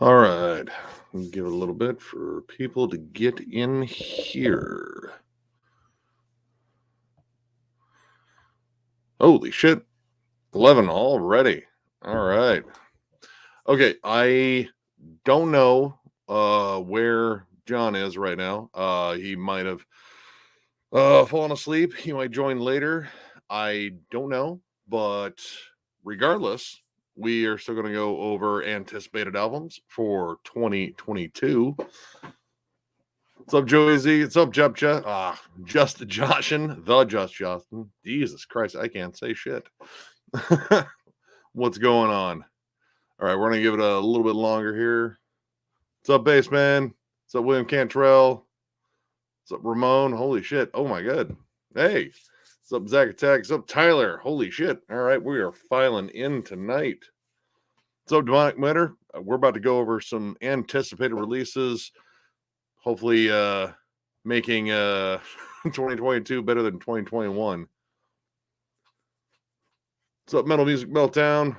All right. Give it a little bit for people to get in here. Holy shit. 11 already. All right. Okay. I don't know where John is right now. He might have fallen asleep. He might join later. I don't know. But regardless, we are still going to go over anticipated albums for 2022. What's up, Joey Z? What's up, Just Joshin, the Just Justin. Jesus Christ, I can't say shit. What's going on? All right, we're gonna give it a little bit longer here. What's up, Bassman? What's up, William Cantrell? What's up, Ramon? Holy shit! Oh my god! Hey, what's up, Zach Attack? What's up, Tyler? Holy shit! All right, we are filing in tonight. What's up, Demonic Matter? We're about to go over some anticipated releases. Hopefully, making 2022 better than 2021. What's up, Metal Music Meltdown?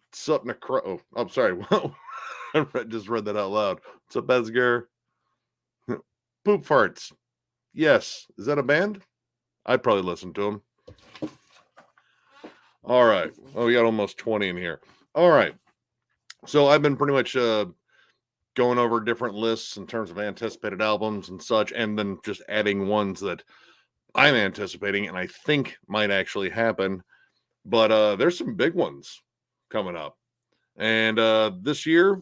What's up, Necro? Oh, I'm sorry. I just read that out loud. What's up, Bezger? Poop Farts. Yes. Is that a band? I'd probably listen to them. All right. Oh, we got almost 20 in here. All right. So I've been pretty much going over different lists in terms of anticipated albums and such, and then just adding ones that I'm anticipating and I think might actually happen. But there's some big ones coming up. And this year,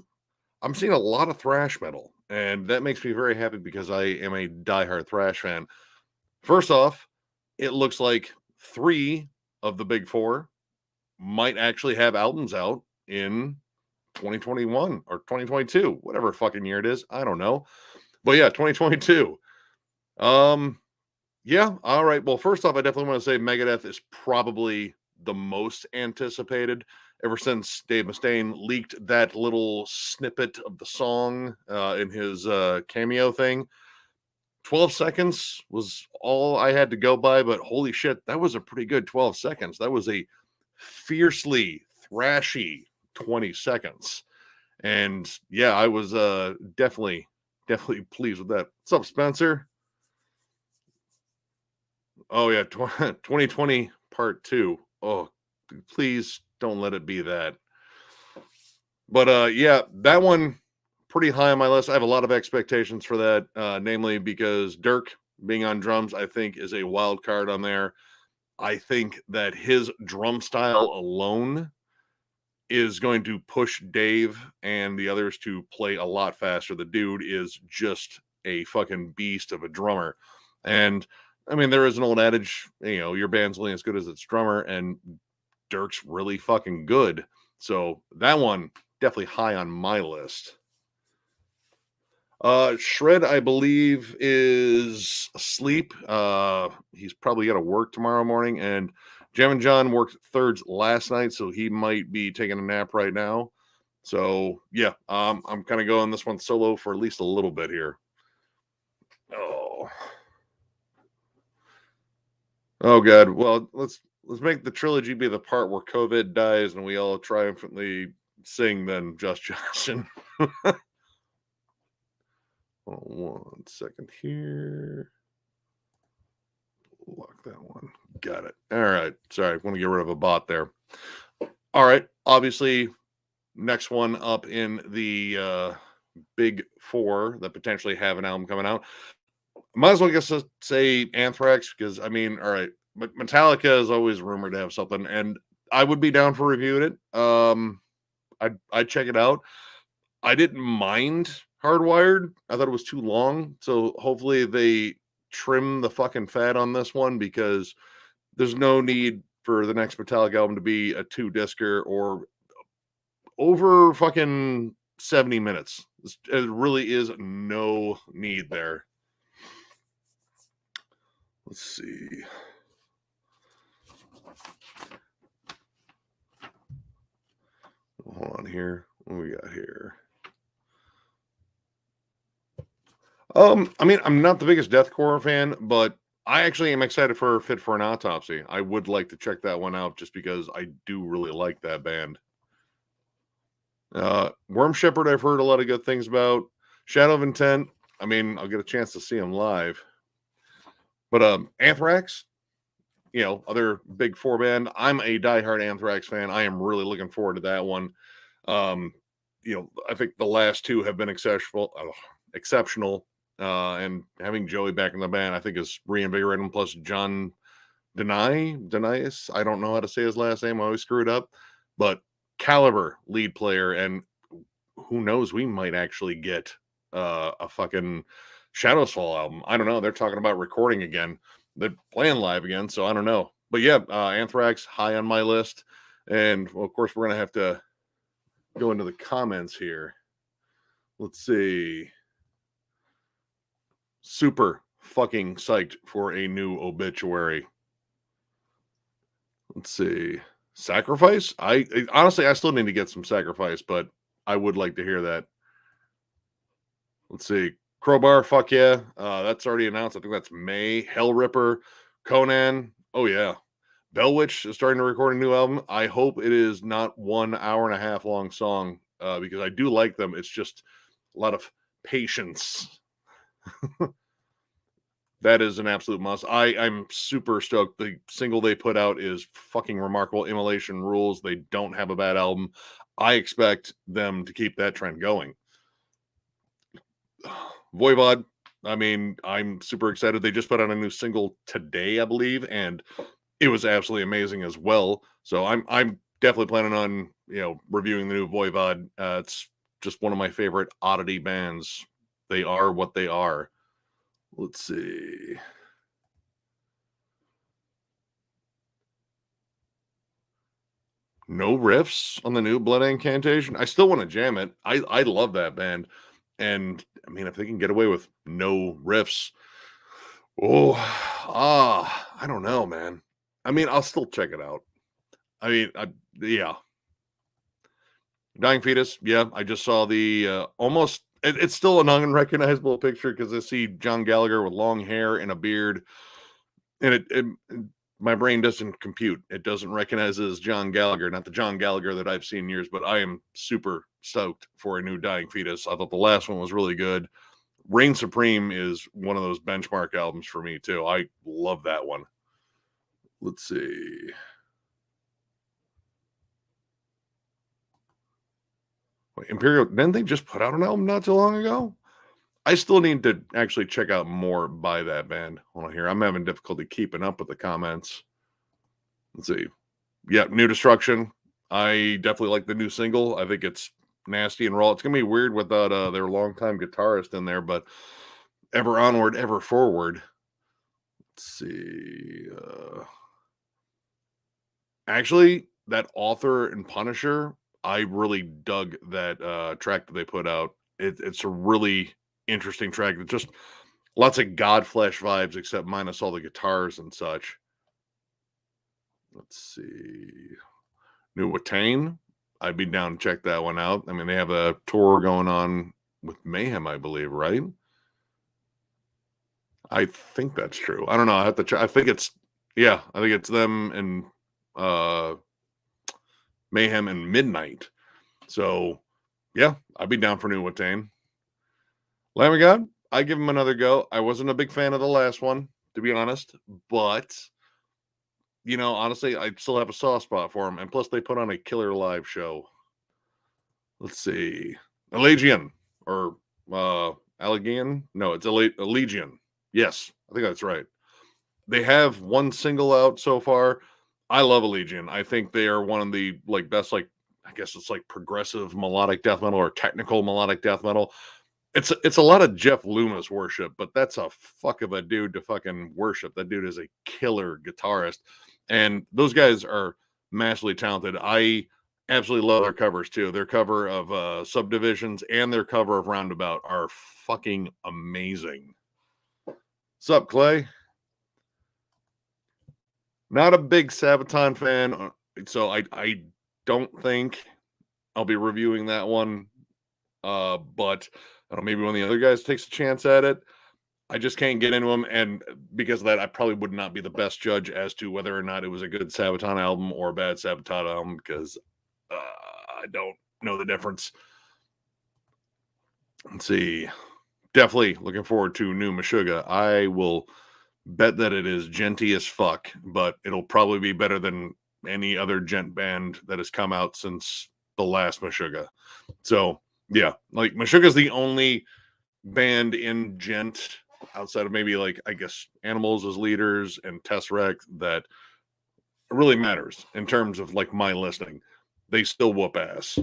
I'm seeing a lot of thrash metal. And that makes me very happy because I am a diehard thrash fan. First off, it looks like 3 of the big 4 might actually have albums out in 2021 or 2022, whatever fucking year it is. I don't know. But yeah, 2022. Yeah, all right. Well, first off, I definitely want to say Megadeth is probably the most anticipated ever since Dave Mustaine leaked that little snippet of the song in his cameo thing. 12 seconds was all I had to go by, but holy shit, that was a pretty good 12 seconds. That was a fiercely thrashy 20 seconds. And yeah, I was definitely pleased with that. What's up, Spencer? Oh yeah, 2020 part 2. Oh, please don't let it be that. But yeah, that one pretty high on my list. I have a lot of expectations for that, namely because Dirk being on drums, I think is a wild card on there. I think that his drum style alone is going to push Dave and the others to play a lot faster. The dude is just a fucking beast of a drummer. And I mean, there is an old adage, your band's only as good as its drummer, and Dirk's really fucking good. So that one definitely high on my list. Shred, I believe, is asleep. He's probably got to work tomorrow morning, and Jam and John worked thirds last night, so he might be taking a nap right now. So yeah, I'm kind of going this one solo for at least a little bit here. Oh god. Well, let's make the trilogy be the part where COVID dies and we all triumphantly sing then Just Justin. One second here. Lock that one. Got it. All right. Sorry, I want to get rid of a bot there. All right. Obviously, next one up in the big 4 that potentially have an album coming out. Might as well just say Anthrax because, I mean, all right, Metallica is always rumored to have something, and I would be down for reviewing it. I'd check it out. I didn't mind Hardwired. I thought it was too long, so hopefully they trim the fucking fat on this one because there's no need for the next Metallica album to be a 2-discer or over fucking 70 minutes. It really is no need there. Let's see. Hold on here. What do we got here? I mean, I'm not the biggest deathcore fan, but I actually am excited for Fit for an Autopsy. I would like to check that one out just because I do really like that band. Worm Shepherd, I've heard a lot of good things about. Shadow of Intent, I mean, I'll get a chance to see him live. But Anthrax, other big four band. I'm a diehard Anthrax fan. I am really looking forward to that one. Um, I think the last two have been exceptional. And having Joey back in the band, I think is reinvigorating. Plus John Denias, I don't know how to say his last name. I always screw it up. But caliber lead player, and who knows, we might actually get a fucking Shadows Fall album. I don't know. They're talking about recording again. They're playing live again, so I don't know. But yeah, Anthrax high on my list, and well, of course we're gonna have to go into the comments here. Let's see. Super fucking psyched for a new obituary. Let's see. Sacrifice? I honestly, I still need to get some Sacrifice, but I would like to hear that. Let's see. Crowbar, fuck yeah. That's already announced. I think that's May. Hell Ripper, Conan. Oh yeah. Bellwitch is starting to record a new album. I hope it is not 1 hour and a half long song, because I do like them. It's just a lot of patience. That is an absolute must. I'm super stoked. The single they put out is fucking remarkable. Immolation rules. They don't have a bad album. I expect them to keep that trend going. Voivod, I mean, I'm super excited. They just put out a new single today, I believe, and it was absolutely amazing as well. So I'm definitely planning on reviewing the new Voivod. It's just one of my favorite oddity bands. They are what they are. Let's see. No riffs on the new Blood Incantation. I still want to jam it. I love that band, and I mean, if they can get away with no riffs, I don't know, man. I mean, I'll still check it out. I mean, yeah. Dying Fetus, yeah. I just saw the almost. It's still an unrecognizable picture because I see John Gallagher with long hair and a beard, and it my brain doesn't compute. It doesn't recognize it as John Gallagher, not the John Gallagher that I've seen years. But I am super stoked for a new Dying Fetus. I thought the last one was really good. Reign Supreme is one of those benchmark albums for me too. I love that one. Let's see. Imperial, didn't they just put out an album not too long ago? I still need to actually check out more by that band. Hold on here. I'm having difficulty keeping up with the comments. Let's see. Yeah, New Destruction. I definitely like the new single. I think it's nasty and raw. It's gonna be weird without their longtime guitarist in there, but ever onward, ever forward. Let's see. Actually, that Author and Punisher, I really dug that track that they put out. It's a really interesting track. It's just lots of Godflesh vibes, except minus all the guitars and such. Let's see. New Watain. I'd be down to check that one out. I mean, they have a tour going on with Mayhem, I believe, right? I think that's true. I don't know. I have to check. I think it's them and Mayhem and Midnight. So yeah, I'd be down for New Watain. Lamb of God, I give him another go. I wasn't a big fan of the last one, to be honest, but honestly, I still have a soft spot for him. And plus, they put on a killer live show. Let's see, Allegian or Allegian? No, it's Allegian. Yes, I think that's right. They have one single out so far. I love Allegian. I think they are one of the best, I guess it's like progressive melodic death metal or technical melodic death metal. It's a lot of Jeff Loomis worship, but that's a fuck of a dude to fucking worship. That dude is a killer guitarist, and those guys are massively talented. I absolutely love their covers too. Their cover of Subdivisions and their cover of Roundabout are fucking amazing. What's up, Clay? Not a big Sabaton fan, so I don't think I'll be reviewing that one. But I don't know, maybe one of the other guys takes a chance at it. I just can't get into them, and because of that, I probably would not be the best judge as to whether or not it was a good Sabaton album or a bad Sabaton album, because I know the difference. Let's see. Definitely looking forward to new Meshuggah. I will bet that it is genty as fuck, but it'll probably be better than any other gent band that has come out since the last Meshuggah. So yeah, like Meshuggah's the only band in gent outside of maybe like I guess Animals as Leaders and Tesseract that really matters in terms of like my listening. They still whoop ass.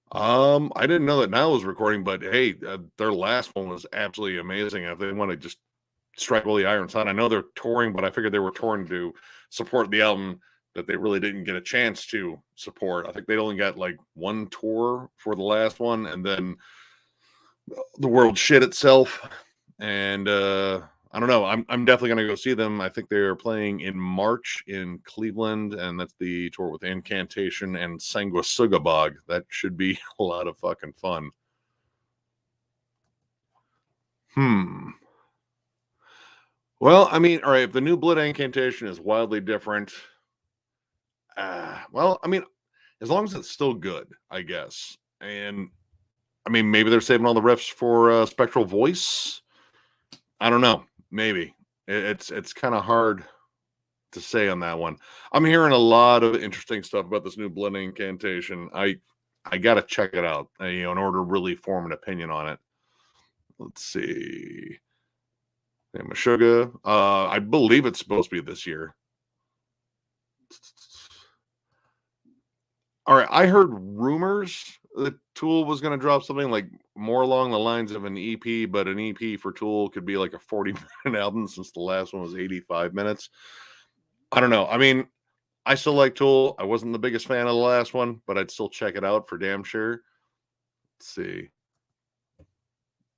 I didn't know that Now was recording, but hey, their last one was absolutely amazing. If they want to just strike while the iron's hot, I know they're touring, but I figured they were touring to support the album that they really didn't get a chance to support. I think they only got like one tour for the last one, and then the world shit itself. And I don't know. I'm definitely gonna go see them. I think they're playing in March in Cleveland, and that's the tour with Incantation and Sanguisugabog. That should be a lot of fucking fun. Well, I mean, all right, if the new Blood Incantation is wildly different, well, I mean, as long as it's still good, I guess. And I mean, maybe they're saving all the riffs for Spectral Voice. I don't know. Maybe it's kind of hard to say on that one. I'm hearing a lot of interesting stuff about this new Blood Incantation. I gotta check it out, in order to really form an opinion on it. Let's see. Meshuggah. I believe it's supposed to be this year. All right, I heard rumors that Tool was going to drop something like more along the lines of an EP, but an EP for Tool could be like a 40-minute album since the last one was 85 minutes. I don't know. I mean, I still like Tool. I wasn't the biggest fan of the last one, but I'd still check it out for damn sure. Let's see.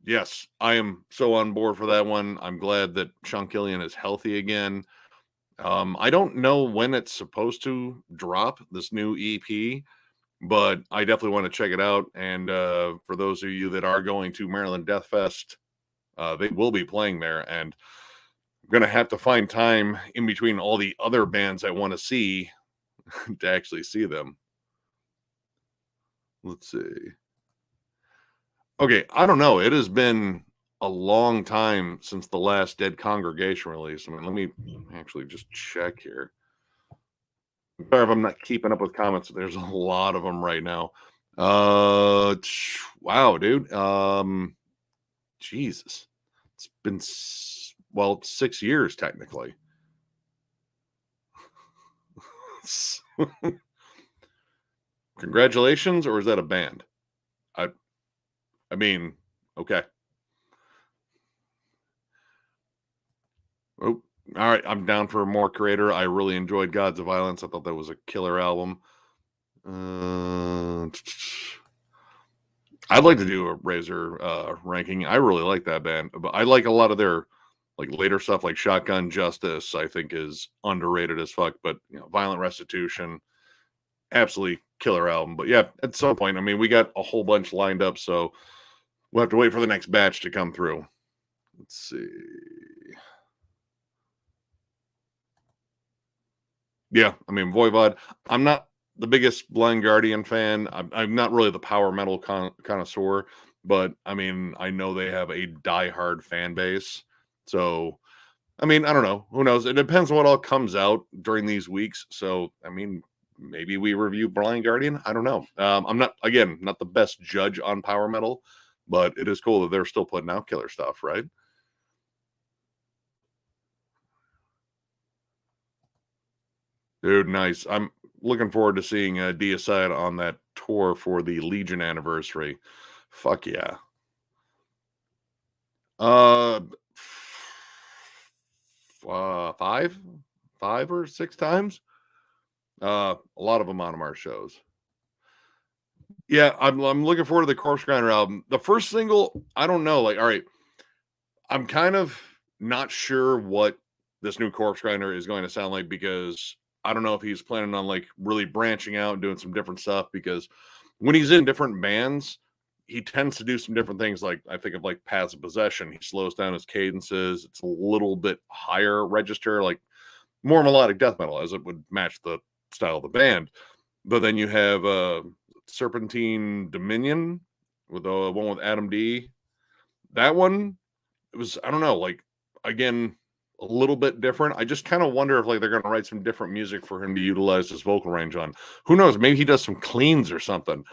Yes, I am so on board for that one. I'm glad that Sean Killian is healthy again. I don't know when it's supposed to drop this new EP, but I definitely want to check it out. And for those of you that are going to Maryland Death Fest, they will be playing there, and I'm gonna have to find time in between all the other bands I want to see to actually see them. Let's see. Okay, I don't know. It has been a long time since the last Dead Congregation release. I mean, let me actually just check here. Sorry if I'm not keeping up with comments. There's a lot of them right now. Wow, dude. Jesus. It's been 6 years technically. Congratulations, or is that a band? I mean, okay. Oh, all right. I'm down for more Creator. I really enjoyed Gods of Violence. I thought that was a killer album. I'd like to do a Razor ranking. I really like that band, but I like a lot of their like later stuff, like Shotgun Justice. I think is underrated as fuck. But Violent Restitution, absolutely killer album. But yeah, at some point, I mean, we got a whole bunch lined up, so we'll have to wait for the next batch to come through. Let's see. Yeah, I mean, Voivod. I'm not the biggest Blind Guardian fan. I'm not really the power metal connoisseur, but I mean, I know they have a diehard fan base. So, I mean, I don't know. Who knows? It depends on what all comes out during these weeks. So, I mean, maybe we review Blind Guardian. I don't know. I'm not the best judge on power metal, but it is cool that they're still putting out killer stuff, right? Dude, nice. I'm looking forward to seeing Deicide on that tour for the Legion anniversary. Fuck yeah. Uh, five or six times. A lot of them on our shows. Yeah, I'm looking forward to the Corpse Grinder album. The first single, I don't know. Like, all right, I'm kind of not sure what this new Corpse Grinder is going to sound like because I don't know if he's planning on like really branching out and doing some different stuff because when he's in different bands, he tends to do some different things. Like I think of like Paths of Possession, he slows down his cadences. It's a little bit higher register, like more melodic death metal as it would match the style of the band. But then you have Serpentine Dominion with the one with Adam D. That one, it was, I don't know, like, again, a little bit different. I just kind of wonder if like they're going to write some different music for him to utilize his vocal range on. Who knows? Maybe he does some cleans or something.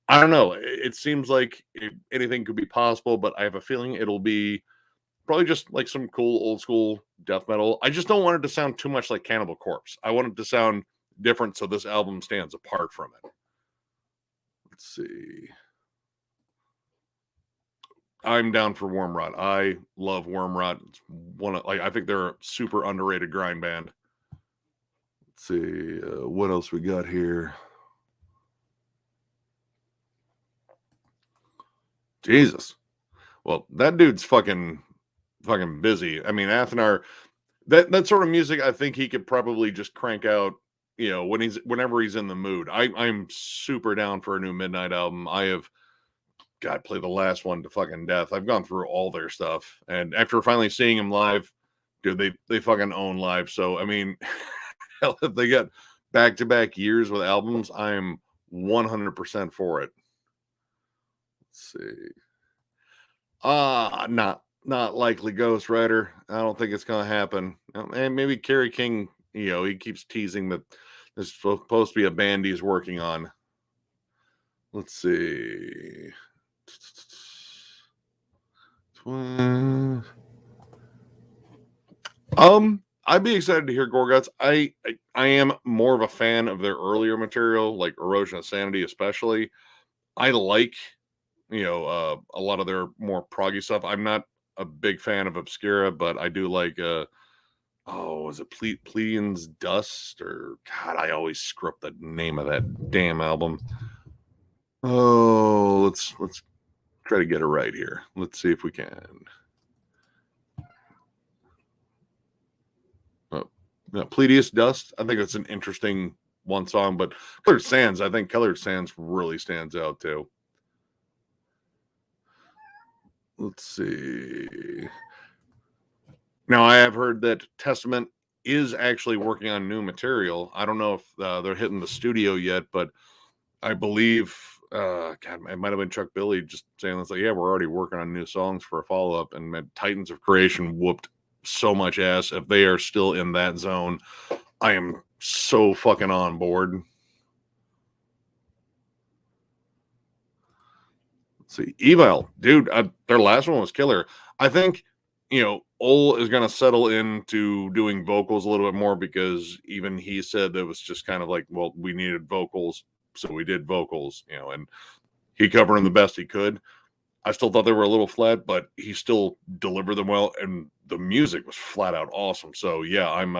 I don't know. It seems like anything could be possible, but I have a feeling it'll be probably just like some cool old school death metal. I just don't want it to sound too much like Cannibal Corpse. I want it to sound different so this album stands apart from it. Let's see. I'm down for Wormrot. I love Wormrot. It's one of, like, I think they're a super underrated grind band. Let's see what else we got here. Jesus. Well, that dude's fucking busy. I mean, Athenar, that sort of music, I think he could probably just crank out, you know, whenever he's in the mood. I'm super down for a new Midnight album. I have play the last one to fucking death. I've gone through all their stuff, and after finally seeing him live, dude, they fucking own live. So I mean, hell, if they got back-to-back years with albums, I'm 100% for it. Let's see. Not likely Ghost Rider. I don't think it's gonna happen. And maybe Kerry King, you know, he keeps teasing that there's supposed to be a band he's working on. Let's see. I'd be excited to hear Gorguts. I am more of a fan of their earlier material, like Erosion of Sanity, especially. I like, you know, a lot of their more proggy stuff. I'm not a big fan of Obscura, but I do like was it Pleiadian's Dust, or God, I always screw up the name of that damn album. Oh, let's try to get it right here. Let's see if we can. Pleiadian's Dust. I think it's an interesting one song, but Colored Sands, I think Colored Sands really stands out too. Let's see. Now, I have heard that Testament is actually working on new material. I don't know if they're hitting the studio yet, but I believe, God, it might have been Chuck Billy just saying this, like, yeah, we're already working on new songs for a follow up. And Titans of Creation whooped so much ass. If they are still in that zone, I am so fucking on board. Let's see, Evil, dude, their last one was killer. I think, you know, Ol is going to settle into doing vocals a little bit more, because even he said that was just kind of like, well, we needed vocals, so we did vocals, you know, and he covered them the best he could. I still thought they were a little flat, but he still delivered them well, and the music was flat out awesome. So yeah, I'm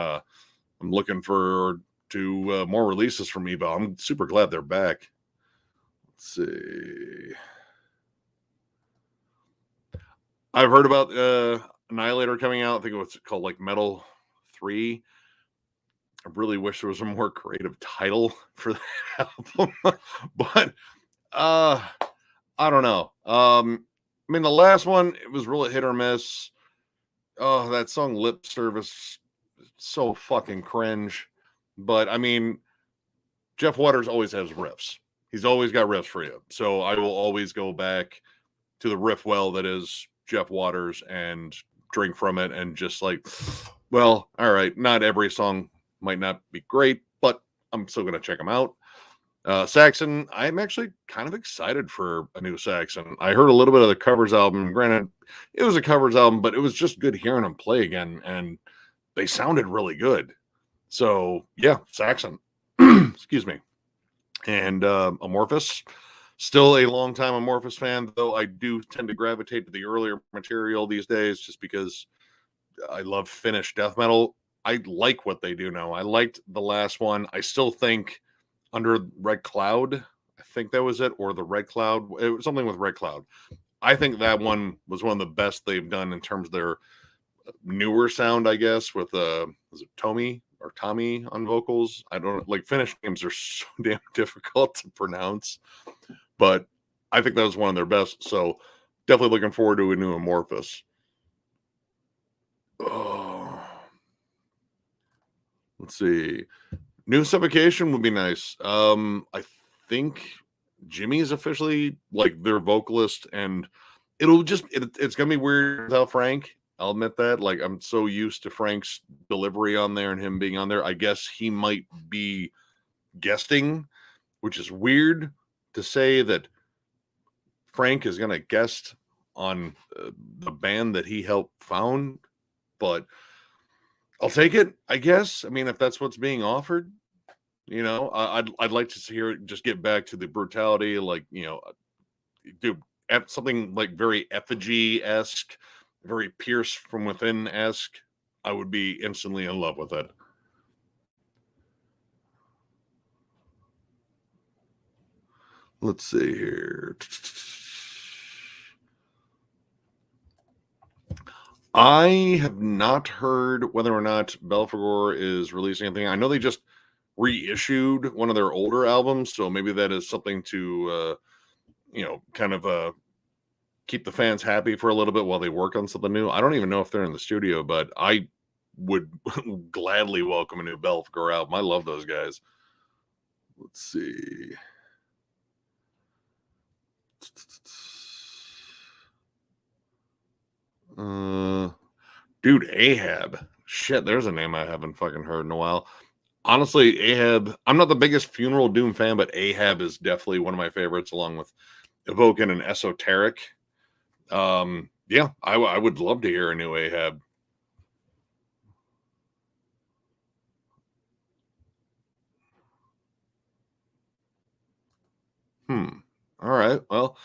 looking for more releases from Evil. I'm super glad they're back. Let's see. I've heard about Annihilator coming out. I think it was called like Metal 3. I really wish there was a more creative title for that album. But I don't know. I mean, the last one, it was really hit or miss. Oh, that song Lip Service, so fucking cringe. But I mean, Jeff Waters always has riffs. He's always got riffs for you. So I will always go back to the riff well that is Jeff Waters and drink from it, and just like, well, all right, not every song might not be great, but I'm still going to check them out. Saxon, I'm actually kind of excited for a new Saxon. I heard a little bit of the covers album. Granted, it was a covers album, but it was just good hearing them play again, and they sounded really good. So yeah, Saxon. Excuse me. And Amorphous, still a long-time Amorphous fan, though I do tend to gravitate to the earlier material these days, just because I love Finnish death metal. I like what they do now. I liked the last one. I still think Under Red Cloud, I think that was it, or the Red Cloud, it was something with Red Cloud. I think that one was one of the best they've done in terms of their newer sound, I guess, with was it Tommy on vocals? I don't like, Finnish names are so damn difficult to pronounce, but I think that was one of their best. So definitely looking forward to a new Amorphous. Oh, let's see. New suffocation would be nice. I think Jimmy is officially like their vocalist, and it's gonna be weird without Frank. I'll admit that. Like, I'm so used to Frank's delivery on there and him being on there. I guess he might be guesting, which is weird to say that Frank is gonna guest on the band that he helped found, but I'll take it, I guess. I mean, if that's what's being offered, I'd like to hear it just get back to the brutality, like, dude, something like very effigy esque, very Pierce from Within esque. I would be instantly in love with it. Let's see here. I have not heard whether or not Belphegor is releasing anything. I know they just reissued one of their older albums, so maybe that is something to kind of keep the fans happy for a little bit while they work on something new. I don't even know if they're in the studio, but I would gladly welcome a new Belphegor album. I love those guys. Let's see. Dude, Ahab. Shit, there's a name I haven't fucking heard in a while. Honestly, Ahab, I'm not the biggest Funeral Doom fan, but Ahab is definitely one of my favorites, along with Evoken and Esoteric. Yeah, I would love to hear a new Ahab. All right. Well,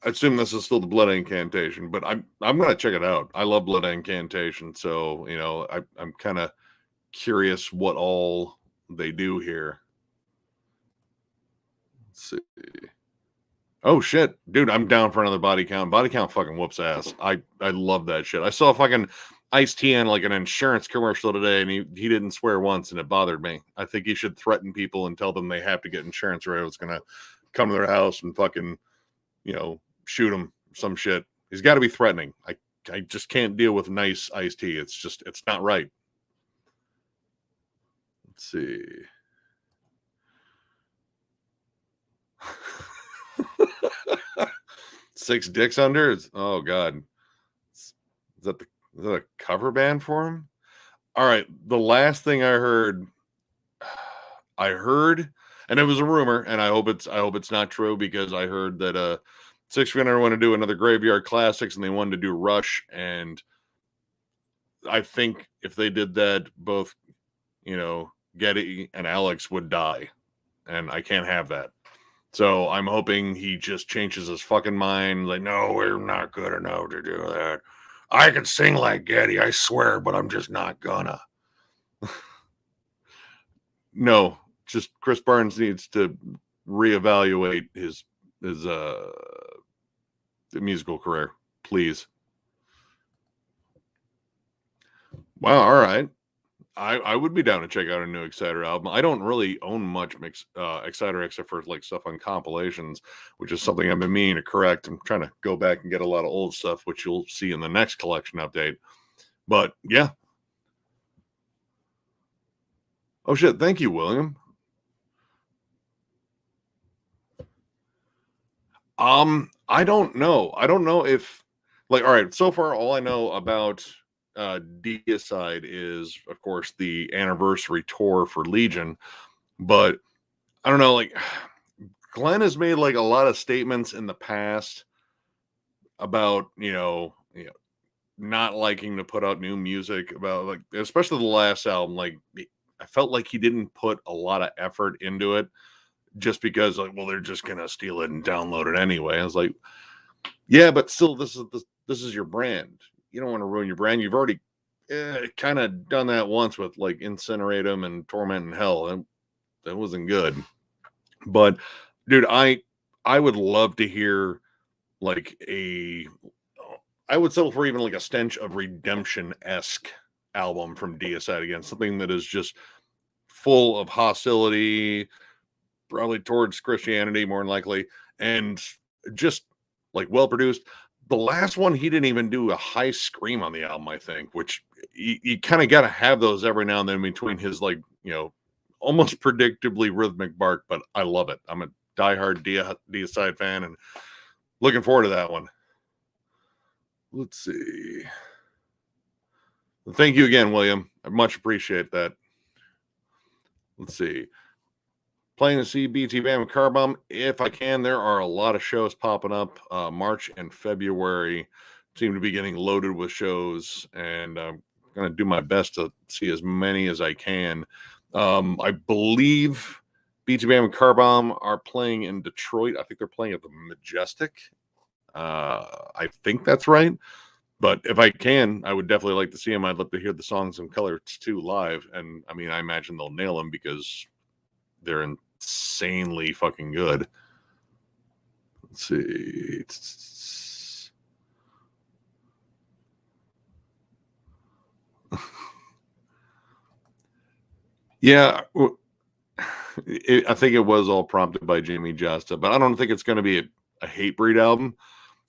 I assume this is still the Blood Incantation, but I'm gonna check it out. I love Blood Incantation, so I'm kind of curious what all they do here. Let's see. Oh shit, dude, I'm down for another body count. Body count fucking whoops ass. I love that shit. I saw fucking Ice-T on like an insurance commercial today, and he didn't swear once, and it bothered me. I think he should threaten people and tell them they have to get insurance, or it's gonna come to their house and fucking shoot them some shit. He's got to be threatening. I just can't deal with nice Ice-T. It's not right. Let's see. Six Dicks Under? Oh god. Is that a cover band for him? All right. The last thing I heard, and it was a rumor, and I hope it's not true, because I heard that Six Feet Under want to do another Graveyard Classics, and they wanted to do Rush, and I think if they did that, both Getty and Alex would die, and I can't have that. So I'm hoping he just changes his fucking mind. Like, no, we're not good enough to do that. I can sing like Getty, I swear, but I'm just not gonna. No, just Chris Barnes needs to reevaluate his musical career, please. Wow, all right. I would be down to check out a new Exciter album. I don't really own much Exciter except for like stuff on compilations, which is something I've been meaning to correct. I'm trying to go back and get a lot of old stuff, which you'll see in the next collection update. But yeah. Oh shit, thank you, William. I don't know. I don't know if, like, all right, so far all I know about Deicide is, of course, the anniversary tour for Legion, but I don't know, like, Glenn has made like a lot of statements in the past about not liking to put out new music, about, like, especially the last album. Like, I felt like he didn't put a lot of effort into it, just because, like, well, they're just gonna steal it and download it anyway. I was like, yeah, but still, this is your brand. You don't want to ruin your brand. You've already kind of done that once with like Incinerate 'Em and Torment and Hell, and that wasn't good. But dude, I would love to hear like I would settle for even like a Stench of Redemption-esque album from Deicide again, something that is just full of hostility, probably towards Christianity more than likely, and just like well produced. The last one, he didn't even do a high scream on the album, I think, which you kind of got to have those every now and then between his, like, almost predictably rhythmic bark, but I love it. I'm a diehard Deicide fan and looking forward to that one. Let's see. Thank you again, William. I much appreciate that. Let's see. Planning to see BT Bam and Car Bomb if I can. There are a lot of shows popping up. March and February seem to be getting loaded with shows, and I'm going to do my best to see as many as I can. I believe BT Bam and Car Bomb are playing in Detroit. I think they're playing at the Majestic. I think that's right. But if I can, I would definitely like to see them. I'd love to hear the songs in color too live. And I mean, I imagine they'll nail them because they're insanely fucking good. Let's see. Yeah, I think it was all prompted by Jamie Justa, but I don't think it's going to be a hate breed album.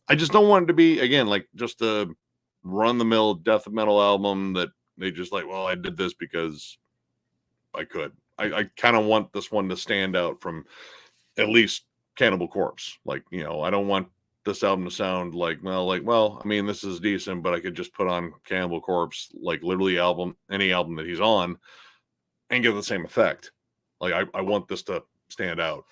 I just don't want it to be, again, like just a run the mill death metal album that they just like, well, I did this because I could. I kind of want this one to stand out from at least Cannibal Corpse. Like, you know, I don't want this album to sound like, well, I mean, this is decent, but I could just put on Cannibal Corpse, like literally any album that he's on, and get the same effect. Like, I want this to stand out.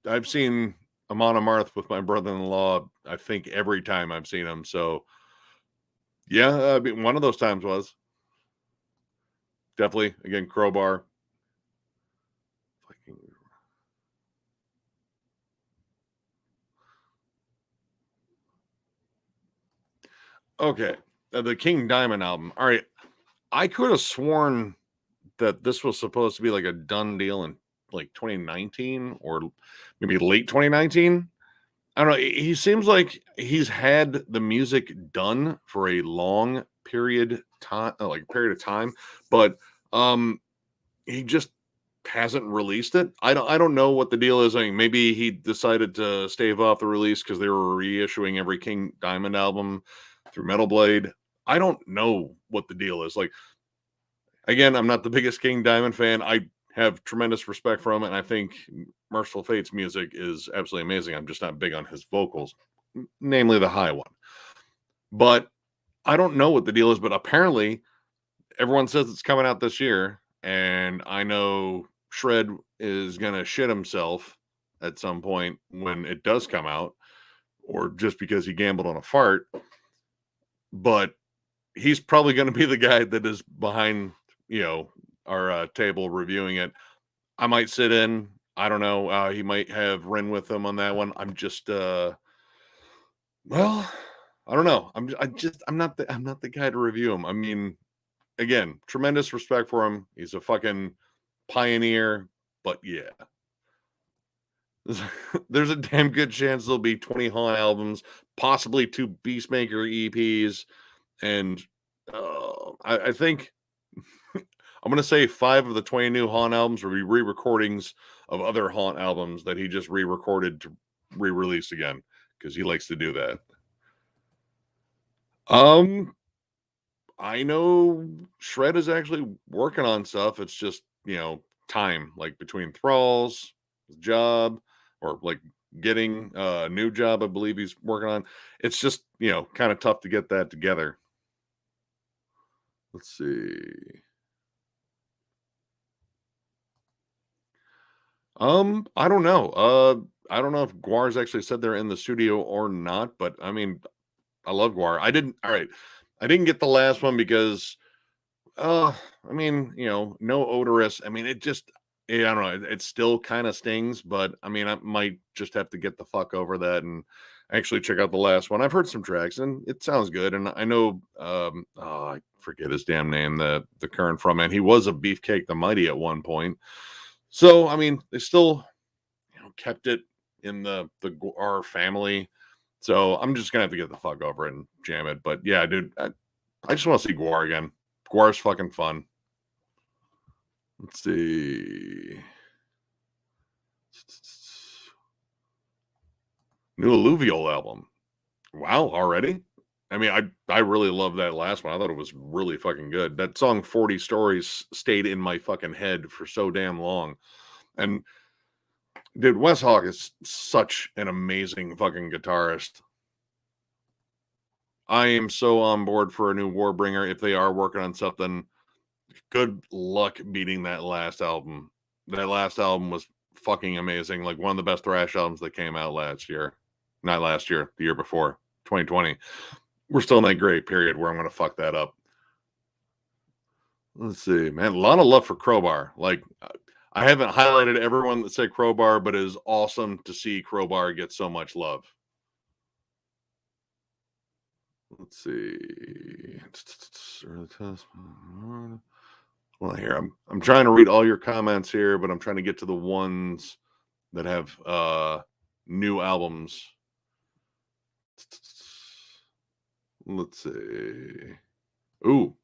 I've seen Amon Amarth with my brother-in-law, I think every time I've seen him. So yeah, I mean, one of those times was definitely, again, Crowbar. Okay, the King Diamond album. All right, I could have sworn that this was supposed to be like a done deal in like 2019 or maybe late 2019. I don't know. He seems like he's had the music done for a long period of time, but he just hasn't released it. I don't know what the deal is. I mean, maybe he decided to stave off the release because they were reissuing every King Diamond album through Metal Blade. I don't know what the deal is. Like, again, I'm not the biggest King Diamond fan. I have tremendous respect for him, and I think Merciful Fate's music is absolutely amazing. I'm just not big on his vocals, namely the high one. But I don't know what the deal is, but apparently everyone says it's coming out this year, and I know Shred is gonna shit himself at some point when it does come out, or just because he gambled on a fart. But he's probably going to be the guy that is behind, our table reviewing it. I might sit in. I don't know. He might have Ren with him on that one. I'm just, well, I don't know. I'm not the guy to review him. I mean, again, tremendous respect for him. He's a fucking pioneer. But yeah, there's a damn good chance there'll be 20 Haunt albums, possibly 2 Beastmaker EPs, and I think I'm going to say 5 of the 20 new Haunt albums will be re-recordings of other Haunt albums that he just re-recorded to re-release again because he likes to do that. I know Shred is actually working on stuff. It's just, time, like between thralls, his job, or like getting a new job, I believe he's working on. It's just, kind of tough to get that together. Let's see. I don't know. I don't know if Guar's actually said they're in the studio or not, but I mean, I love Guar. All right. I didn't get the last one because, I mean, no odorous. I mean, I don't know. It still kind of stings, but I mean, I might just have to get the fuck over that and actually check out the last one. I've heard some tracks and it sounds good. And I know, I forget his damn name, the current frontman. He was a Beefcake the Mighty at one point. So, I mean, they still, kept it in our family. So I'm just gonna have to get the fuck over it and jam it. But yeah, dude, I just want to see Guar again. Guar's fucking fun. Let's see. New Alluvial album. Wow, already? I mean, I really love that last one. I thought it was really fucking good. That song 40 Stories stayed in my fucking head for so damn long. And dude, Wes Hawk is such an amazing fucking guitarist. I am so on board for a new Warbringer if they are working on something. Good luck beating that last album. That last album was fucking amazing. Like one of the best thrash albums that came out last year. Not last year, the year before, 2020. We're still in that great period where I'm going to fuck that up. Let's see, man. A lot of love for Crowbar. Like, I haven't highlighted everyone that said Crowbar, but it is awesome to see Crowbar get so much love. Let's see. Well, here I'm trying to read all your comments here, but I'm trying to get to the ones that have new albums. Let's see. Ooh,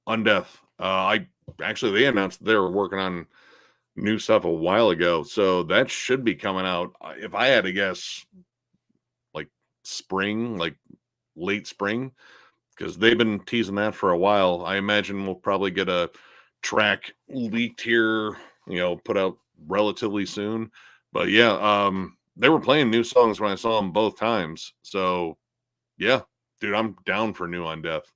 Undeath. They announced they were working on new stuff a while ago, so that should be coming out. If I had to guess, like spring, like late spring, because they've been teasing that for a while. I imagine we'll probably get a track leaked here, put out relatively soon. But yeah, they were playing new songs when I saw them both times. So yeah, dude, I'm down for new Undeath.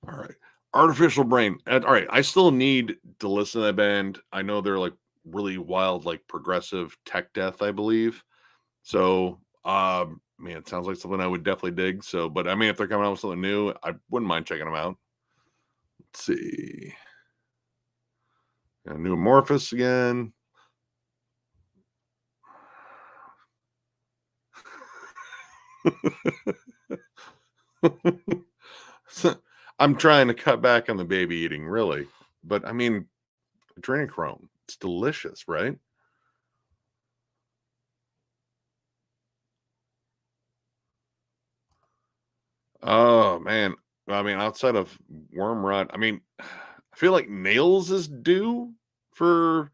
All right. Artificial Brain. All right. I still need to listen to that band. I know they're like really wild, like progressive tech death, I believe. So, man, it sounds like something I would definitely dig. So, but I mean, if they're coming out with something new, I wouldn't mind checking them out. Let's see. New Amorphous again. I'm trying to cut back on the baby eating, really. But I mean, adrenochrome, it's delicious, right? Oh man. I mean, outside of worm rot, I mean, I feel like Nails is due for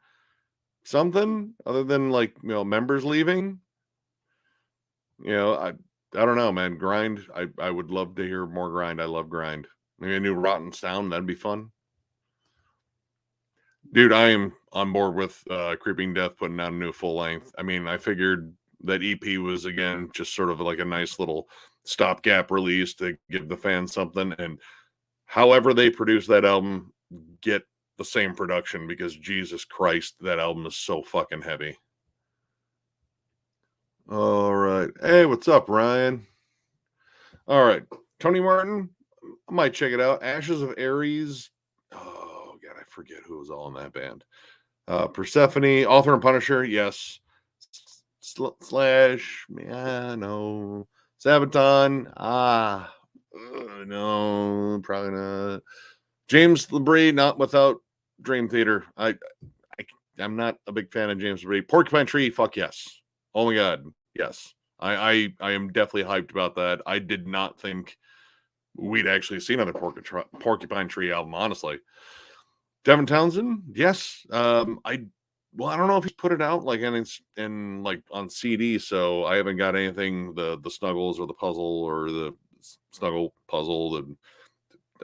something other than like members leaving. I don't know, man. Grind. I would love to hear more Grind. I love Grind. Maybe a new Rotten Sound. That'd be fun. Dude, I am on board with Creeping Death putting out a new full length. I mean, I figured that EP was again just sort of like a nice little stopgap release to give the fans something. And however they produce that album, get the same production, because Jesus Christ, that album is so fucking heavy. All right. Hey, what's up, Ryan? All right. Tony Martin, I might check it out. Ashes of Ares. Oh, God, I forget who was all in that band. Persephone, Author and Punisher, yes. Slash, yeah, no. Sabaton, no, probably not. James LeBrie, not without Dream Theater. I'm not a big fan of James LeBrie. Porcupine Tree, fuck yes. Oh my god, yes. I am definitely hyped about that. I did not think we'd actually see another Porcupine Tree album, honestly. Devin Townsend, yes. I don't know if he's put it out like in like on CD, so I haven't got anything, the Snuggles or the Puzzle or the Snuggle Puzzle,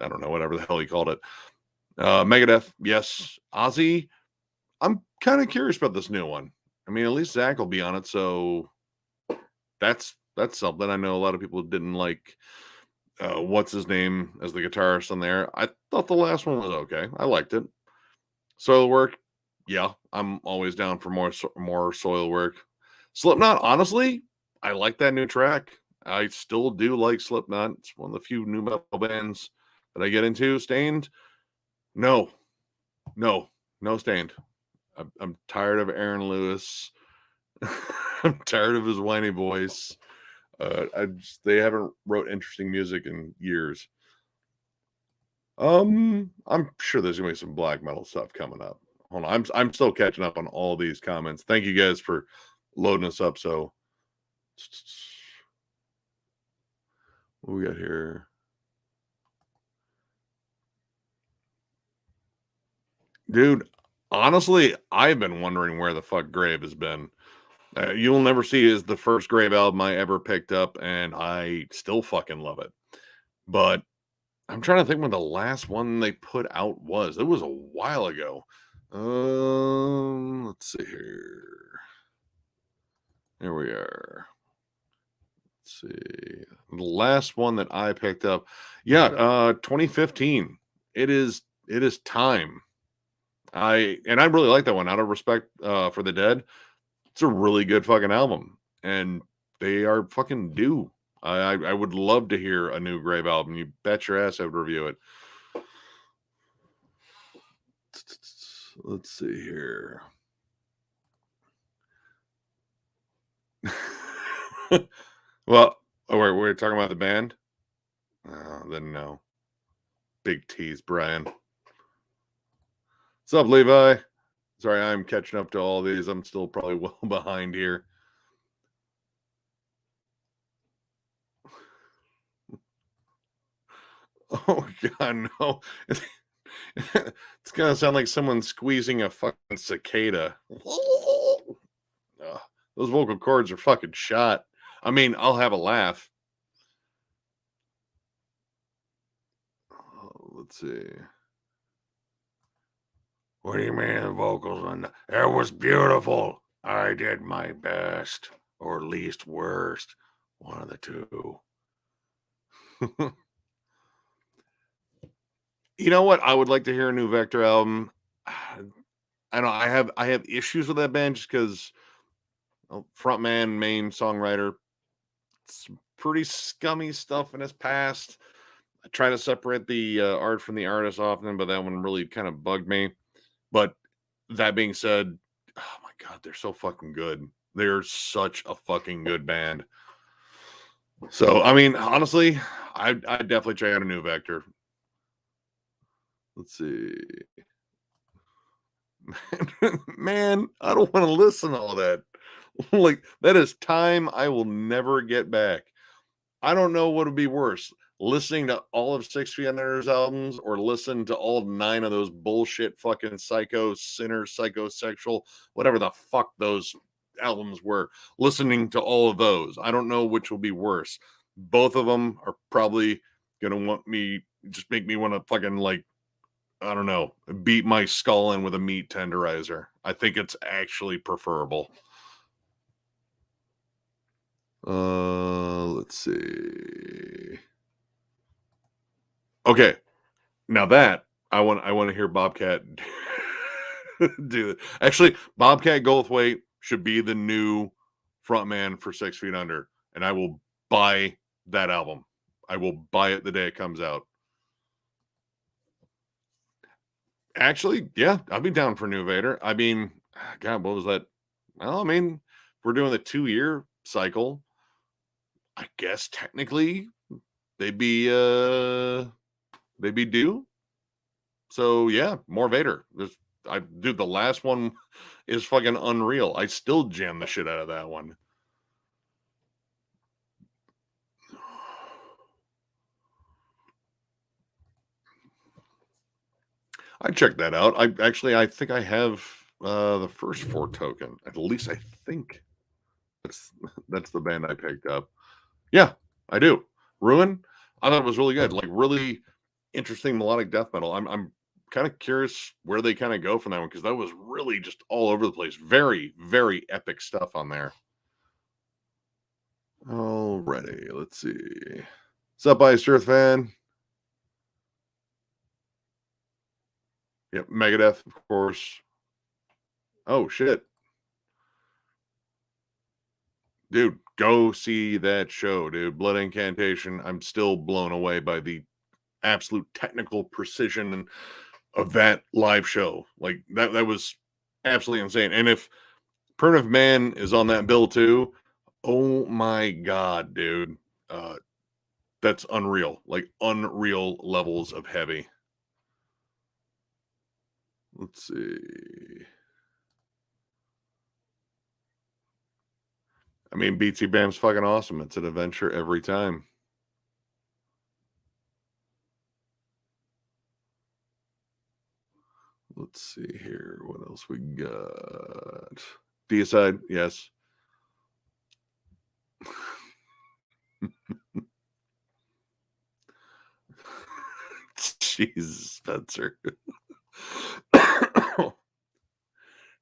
I don't know, whatever the hell he called it. Megadeth, yes. Ozzy, I'm kind of curious about this new one. I mean, at least Zach will be on it, so that's something. I know a lot of people didn't like what's his name as the guitarist on there. I thought the last one was okay. I liked it. Soilwork, yeah, I'm always down for more Soilwork. Slipknot, honestly, I like that new track. I still do like Slipknot. It's one of the few new metal bands that I get into. Stained, no Stained. I'm tired of Aaron Lewis. I'm tired of his whiny voice. They haven't wrote interesting music in years. I'm sure there's gonna be some black metal stuff coming up. Hold on, I'm still catching up on all these comments. Thank you guys for loading us up. So, what we got here? Dude, honestly, I've been wondering where the fuck Grave has been. You'll Never See is the first Grave album I ever picked up, and I still fucking love it. But I'm trying to think when the last one they put out was. It was a while ago. Let's see here. Here we are. Let's see. The last one that I picked up, 2015. It is time. I really like that one. Out of respect for the dead, it's a really good fucking album, and they are fucking due. I would love to hear a new Grave album. You bet your ass I would review it. Let's see here. Well, we're talking about the band. Then no. Big tease, Brian. What's up, Levi? Sorry, I'm catching up to all these. I'm still probably well behind here. Oh God, no! It's gonna sound like someone squeezing a fucking cicada. Those vocal cords are fucking shot. I mean, I'll have a laugh. Let's see. What do you mean the vocals on that? It was beautiful. I did my best, or least worst. One of the two. You know what? I would like to hear a new Vector album. I know I have issues with that band just because frontman, main songwriter, some pretty scummy stuff in his past. I try to separate the art from the artist often, but that one really kind of bugged me. But that being said, oh my God, they're so fucking good. They're such a fucking good band. So, I mean, honestly, I'd definitely try out a new Vector. Let's see. Man, I don't want to listen to all that. Like, that is time I will never get back. I don't know what would be worse, listening to all of 6 Feet Under's albums or listen to all 9 of those bullshit fucking psycho, sinner, psychosexual, whatever the fuck those albums were. Listening to all of those. I don't know which will be worse. Both of them are probably going to just make me want to fucking, like, I don't know, beat my skull in with a meat tenderizer. I think it's actually preferable. Let's see. Okay, now that I want to hear Bobcat do it. Actually, Bobcat Goldthwait should be the new frontman for 6 Feet Under, and I will buy that album. I will buy it the day it comes out. Actually, yeah, I'd be down for New Vader. I mean, God, what was that? Well, I mean, we're doing the 2-year cycle. I guess technically they'd be due. So yeah, more Vader. Dude, the last one is fucking unreal. I still jam the shit out of that one. I checked that out. I think I have the first 4 token. At least I think that's that's the band I picked up. Yeah, I do. Ruin. I thought it was really good. Like really interesting melodic death metal. I'm kind of curious where they kind of go from that one because that was really just all over the place. Very, very epic stuff on there. Alrighty, let's see. What's up, Ice Earth fan? Yep, Megadeth, of course. Oh shit. Dude, go see that show, dude. Blood Incantation. I'm still blown away by the absolute technical precision of that live show. Like that was absolutely insane. And if Primitive Man is on that bill too, oh my god, dude. That's unreal. Like unreal levels of heavy. Let's see. I mean, BT Bam's fucking awesome. It's an adventure every time. Let's see here. What else we got? Deicide, yes. Jesus, Spencer.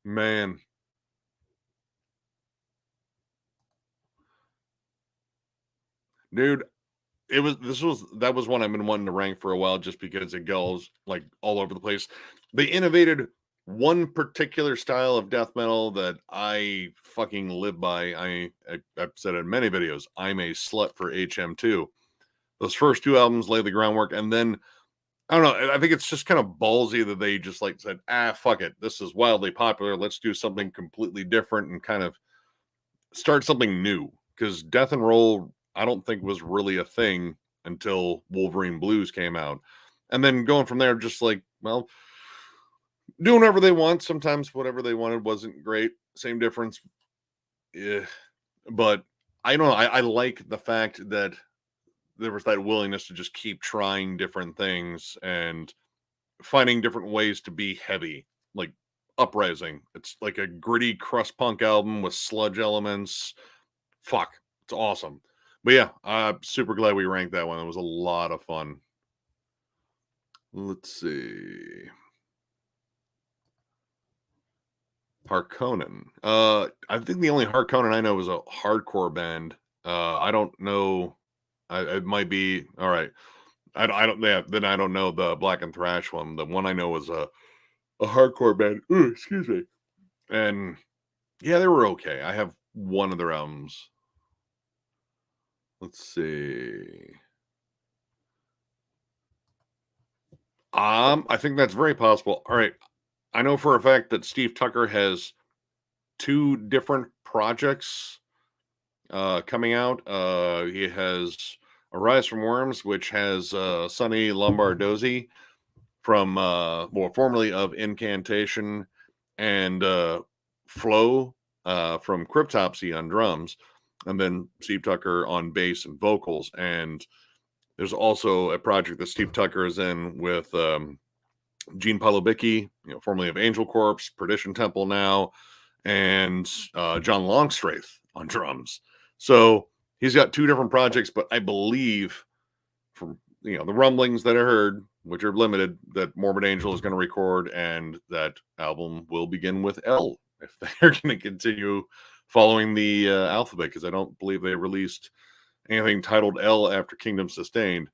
Man, dude, that was one I've been wanting to rank for a while just because it goes like all over the place. They innovated one particular style of death metal that I fucking live by. I've said it in many videos. I'm a slut for HM2. Those first two albums lay the groundwork, and then I don't know. I think it's just kind of ballsy that they just like said, fuck it. This is wildly popular. Let's do something completely different and kind of start something new. Because death and roll, I don't think was really a thing until Wolverine Blues came out. And then going from there, just like, well, doing whatever they want. Sometimes whatever they wanted wasn't great. Same difference. Yeah. But I don't know. I like the fact that there was that willingness to just keep trying different things and finding different ways to be heavy, like Uprising. It's like a gritty crust punk album with sludge elements. Fuck, it's awesome. But yeah, I'm super glad we ranked that one. It was a lot of fun. Let's see. Harkonnen. I think the only Harkonnen I know is a hardcore band. I don't know. It might be all right. I don't. Yeah, then I don't know the Black and Thrash one. The one I know is a hardcore band. Ooh, excuse me. And yeah, they were okay. I have one of their albums. Let's see. I think that's very possible. All right. I know for a fact that Steve Tucker has two different projects coming out. He has Arise from Worms, which has Sonny Lombardozzi from formerly of Incantation, and Flo from Cryptopsy on drums, and then Steve Tucker on bass and vocals. And there's also a project that Steve Tucker is in with Gene Palobicki, formerly of Angel Corpse, Perdition Temple now, and John Longstraith on drums. So he's got two different projects, but I believe from the rumblings that I heard, which are limited, that Morbid Angel is going to record, and that album will begin with L if they're going to continue following the alphabet, because I don't believe they released anything titled L after Kingdom Sustained.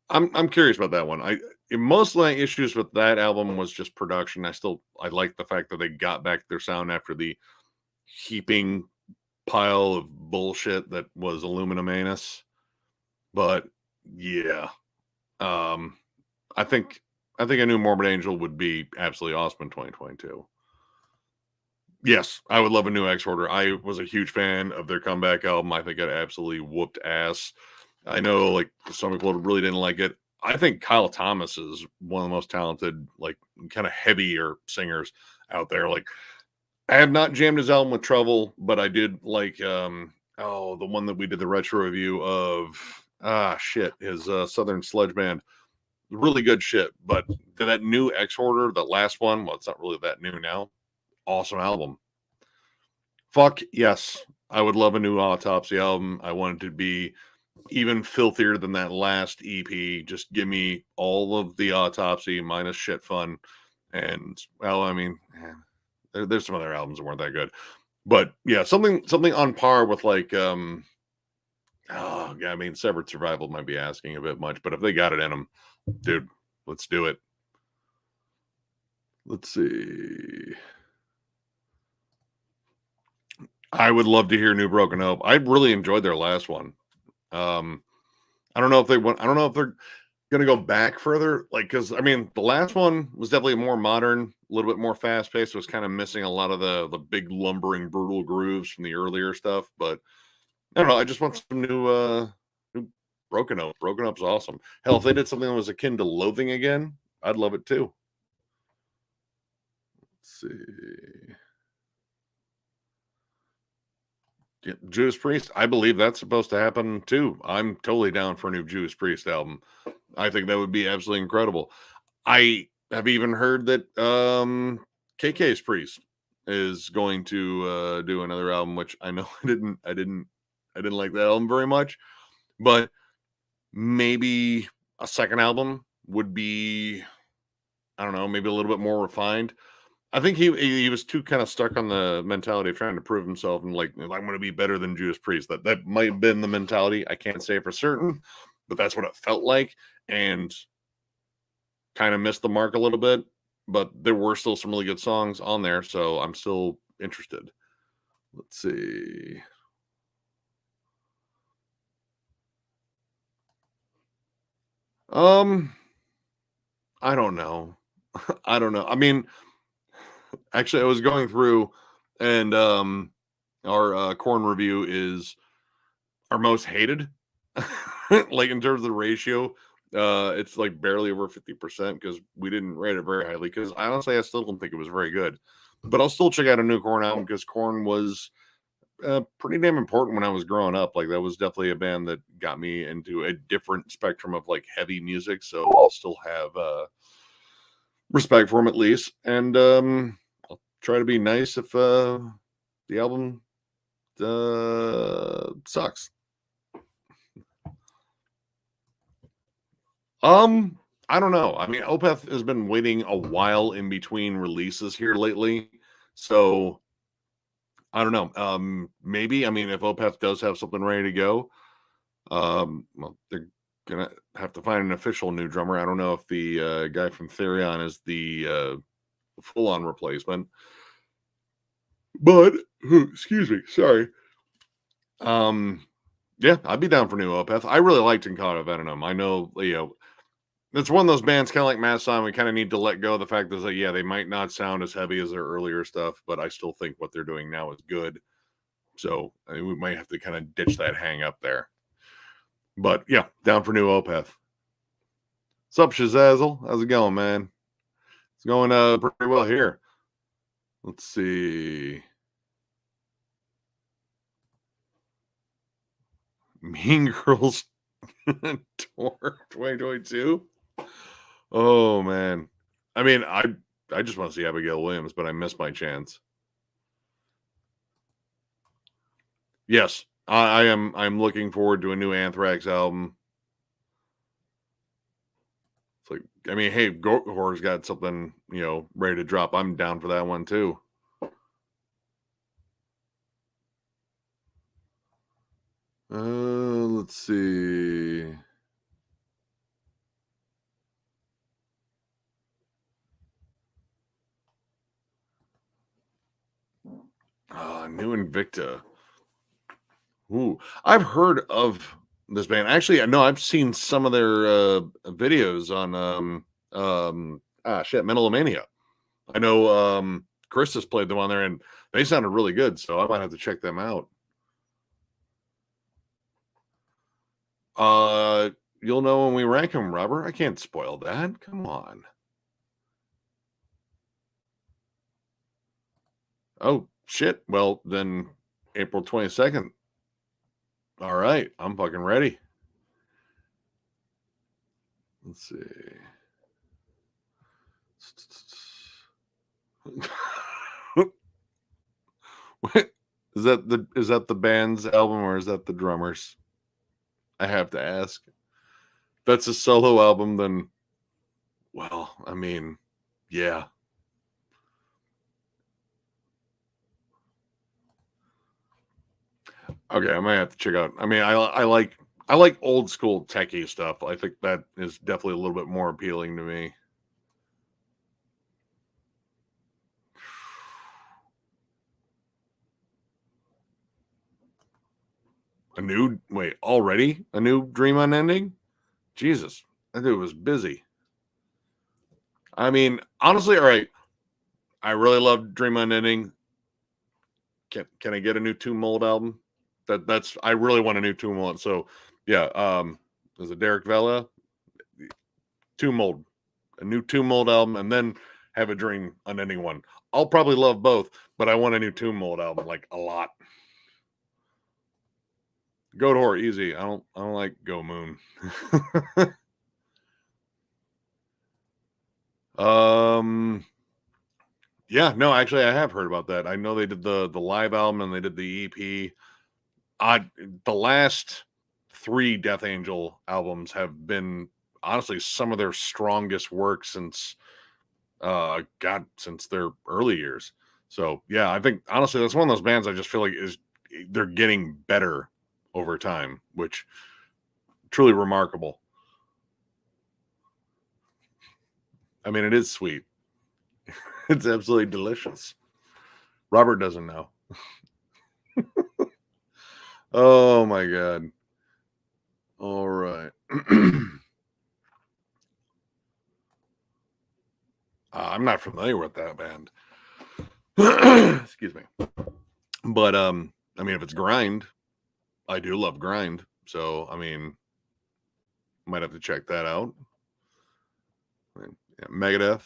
I'm curious about that one. Most of my issues with that album was just production. I like the fact that they got back their sound after the heaping pile of bullshit that was Aluminum Anus. But yeah, I think a new Morbid Angel would be absolutely awesome in 2022. Yes, I would love a new Exporter. I was a huge fan of their comeback album. I think it absolutely whooped ass. I know, like, some people really didn't like it. I think Kyle Thomas is one of the most talented, like, kind of heavier singers out there. Like, I have not jammed his album with Trouble, but I did like the one that we did the retro review of. His Southern Sludge Band. Really good shit. But that new Exporter, the last one, well, it's not really that new now. Awesome album. Fuck yes, I would love a new Autopsy album. I want it to be even filthier than that last EP. Just give me all of the Autopsy minus Shit Fun. And well, I mean, there's some other albums that weren't that good. But yeah, something on par with like I mean, Severed Survival might be asking a bit much, but if they got it in them, dude, let's do it. Let's see. I would love to hear New Broken Hope. I really enjoyed their last one. I don't know if they're gonna go back further, like, because I mean the last one was definitely more modern, a little bit more fast paced. It was kind of missing a lot of the big lumbering brutal grooves from the earlier stuff. But I don't know. I just want some new Broken Hope. Broken Hope's awesome. Hell, if they did something that was akin to Loathing again, I'd love it too. Let's see. Judas Priest, I believe that's supposed to happen too. I'm totally down for a new Judas Priest album. I think that would be absolutely incredible. I have even heard that KK's Priest is going to do another album, which I know I didn't like that album very much, but maybe a second album would be, I don't know, maybe a little bit more refined. I think he was too kind of stuck on the mentality of trying to prove himself and like I'm going to be better than Judas Priest. That might have been the mentality. I can't say for certain, but that's what it felt like, and kind of missed the mark a little bit. But there were still some really good songs on there, so I'm still interested. Let's see. I don't know. I don't know. I mean, actually, I was going through, and our corn review is our most hated. Like in terms of the ratio, it's like barely over 50% because we didn't rate it very highly. Because honestly, I still don't think it was very good. But I'll still check out a new Corn album because Corn was pretty damn important when I was growing up. Like that was definitely a band that got me into a different spectrum of like heavy music. So I'll still have respect for them at least, and I'll try to be nice if the album sucks. I don't know. I mean, Opeth has been waiting a while in between releases here lately, so I don't know. Maybe, I mean, if Opeth does have something ready to go, well, they're gonna have to find an official new drummer. I don't know if the guy from Therion is the full-on replacement, but excuse me, sorry. Yeah, I'd be down for new Opeth. I really liked Incauda Venom. I know, it's one of those bands, kind of like Mastodon. We kind of need to let go of the fact that, like, yeah, they might not sound as heavy as their earlier stuff, but I still think what they're doing now is good. So I mean, we might have to kind of ditch that hang up there. But yeah, down for new Opeth. What's up, Shazazzle? How's it going, man? It's going pretty well here. Let's see. Mean Girls Tour 2022. Oh man. I mean, I just want to see Abigail Williams, but I missed my chance. Yes, I am. I'm looking forward to a new Anthrax album. It's like, I mean, hey, Goat Horror's got something, ready to drop. I'm down for that one too. Let's see. New Invicta. Ooh, I've heard of this band. Actually, no, I've seen some of their videos on Metalomania. I know Chris has played them on there, and they sounded really good. So I might have to check them out. You'll know when we rank them, Robert. I can't spoil that. Come on. Oh shit. Well, then April 22nd. All right, I'm fucking ready. Let's see. Is that the band's album or is that the drummers? I have to ask. If that's a solo album, then well, I mean, yeah. Okay, I might have to check out. I mean, I like old school techie stuff. I think that is definitely a little bit more appealing to me. Already a new Dream Unending? Jesus, that dude was busy. I mean, honestly, all right. I really love Dream Unending. Can I get a new Tomb Mold album? That's I really want a new Tomb Mold. So yeah, there's a Derek Vella Tomb Mold, a new Tomb Mold album, and then have a Dream Unending one. I'll probably love both, but I want a new Tomb Mold album like a lot. Go to Horror easy. I don't like Go Moon. um Yeah, no, actually, I have heard about that. I know they did the live album and they did the EP. The last 3 Death Angel albums have been honestly some of their strongest work since God, since their early years. So yeah, I think honestly that's one of those bands I just feel like is they're getting better over time, which truly remarkable. I mean, it is sweet. It's absolutely delicious. Robert doesn't know. Oh my god. All right. I'm not familiar with that band. Excuse me. But I mean if it's grind, I do love grind. So I mean, might have to check that out. Yeah, Megadeth.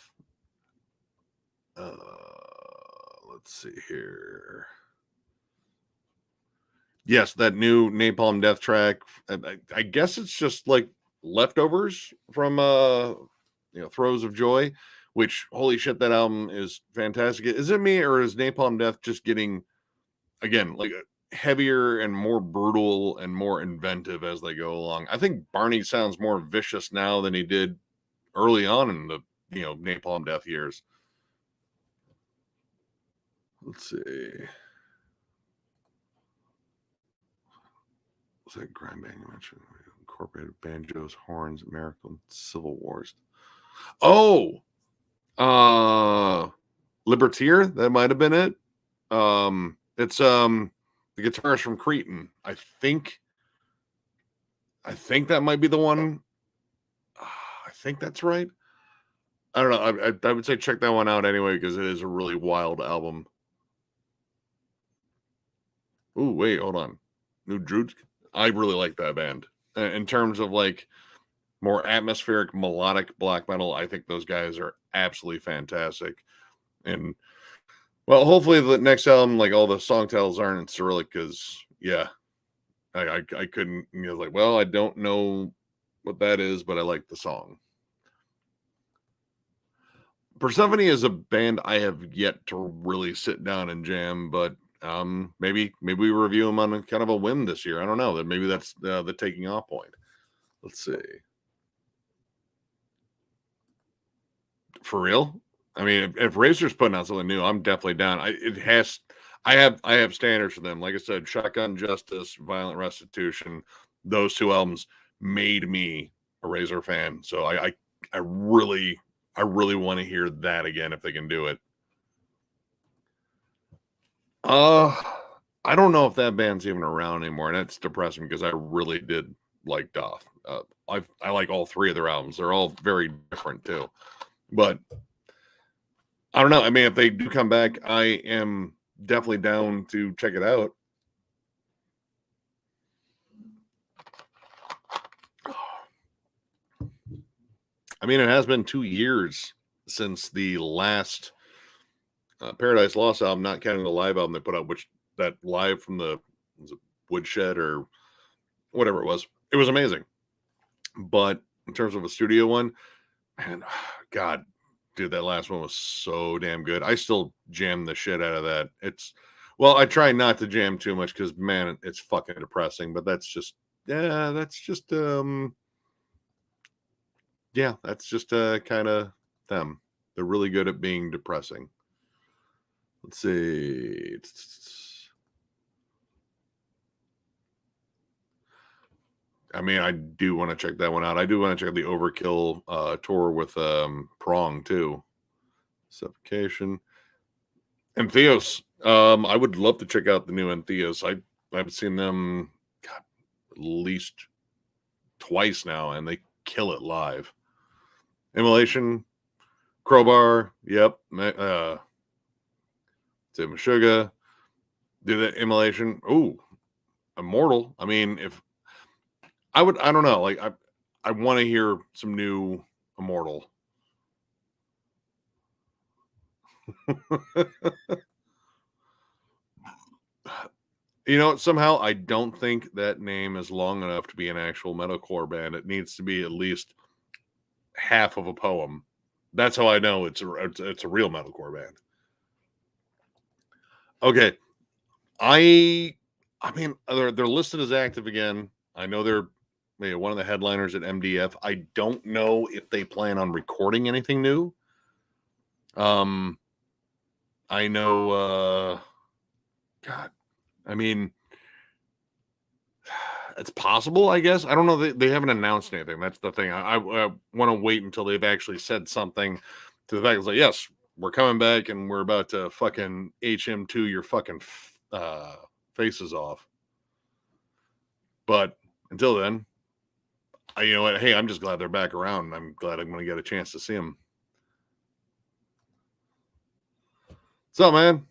Let's see here. Yes, that new Napalm Death track. I guess it's just like leftovers from Throes of Joy, which holy shit, that album is fantastic. Is it me or is Napalm Death just getting again like heavier and more brutal and more inventive as they go along? I think Barney sounds more vicious now than he did early on in the Napalm Death years. Let's see. Was that grind band you mentioned? Incorporated banjos, horns, American Civil Wars. Oh, Libertier. That might have been it. It's the guitarist from Cretan. I think that might be the one. I think that's right. I don't know. I would say check that one out anyway because it is a really wild album. Ooh, wait, hold on. New Druid. I really like that band in terms of like more atmospheric, melodic black metal. I think those guys are absolutely fantastic. And well, hopefully the next album, like all the song titles aren't in Cyrillic, because yeah, I couldn't. Like, well, I don't know what that is, but I like the song. Persephone is a band I have yet to really sit down and jam, but maybe we review them on a kind of a whim this year. I don't know. That maybe that's the taking off point. Let's see. For real? I mean, if Razor's putting out something new, I'm definitely down. I have standards for them. Like I said, Shotgun Justice, Violent Restitution, those 2 albums made me a Razor fan. So I really want to hear that again if they can do it. I don't know if that band's even around anymore, and that's depressing because I really did like Doth. I like all 3 of their albums. They're all very different too. But I don't know. I mean, if they do come back, I am definitely down to check it out. I mean, it has been 2 years since the last Paradise Lost album, not counting the live album they put out, which that live from the Woodshed or whatever it was. It was amazing. But in terms of a studio one, man, God, dude, that last one was so damn good. I still jam the shit out of that. Well, I try not to jam too much because man, it's fucking depressing. But that's just kind of them. They're really good at being depressing. Let's see. I mean, I do want to check that one out. I do want to check the Overkill tour with Prong too. Suffocation. And Theos. I would love to check out the new Entheos. I've seen them at least twice now, and they kill it live. Immolation, Crowbar, yep. Meshuggah, do the Immolation. Ooh, Immortal. I mean, if I don't know. Like I want to hear some new Immortal. Somehow I don't think that name is long enough to be an actual metalcore band. It needs to be at least half of a poem. That's how I know it's a real metalcore band. Okay. I mean, they're listed as active again. I know they're one of the headliners at MDF. I don't know if they plan on recording anything new. Um, I know. God, I mean, it's possible. I guess I don't know. They haven't announced anything. That's the thing. I want to wait until they've actually said something to the fact it's like, yes, we're coming back and we're about to fucking HM2 your fucking faces off. But until then, you know what? Hey, I'm just glad they're back around. I'm glad I'm going to get a chance to see them. What's up, man?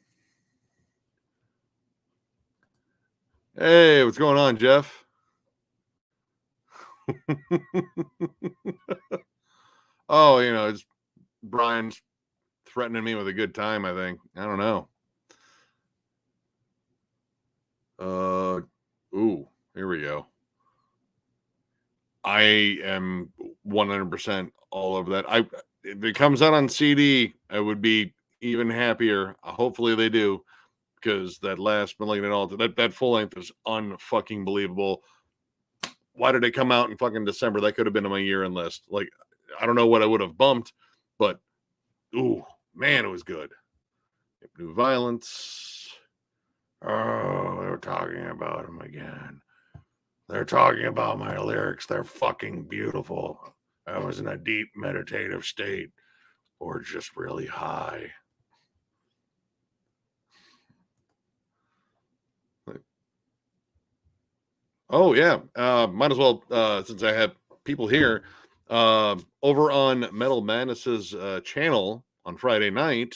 Hey, what's going on, Jeff? Oh, it's Brian's threatening me with a good time, I think. I don't know. Ooh, here we go. I am 100% all over that. If it comes out on CD, I would be even happier. Hopefully they do, because that last Malignant Altar, that full length is unfucking believable. Why did it come out in fucking December? That could have been on my year-end list. Like, I don't know what I would have bumped, but ooh, man, it was good. New Violence. Oh, they were talking about him again. They're talking about my lyrics. They're fucking beautiful. I was in a deep meditative state or just really high. Oh, yeah. Might as well, since I have people here, over on Metal Madness's channel on Friday night,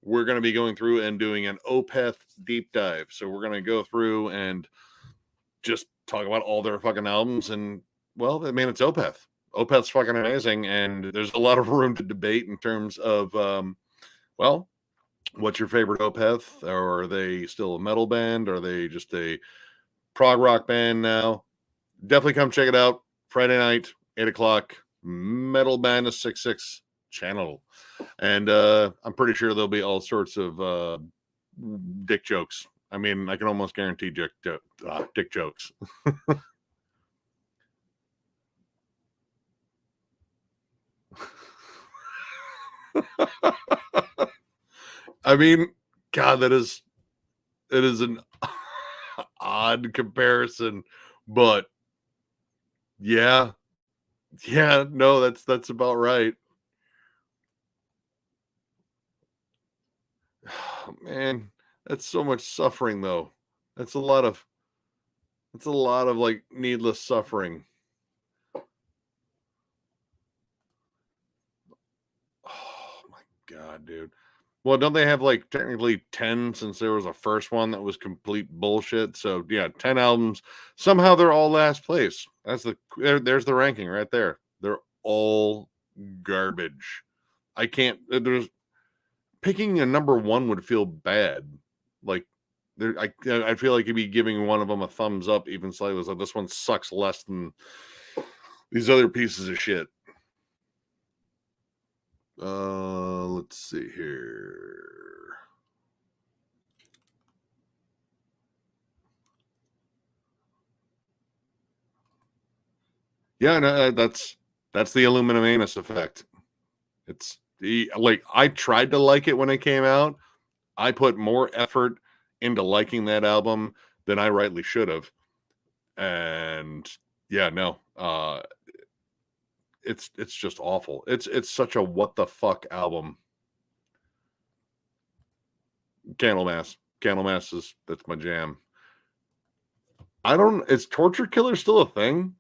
we're going to be going through and doing an Opeth deep dive. So we're going to go through and just talk about all their fucking albums. And, well, I mean, it's Opeth. Opeth's fucking amazing. And there's a lot of room to debate in terms of, well, what's your favorite Opeth? Or are they still a metal band? Are they just a prog rock band now? Definitely come check it out. Friday night, 8 o'clock, Metal Madness 66 channel. And I'm pretty sure there'll be all sorts of dick jokes. I mean, I can almost guarantee dick jokes. I mean, God, it is an odd comparison, but yeah, no, that's about right. Oh, man, that's so much suffering, though. That's a lot of like needless suffering. Oh my God, dude. Well, don't they have like technically 10 since there was a first one that was complete bullshit? So yeah, 10 albums. Somehow they're all last place. There's the ranking right there. They're all garbage. I can't there's picking a number one would feel bad. Like I feel like you'd be giving one of them a thumbs up even slightly. Like this one sucks less than these other pieces of shit. Let's see here. Yeah, no, that's the aluminum anus effect. Like I tried to like it when it came out. I put more effort into liking that album than I rightly should have. And yeah, no. It's just awful. It's such a what the fuck album. Candlemass. Candlemass that's my jam. I don't is Torture Killer still a thing?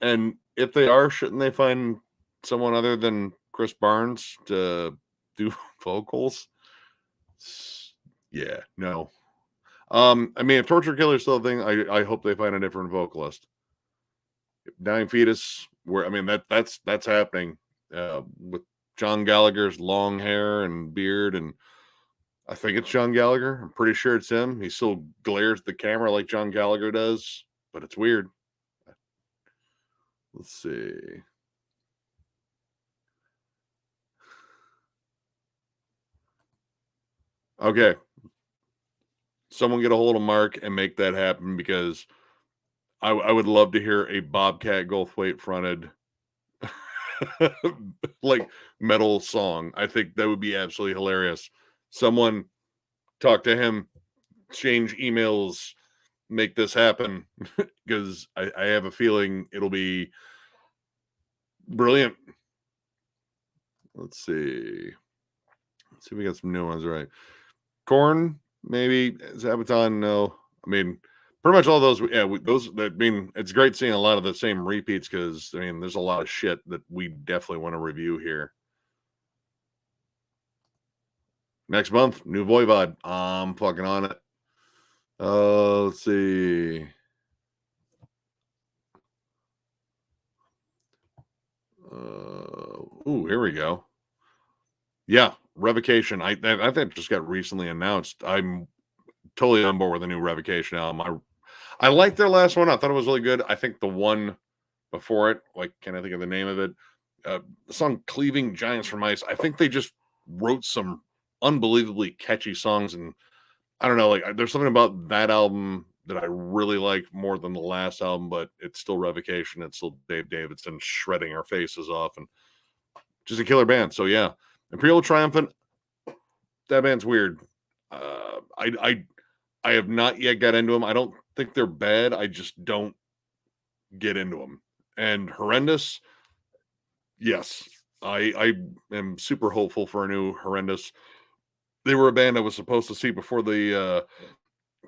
And if they are, shouldn't they find someone other than Chris Barnes to do vocals? Yeah, no. I mean, if Torture Killer is still a thing, I hope they find a different vocalist. Dying Fetus, where I mean that's happening with John Gallagher's long hair and beard, and I think it's John Gallagher. I'm pretty sure it's him. He still glares at the camera like John Gallagher does, but it's weird. Let's see. Okay. Someone get a hold of Mark and make that happen, because I would love to hear a Bobcat Goldthwait fronted like metal song. I think that would be absolutely hilarious. Someone talk to him, exchange emails, make this happen, because I have a feeling it'll be brilliant. Let's see. Let's see if we got some new ones, right? Corn, maybe. Zabaton, no. I mean, pretty much all those. Yeah, those. I mean, it's great seeing a lot of the same repeats, because I mean, there's a lot of shit that we definitely want to review here. Next month, new Voivod. I'm fucking on it. Let's see. Here we go. Yeah, Revocation. I think it just got recently announced. I'm totally on board with the new Revocation album. I liked their last one. I thought it was really good. I think the one before it, like, can I think of the name of it? The song "Cleaving Giants from Ice." I think they just wrote some unbelievably catchy songs, and I don't know, like, there's something about that album that I really like more than the last album. But it's still Revocation. It's still Dave Davidson shredding our faces off, and just a killer band. So yeah, Imperial Triumphant. That band's weird. I have not yet got into them. I don't think they're bad. I just don't get into them. And Horrendous, yes, I am super hopeful for a new Horrendous. They were a band I was supposed to see before the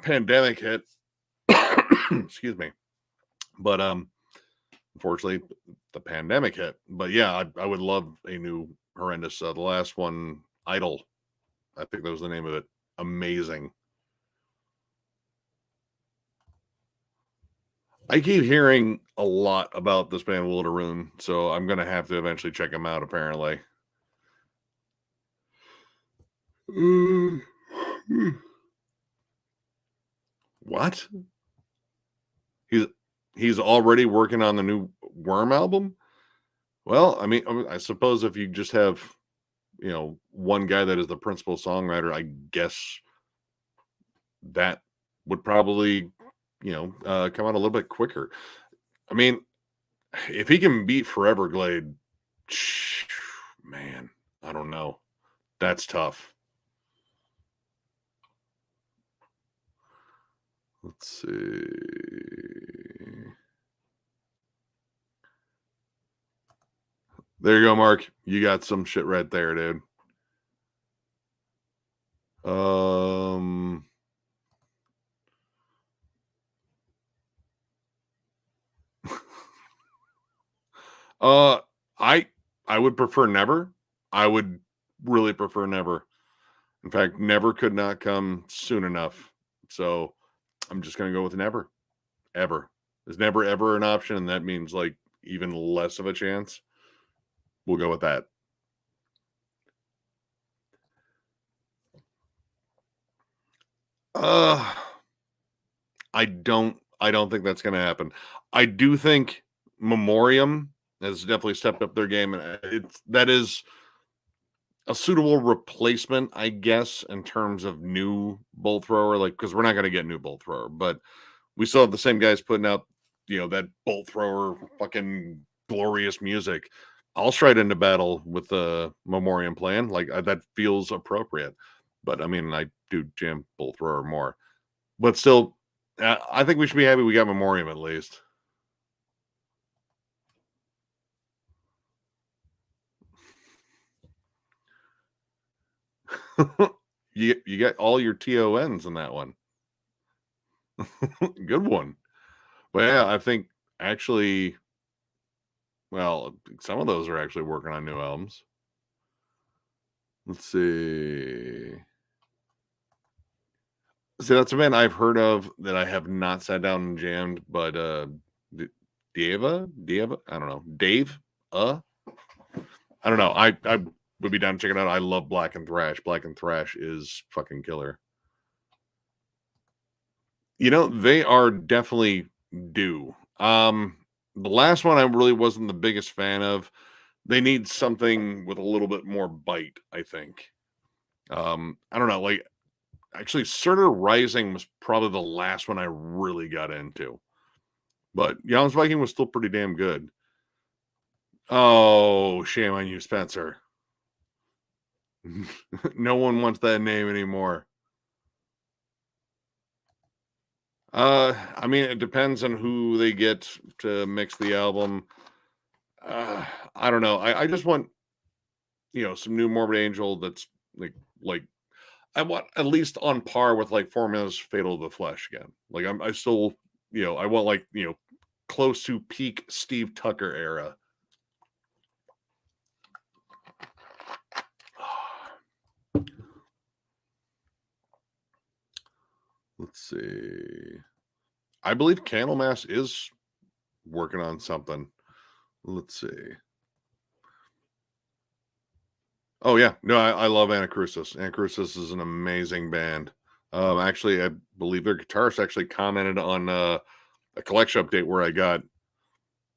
pandemic hit. Excuse me. But unfortunately, the pandemic hit. But yeah, I would love a new Horrendous. The last one, Idol, I think that was the name of it. Amazing. I keep hearing a lot about this band Wilderoon, so I'm gonna have to eventually check them out. Apparently, what? He's he's already working on the new Worm album. Well, I mean, I suppose if you just have, one guy that is the principal songwriter, I guess that would probably, come out a little bit quicker. I mean, if he can beat Foreverglade, man, I don't know. That's tough. Let's see. There you go, Mark. You got some shit right there, dude. Uh, I would prefer never. I would really prefer never. In fact, never could not come soon enough. So I'm just gonna go with never. Ever. Is never ever an option, and that means like even less of a chance. We'll go with that. Uh I don't think that's gonna happen. I do think Memoriam has definitely stepped up their game, and that is a suitable replacement, I guess, in terms of new bolt thrower, like, because we're not going to get new bolt thrower, but we still have the same guys putting out, that bolt thrower fucking glorious music. I'll stride into battle with the Memoriam plan. Like, that feels appropriate. But I mean, I do jam bolt thrower more, but still, I think we should be happy we got Memoriam at least. You got all your TONs in that one. Good one. Well, yeah, I think actually, well, some of those are actually working on new albums. Let's see. See, that's a band I've heard of that I have not sat down and jammed, but Dieva, I don't know, Dave, I don't know. I would be down to check it out. I love Black and Thrash. Black and Thrash is fucking killer. They are definitely due. The last one I really wasn't the biggest fan of. They need something with a little bit more bite, I think. I don't know, like, Actually, Surtur Rising was probably the last one I really got into. But Jan's Viking was still pretty damn good. Oh, shame on you, Spencer. No one wants that name anymore. I mean, it depends on who they get to mix the album. I don't know. I just want, some new Morbid Angel that's like I want at least on par with like Formula's Fatal to the Flesh again. Like I still, I want like, close to peak Steve Tucker era. Let's see. I believe Candlemass is working on something. Let's see. Oh yeah, no, I love Anacrusis. Anacrusis is an amazing band. Actually, I believe their guitarist actually commented on a collection update where I got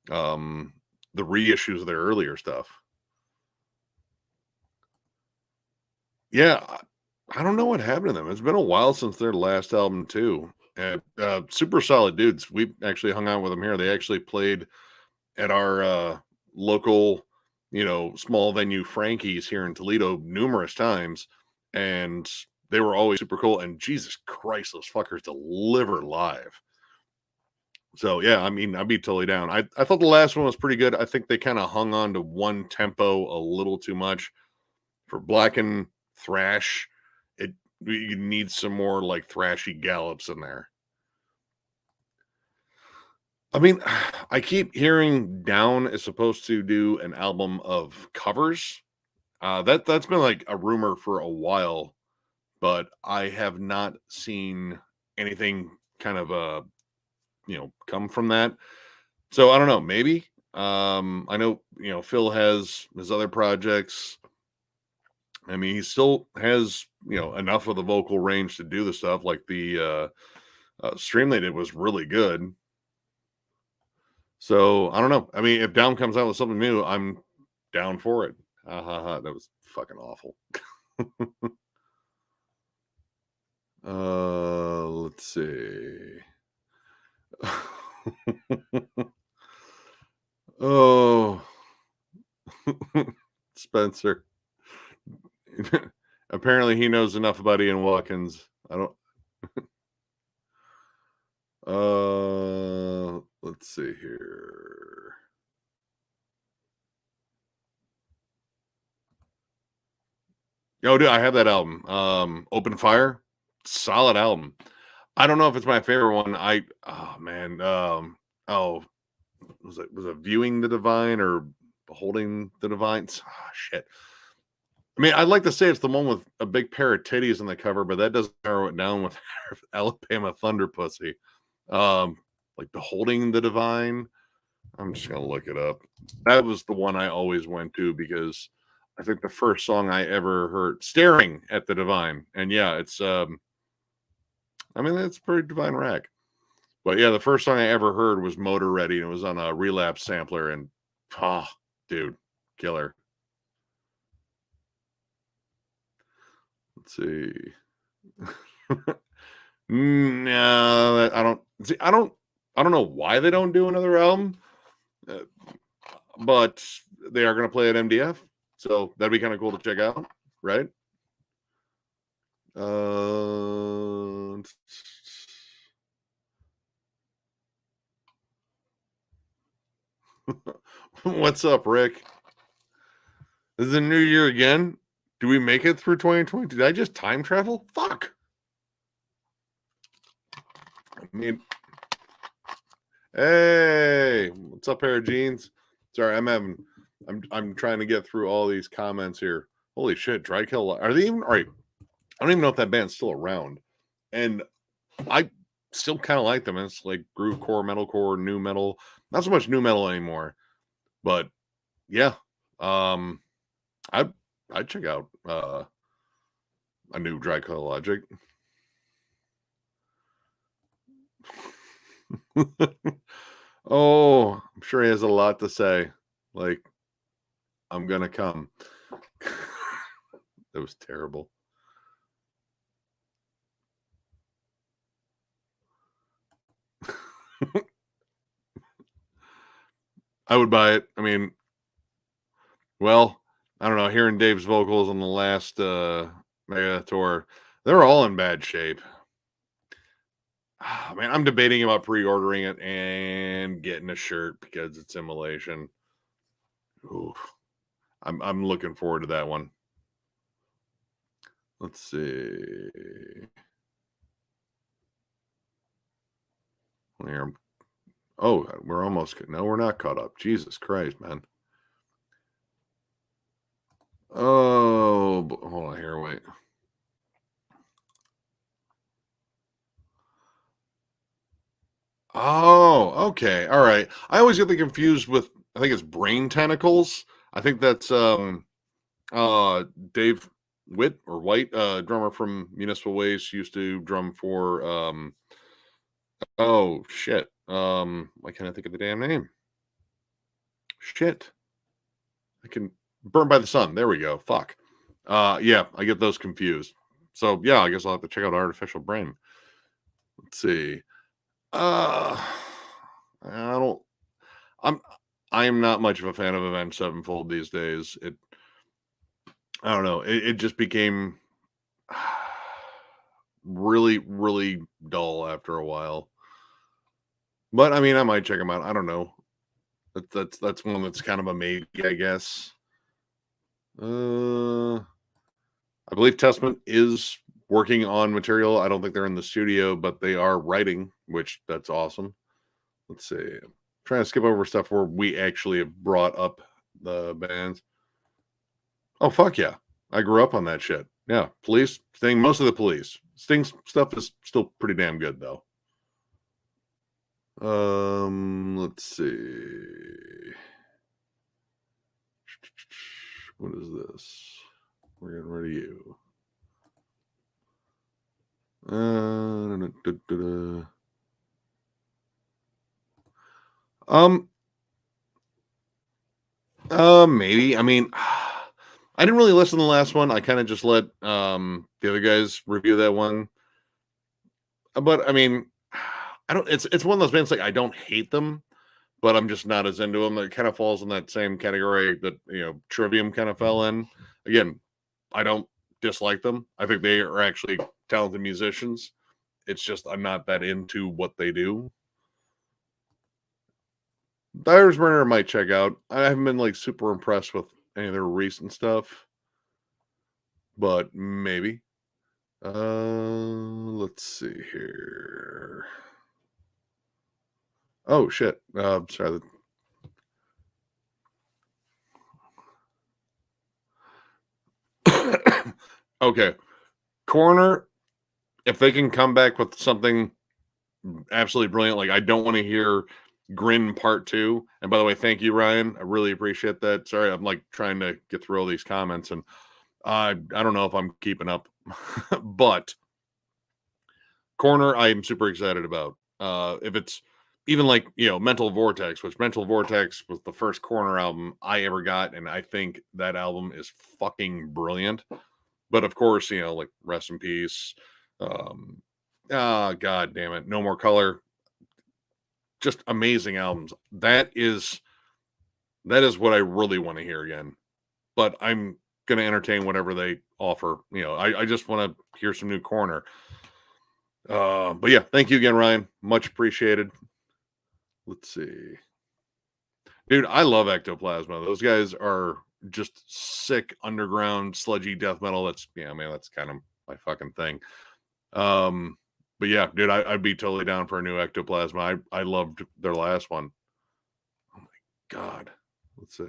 the reissues of their earlier stuff. Yeah, I don't know what happened to them. It's been a while since their last album too. And super solid dudes. We actually hung out with them here. They actually played at our local, small venue Frankie's here in Toledo numerous times, and they were always super cool. And Jesus Christ, those fuckers deliver live. So yeah, I mean, I'd be totally down. I thought the last one was pretty good. I think they kind of hung on to one tempo a little too much for black and thrash. You need some more like thrashy gallops in there. I mean, I keep hearing Down is supposed to do an album of covers. That's been like a rumor for a while, but I have not seen anything kind of come from that. So I don't know, maybe. I know, Phil has his other projects. I mean, he still has, enough of the vocal range to do the stuff. Like the stream they did was really good. So I don't know. I mean, if Down comes out with something new, I'm down for it. That was fucking awful. Let's see. Oh, Spencer. Apparently, he knows enough about Ian Watkins. I don't. Let's see here. Oh, dude, I have that album. Open Fire, solid album. I don't know if it's my favorite one. Oh man. Was it Viewing the Divine or Beholding the Divine? Shit. I mean, I'd like to say it's the one with a big pair of titties on the cover, but that doesn't narrow it down with Alabama Thunder Pussy. Like Beholding the Divine. I'm just gonna look it up. That was the one I always went to because I think the first song I ever heard, Staring at the Divine. And yeah, it's I mean, it's pretty divine rack. But yeah, the first song I ever heard was Motor Ready, and it was on a Relapse sampler, and dude, killer. Let's see. No, I don't see. I don't know why they don't do another album, but they are going to play at MDF, so that'd be kind of cool to check out, right? What's up, Rick? This is the new year again. Do we make it through 2020? Did I just time travel? Fuck. I mean, hey, what's up, pair of jeans? Sorry, I'm trying to get through all these comments here. Holy shit, Drykill. Are they even all right? I don't even know if that band's still around. And I still kind of like them. It's like groove core, metalcore, new metal. Not so much new metal anymore. But yeah. I'd check out a new Drykill Logic. Oh, I'm sure he has a lot to say. Like, I'm gonna come. That was terrible. I would buy it. I mean, well, I don't know. Hearing Dave's vocals on the last Mega tour, they're all in bad shape. Man, I'm debating about pre-ordering it and getting a shirt because it's immolation. Oof. I'm looking forward to that one. Let's see. Here. Oh, we're almost. No, we're not caught up. Jesus Christ, man. Oh, hold on here. Wait. Oh, okay. All right. I always get them confused with, I think it's Brain Tentacles. I think that's Dave Witt or White, drummer from Municipal Waste, used to drum for oh shit. Why can't I think of the damn name? Shit. I can Burn by the Sun. There we go. Fuck. Yeah, I get those confused. So yeah, I guess I'll have to check out Artificial Brain. Let's see. Uh I don't I'm I am not much of a fan of Avenged Sevenfold these days. I don't know. It just became really, really dull after a while. But I mean, I might check them out. I don't know. That's one that's kind of a maybe, I guess. I believe Testament is working on material. I don't think they're in the studio, but they are writing, which that's awesome. Let's see. I'm trying to skip over stuff where we actually have brought up the bands. Oh fuck yeah. I grew up on that shit. Yeah. Police, Sting, most of the Police. Sting's stuff is still pretty damn good though. Let's see. What is this? We're getting rid of you. Da, da, da. Maybe. I mean, I didn't really listen to the last one. I kind of just let the other guys review that one. But I mean, I don't. It's one of those bands like I don't hate them, but I'm just not as into them. It kind of falls in that same category that Trivium kind of fell in. Again, I don't dislike them. I think they are actually talented musicians. It's just I'm not that into what they do. Dyer's Burner I might check out. I haven't been like super impressed with any of their recent stuff, but maybe. Let's see here. Oh shit. Sorry. Okay. Corner, if they can come back with something absolutely brilliant, like I don't want to hear Grin Part 2. And by the way, thank you, Ryan. I really appreciate that. Sorry, I'm like trying to get through all these comments and I don't know if I'm keeping up, but Corner, I am super excited about. If it's even like Mental Vortex, which Mental Vortex was the first Corner album I ever got, and I think that album is fucking brilliant. But of course, like Rest in Peace. God damn it, No More Color. Just amazing albums. That is what I really want to hear again. But I'm gonna entertain whatever they offer. I just want to hear some new Corner. But yeah, thank you again, Ryan. Much appreciated. Let's see. Dude, I love Ectoplasma. Those guys are just sick underground sludgy death metal. That's man, that's kind of my fucking thing. But yeah, dude, I'd be totally down for a new Ectoplasma. I loved their last one. Oh my god. Let's see.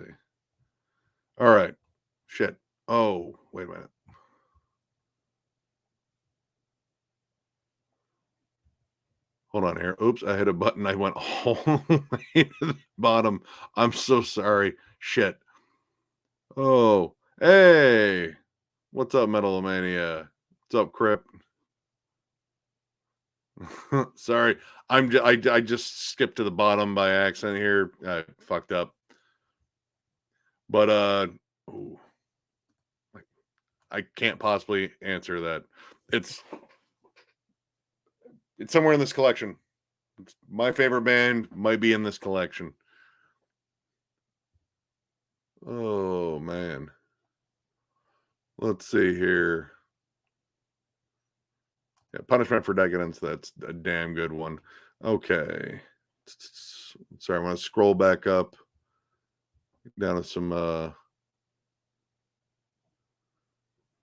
All right. Shit. Oh, wait a minute. Hold on here. Oops, I hit a button. I went all the way to the bottom. I'm so sorry. Shit. Oh, hey. What's up, Metalomania? What's up, Crip? Sorry. I just skipped to the bottom by accident here. I fucked up. But ooh, I can't possibly answer that. It's somewhere in this collection. It's my favorite band might be in this collection. Oh man. Let's see here. Yeah, Punishment for Decadence, that's a damn good one. Okay. Sorry, I'm gonna scroll back up down to some other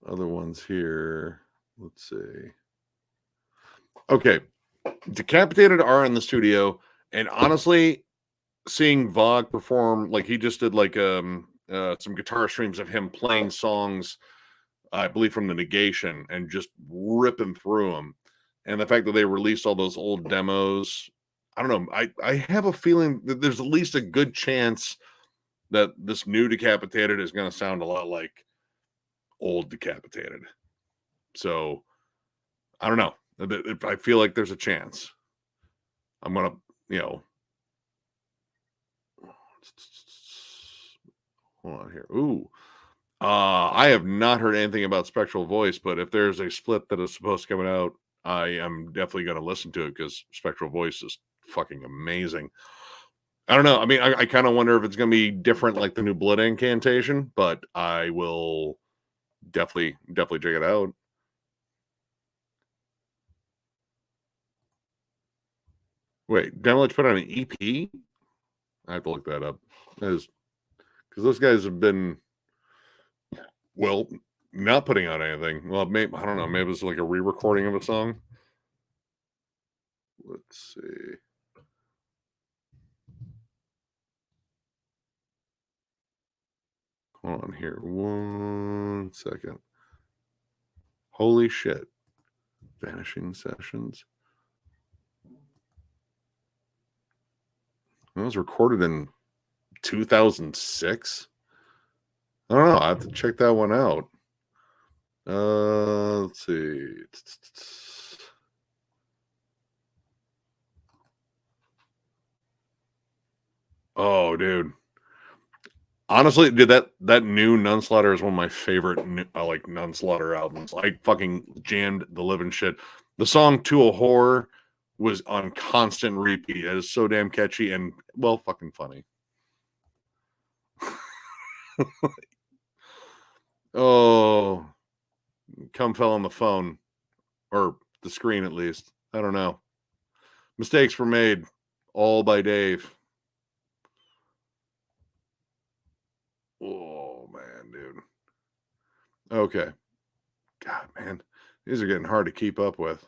ones here. Let's see. Okay. Decapitated are in the studio, and honestly, seeing Vogue perform, like he just did like some guitar streams of him playing songs, I believe from the Negation, and just ripping through them. And the fact that they released all those old demos, I don't know. I have a feeling that there's at least a good chance that this new Decapitated is going to sound a lot like old Decapitated. So I don't know. I feel like there's a chance. I'm gonna, you know, hold on here. Ooh, I have not heard anything about Spectral Voice, but if there's a split that is supposed to come out, I am definitely going to listen to it because Spectral Voice is fucking amazing. I don't know. I mean, I kind of wonder if it's going to be different like the new Blood Incantation, but I will definitely check it out. Wait, Demilich put on an EP? I have to look that up. Because those guys have been, well, not putting out anything. Well, maybe, I don't know. Maybe it's like a re-recording of a song. Let's see. Hold on here. 1 second. Holy shit. Vanishing Sessions. It was recorded in 2006. I don't know. I have to check that one out. Let's see. Oh, dude. Honestly, dude, that new Nunslaughter is one of my favorite like Nunslaughter albums. I fucking jammed the living shit. The song "To a Whore" was on constant repeat. It is so damn catchy and well fucking funny. Oh, come fell on the phone or the screen at least. I don't know. Mistakes were made, all by Dave. Oh man, dude. Okay. God, man, these are getting hard to keep up with.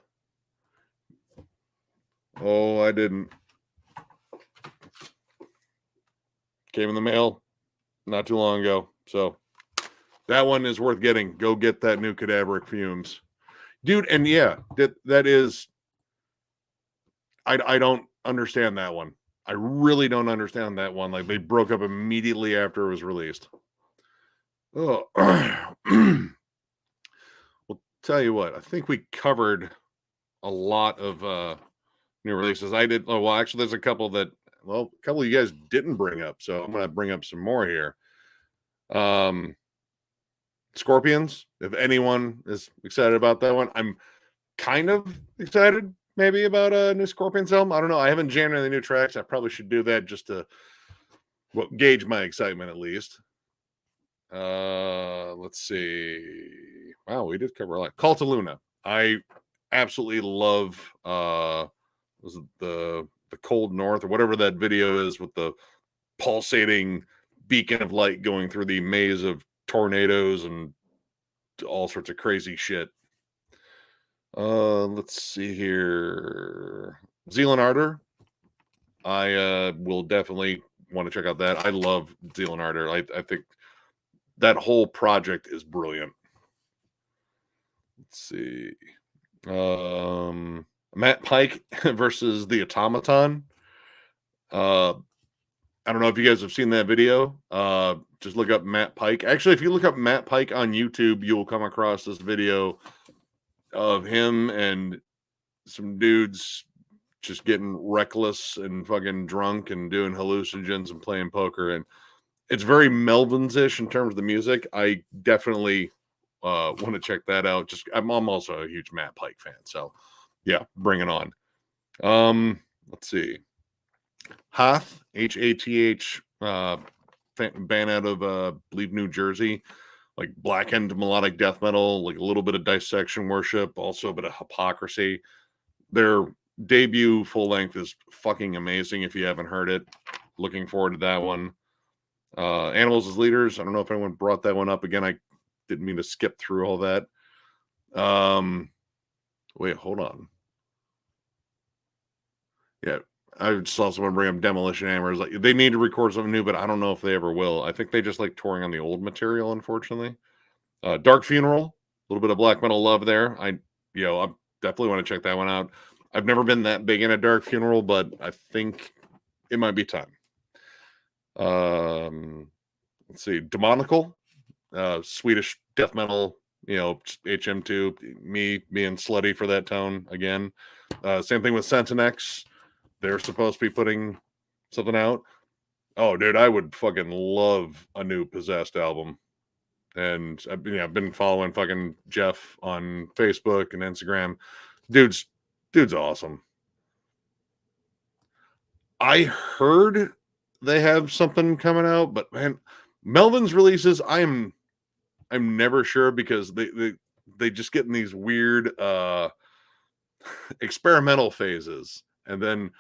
Oh, I didn't. Came in the mail not too long ago. So that one is worth getting. Go get that new Cadaveric Fumes. Dude, and yeah, that is I don't understand that one. I really don't understand that one. Like they broke up immediately after it was released. Oh, well, tell you what, I think we covered a lot of new releases. I did. Oh, well, actually, there's a couple that, well, a couple of you guys didn't bring up, so I'm going to bring up some more here. Scorpions. If anyone is excited about that one, I'm kind of excited. Maybe about a new Scorpions album. I don't know. I haven't jammed any new tracks. I probably should do that just to gauge my excitement at least. Let's see. Wow, we did cover a lot. Call to Luna. I absolutely love was it the Cold North or whatever that video is with the pulsating beacon of light going through the maze of tornadoes and all sorts of crazy shit. Let's see here. Zealand Ardor. I will definitely want to check out that. I love Zealand Ardor. I think that whole project is brilliant. Let's see. Matt Pike versus the Automaton. I don't know if you guys have seen that video. Just look up Matt Pike. Actually, if you look up Matt Pike on YouTube, you will come across this video of him and some dudes just getting reckless and fucking drunk and doing hallucinogens and playing poker. And it's very Melvins-ish in terms of the music. I definitely want to check that out. I'm also a huge Matt Pike fan. So, yeah, bring it on. Let's see. Hath, Hath, band out of believe New Jersey, like blackened melodic death metal, like a little bit of dissection worship, also a bit of hypocrisy. Their debut full length is fucking amazing. If you haven't heard it, looking forward to that one. Animals as Leaders. I don't know if anyone brought that one up again. I didn't mean to skip through all that. Wait, hold on. Yeah, I saw someone bring up Demolition Hammers. Like they need to record something new, but I don't know if they ever will. I think they just like touring on the old material, unfortunately. Dark Funeral, a little bit of black metal love there. I definitely want to check that one out. I've never been that big in a Dark Funeral, but I think it might be time. Let's see, Demonical, Swedish death metal. HM2, me being slutty for that tone again. Same thing with Sentinex. They're supposed to be putting something out. Oh, dude, I would fucking love a new Possessed album. And I've been following fucking Jeff on Facebook and Instagram. Dude's awesome. I heard they have something coming out, but man, Melvin's releases, I'm never sure because they just get in these weird experimental phases, and then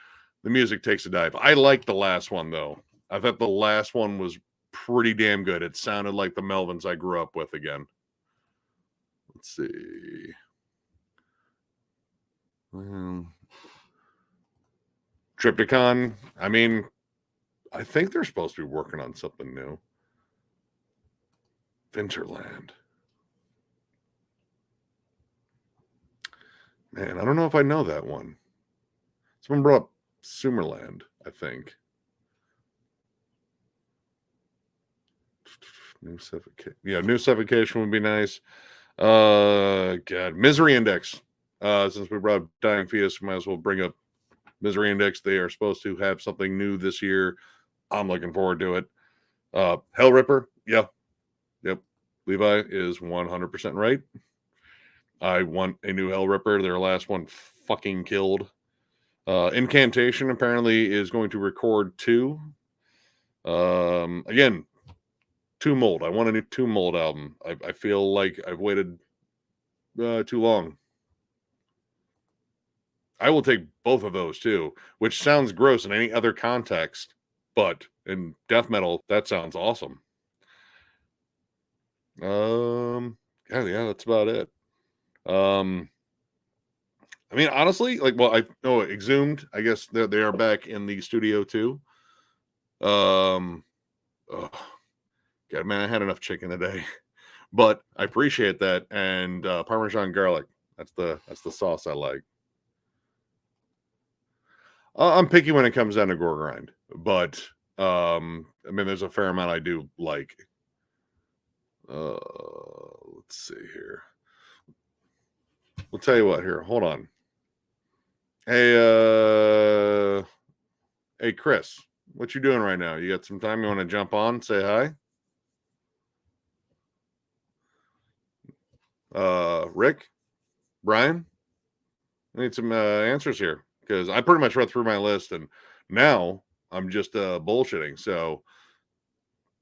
the music takes a dive. I like the last one though. I thought the last one was pretty damn good. It sounded like the Melvins I grew up with again. Let's see. Triptychon. I mean, I think they're supposed to be working on something new. Winterland. Man, I don't know if I know that one. Someone brought up Sumerland, I think. New Suffocation would be nice. God, Misery Index. Since we brought up Dying Fetus, we might as well bring up Misery Index. They are supposed to have something new this year. I'm looking forward to it. Hell Ripper. Yeah. Yep. Levi is 100% right. I want a new Hell Ripper. Their last one fucking killed. Incantation apparently is going to record 2. Again, Tomb Mold. I want a new Tomb Mold album. I feel like I've waited too long. I will take both of those too, which sounds gross in any other context, but in death metal, that sounds awesome. Yeah, that's about it. I mean, honestly, Exhumed. I guess they are back in the studio too. Oh, God, man, I had enough chicken today, but I appreciate that. And Parmesan garlic. That's the sauce I like. I'm picky when it comes down to gore grind, but I mean, there's a fair amount I do like. Let's see here. We'll tell you what here. Hold on. Hey, Chris, what you doing right now? You got some time? You want to jump on? Say hi. Rick, Brian, I need some answers here because I pretty much read through my list and now I'm just bullshitting. So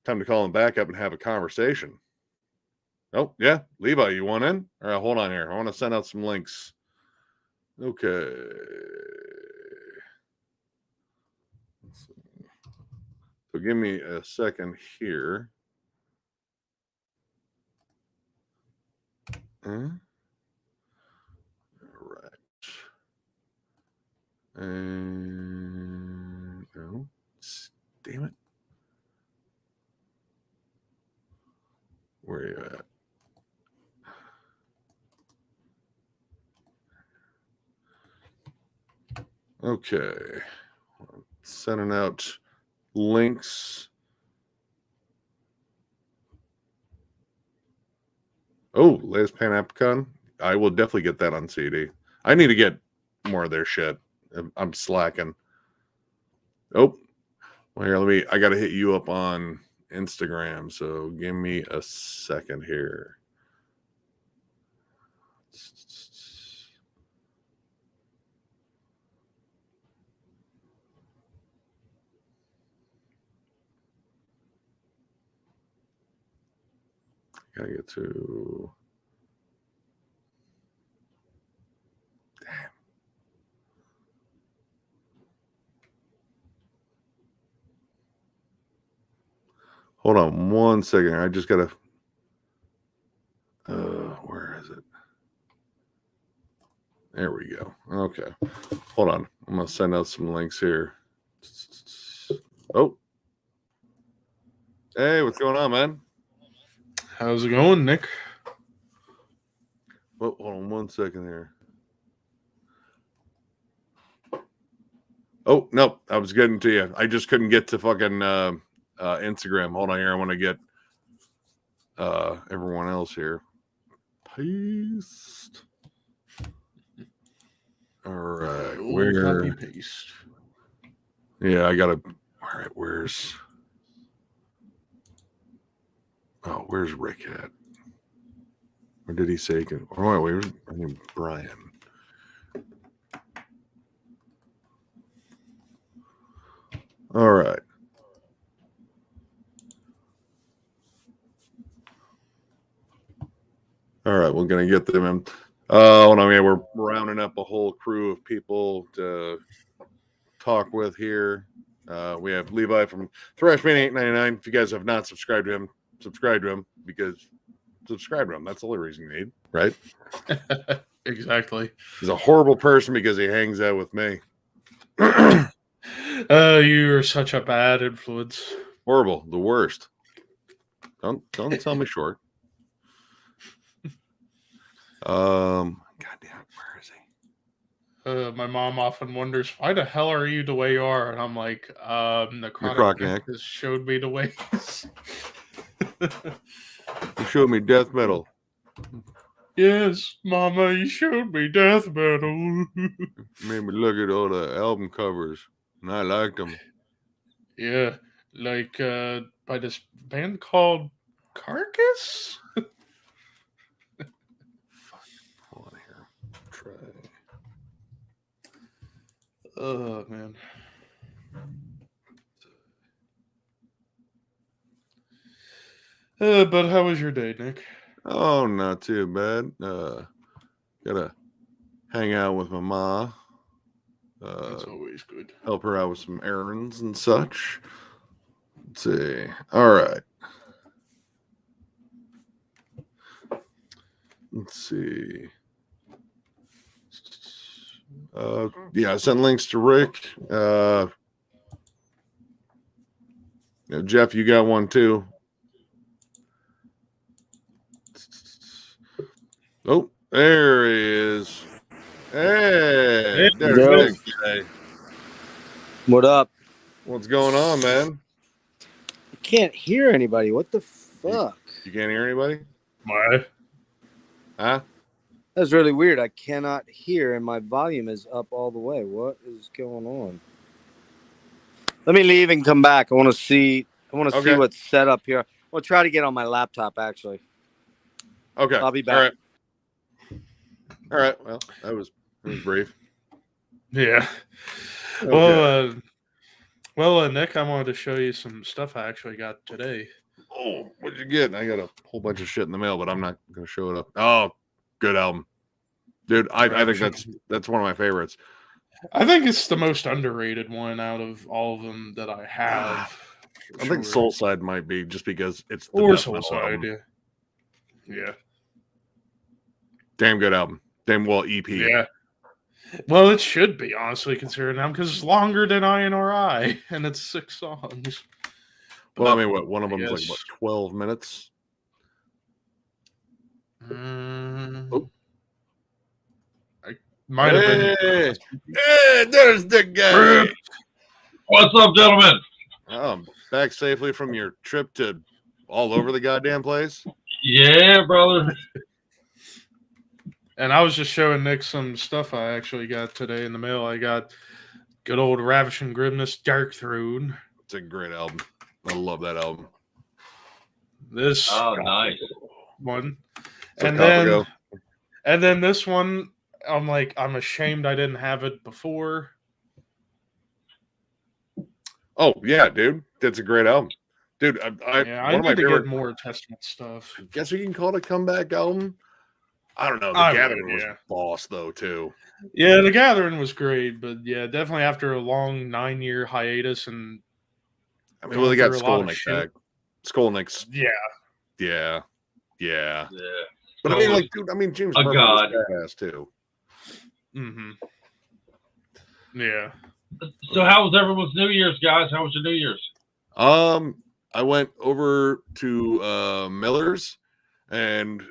time to call him back up and have a conversation. Oh, yeah. Levi, you want in? All right, hold on here. I want to send out some links. Okay. So give me a second here. All right. And oh, damn it. Where are you at? Okay. Sending out links. Oh, latest Panopticon. I will definitely get that on CD. I need to get more of their shit. I'm slacking. Oh, well, here, I got to hit you up on Instagram. So give me a second here. Gotta get to. Damn. Hold on 1 second. I just gotta. Where is it? There we go. Okay. Hold on. I'm gonna send out some links here. Oh. Hey, what's going on, man? How's it going, Nick? Oh, hold on 1 second here. Oh, no, I was getting to you. I just couldn't get to fucking Instagram. Hold on here. I want to get everyone else here. Paste. All right. Where? Copy paste. Yeah, I gotta. All right, where's Rick at? Or did he say? Oh, wait, I mean Brian. All right. All right, we're gonna get them in. Hold on, we're rounding up a whole crew of people to talk with here. We have Levi from Thrashman899. If you guys have not subscribed to him, subscribe to him because subscribe to him. That's the only reason you need, right? Exactly. He's a horrible person because he hangs out with me. You're such a bad influence. Horrible, the worst. Don't sell me short. Goddamn, where is he? My mom often wonders, why the hell are you the way you are? And I'm like, Necrotic has showed me the ways. You showed me death metal. Yes, Mama, you showed me death metal. Made me look at all the album covers, and I liked them. Yeah, like by this band called Carcass? Hold on here. Try. Oh, man. But how was your day, Nick? Oh, not too bad. Gotta hang out with my ma. That's always good. Help her out with some errands and such. Let's see. All right. Let's see. Yeah, I sent links to Rick. Jeff, you got one too. Oh, there he is. Hey, there's Nick. Hey. What up? What's going on, man? I can't hear anybody. What the fuck? You can't hear anybody? Why? Huh? That's really weird. I cannot hear, and my volume is up all the way. What is going on? Let me leave and come back. I want to see. See what's set up here. We'll try to get on my laptop. Actually. Okay. I'll be back. All right. Well, that was brief. Yeah. Okay. Well, Nick, I wanted to show you some stuff I actually got today. Oh, what'd you get? I got a whole bunch of shit in the mail, but I'm not going to show it up. Oh, good album. Dude, I think that's one of my favorites. I think it's the most underrated one out of all of them that I have. I think Soulside might be just because it's the Soulside, yeah. Damn good album. Damn well EP. Yeah. Well, it should be, honestly, considering now, because it's longer than I, and it's 6 songs. Well, I mean, one of them is like 12 minutes? Oh. I might have been. Hey, there's the guy. What's up, gentlemen? Back safely from your trip to all over the goddamn place? Yeah, brother. And I was just showing Nick some stuff I actually got today in the mail. I got good old Ravishing Grimness Dark Throne. It's a great album. I love that album. This nice one. And then this one, I'm ashamed I didn't have it before. Oh, yeah, dude. That's a great album. dude. I one of my need to favorite. get more Testament stuff. I guess we can call it a comeback album. I don't know. The I would, Gathering was yeah. boss though too. Yeah, The Gathering was great, but yeah, definitely after a long 9-year hiatus and I mean, well, they going got through a lot of Skolnick shit. back. Skolnick's, Yeah. yeah. Yeah. But I mean, like, dude, I mean, James A Murphy god. was badass too. Mm-hmm. Yeah. So how was everyone's New Year's, guys? How was your New Year's? I went over to Miller's, and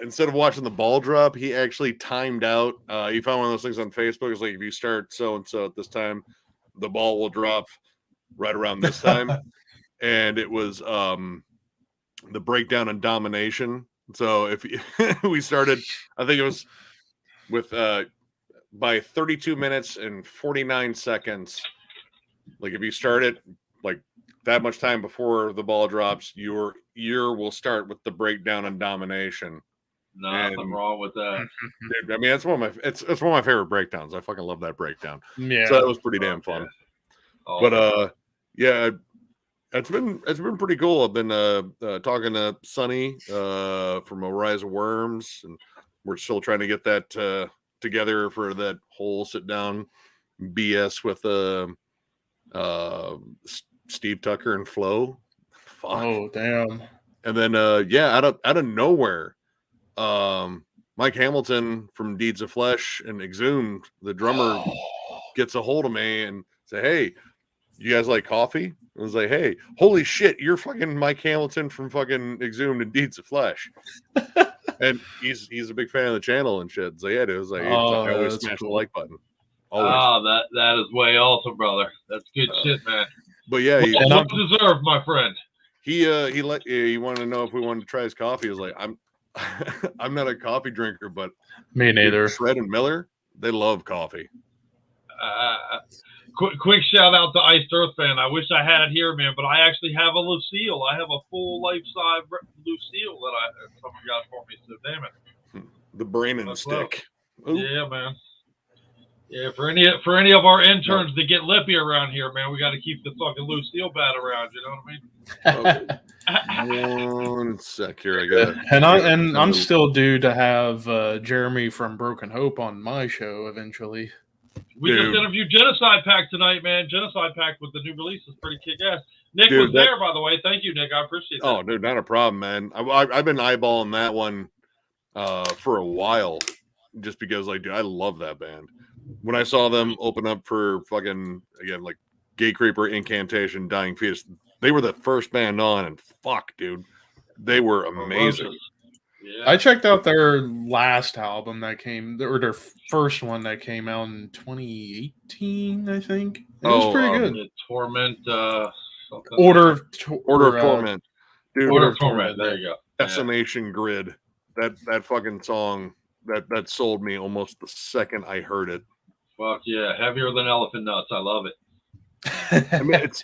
instead of watching the ball drop, he actually timed out. He found one of those things on Facebook. It's like if you start so and so at this time, the ball will drop right around this time. And it was the breakdown and domination. So if we started, I think it was with by 32 minutes and 49 seconds. Like if you start it like that much time before the ball drops, your year will start with the breakdown and domination. Nothing wrong with that. Dude, I mean, it's one of my favorite breakdowns. I fucking love that breakdown. Yeah. So that was pretty damn fun. Oh. But yeah, it's been pretty cool. I've been talking to Sonny from Rise of Worms, and we're still trying to get that together for that whole sit down BS with Steve Tucker and Flo. Fuck. Oh damn. And then yeah, out of nowhere, Mike Hamilton from Deeds of Flesh and Exhumed, the drummer, gets a hold of me and say, "Hey, you guys like coffee?" I was like, "Hey, holy shit, you're fucking Mike Hamilton from fucking Exhumed and Deeds of Flesh." And he's a big fan of the channel and shit. So yeah, it was like, I always smash the like button. Always. Oh, that is way awesome, brother. That's good shit, man. But yeah, well deserved, my friend. He wanted to know if we wanted to try his coffee. I was like, I'm not a coffee drinker, but me neither. Shred and Miller, they love coffee. Quick shout out to Iced Earth Band. I wish I had it here, man, but I actually have a Lucille. I have a full life-size Lucille that someone got for me. So damn it. The brain and stick. Well. Yeah, man. Yeah, for any of our interns that get lippy around here, man, we got to keep the fucking Lucille bat around. You know what I mean? One sec here, I got. And I'm still due to have Jeremy from Broken Hope on my show eventually. We just interviewed Genocide Pack tonight, man. Genocide Pack with the new release is pretty kick-ass. Nick was there, by the way. Thank you, Nick. I appreciate that. Oh, dude, not a problem, man. I've been eyeballing that one for a while, just because, like, dude, I love that band. When I saw them open up for fucking, again, like Gay Creeper, Incantation, Dying Fetus, they were the first band on, and fuck, dude, they were amazing. Yeah. I checked out their last album that came, or their first one that came out in 2018, I think. It was pretty good. Torment, Order of Torment. Dude, Order of Torment. There you go. Decimation Grid. That fucking song that sold me almost the second I heard it. Fuck yeah, heavier than elephant nuts. I love it. I mean, it's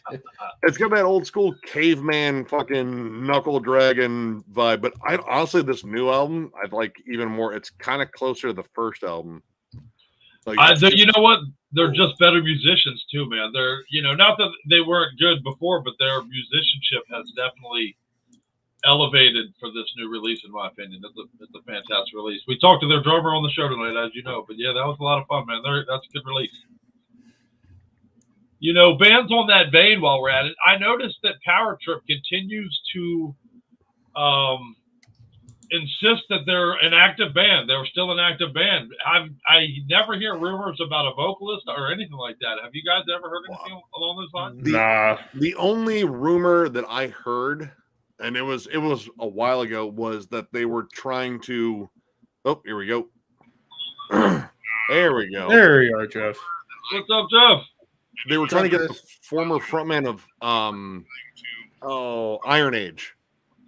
got that old school caveman fucking knuckle dragon vibe, but I honestly, this new album I like even more. It's kind of closer to the first album. Like, you know what? They're just better musicians too, man. They're, not that they weren't good before, but their musicianship has definitely elevated for this new release, in my opinion. It's a fantastic release. We talked to their drummer on the show tonight, as you know, but yeah, that was a lot of fun, man. That's a good release. Bands on that vein, while we're at it, I noticed that Power Trip continues to insist that they're an active band. They're still an active band. I never hear rumors about a vocalist or anything like that. Have you guys ever heard anything along those lines? Nah. The only rumor that I heard, and it was a while ago, was that they were trying to. Oh, here we go. There we go. There you are, Jeff. What's up, Jeff? They were trying to get the former frontman of Iron Age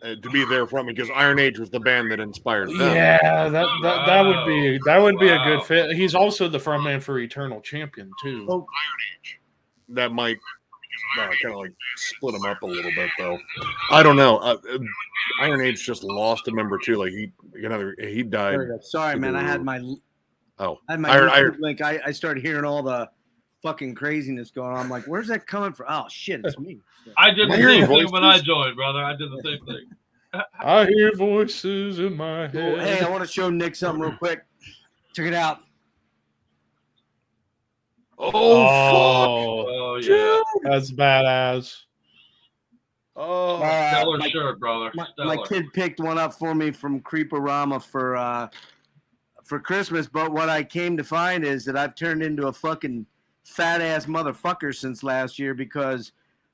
to be their frontman, because Iron Age was the band that inspired them. Yeah, that would be a good fit. He's also the frontman for Eternal Champion too. Oh, Iron Age. That might kind of like split them up a little bit, though. I don't know. Iron Age just lost a member too. Like he died. Sorry, man. I had my Iron link. I started hearing all the fucking craziness going on. I'm like, where's that coming from? Oh shit, it's me. I did the same thing when I joined, brother. I did the same thing. I hear voices in my head. Well, hey, I want to show Nick something real quick. Check it out. Oh, fuck! Yeah, that's badass. Oh, stellar shirt, brother. My kid picked one up for me from Creeperama for Christmas, but what I came to find is that I've turned into a fucking fat ass motherfucker since last year because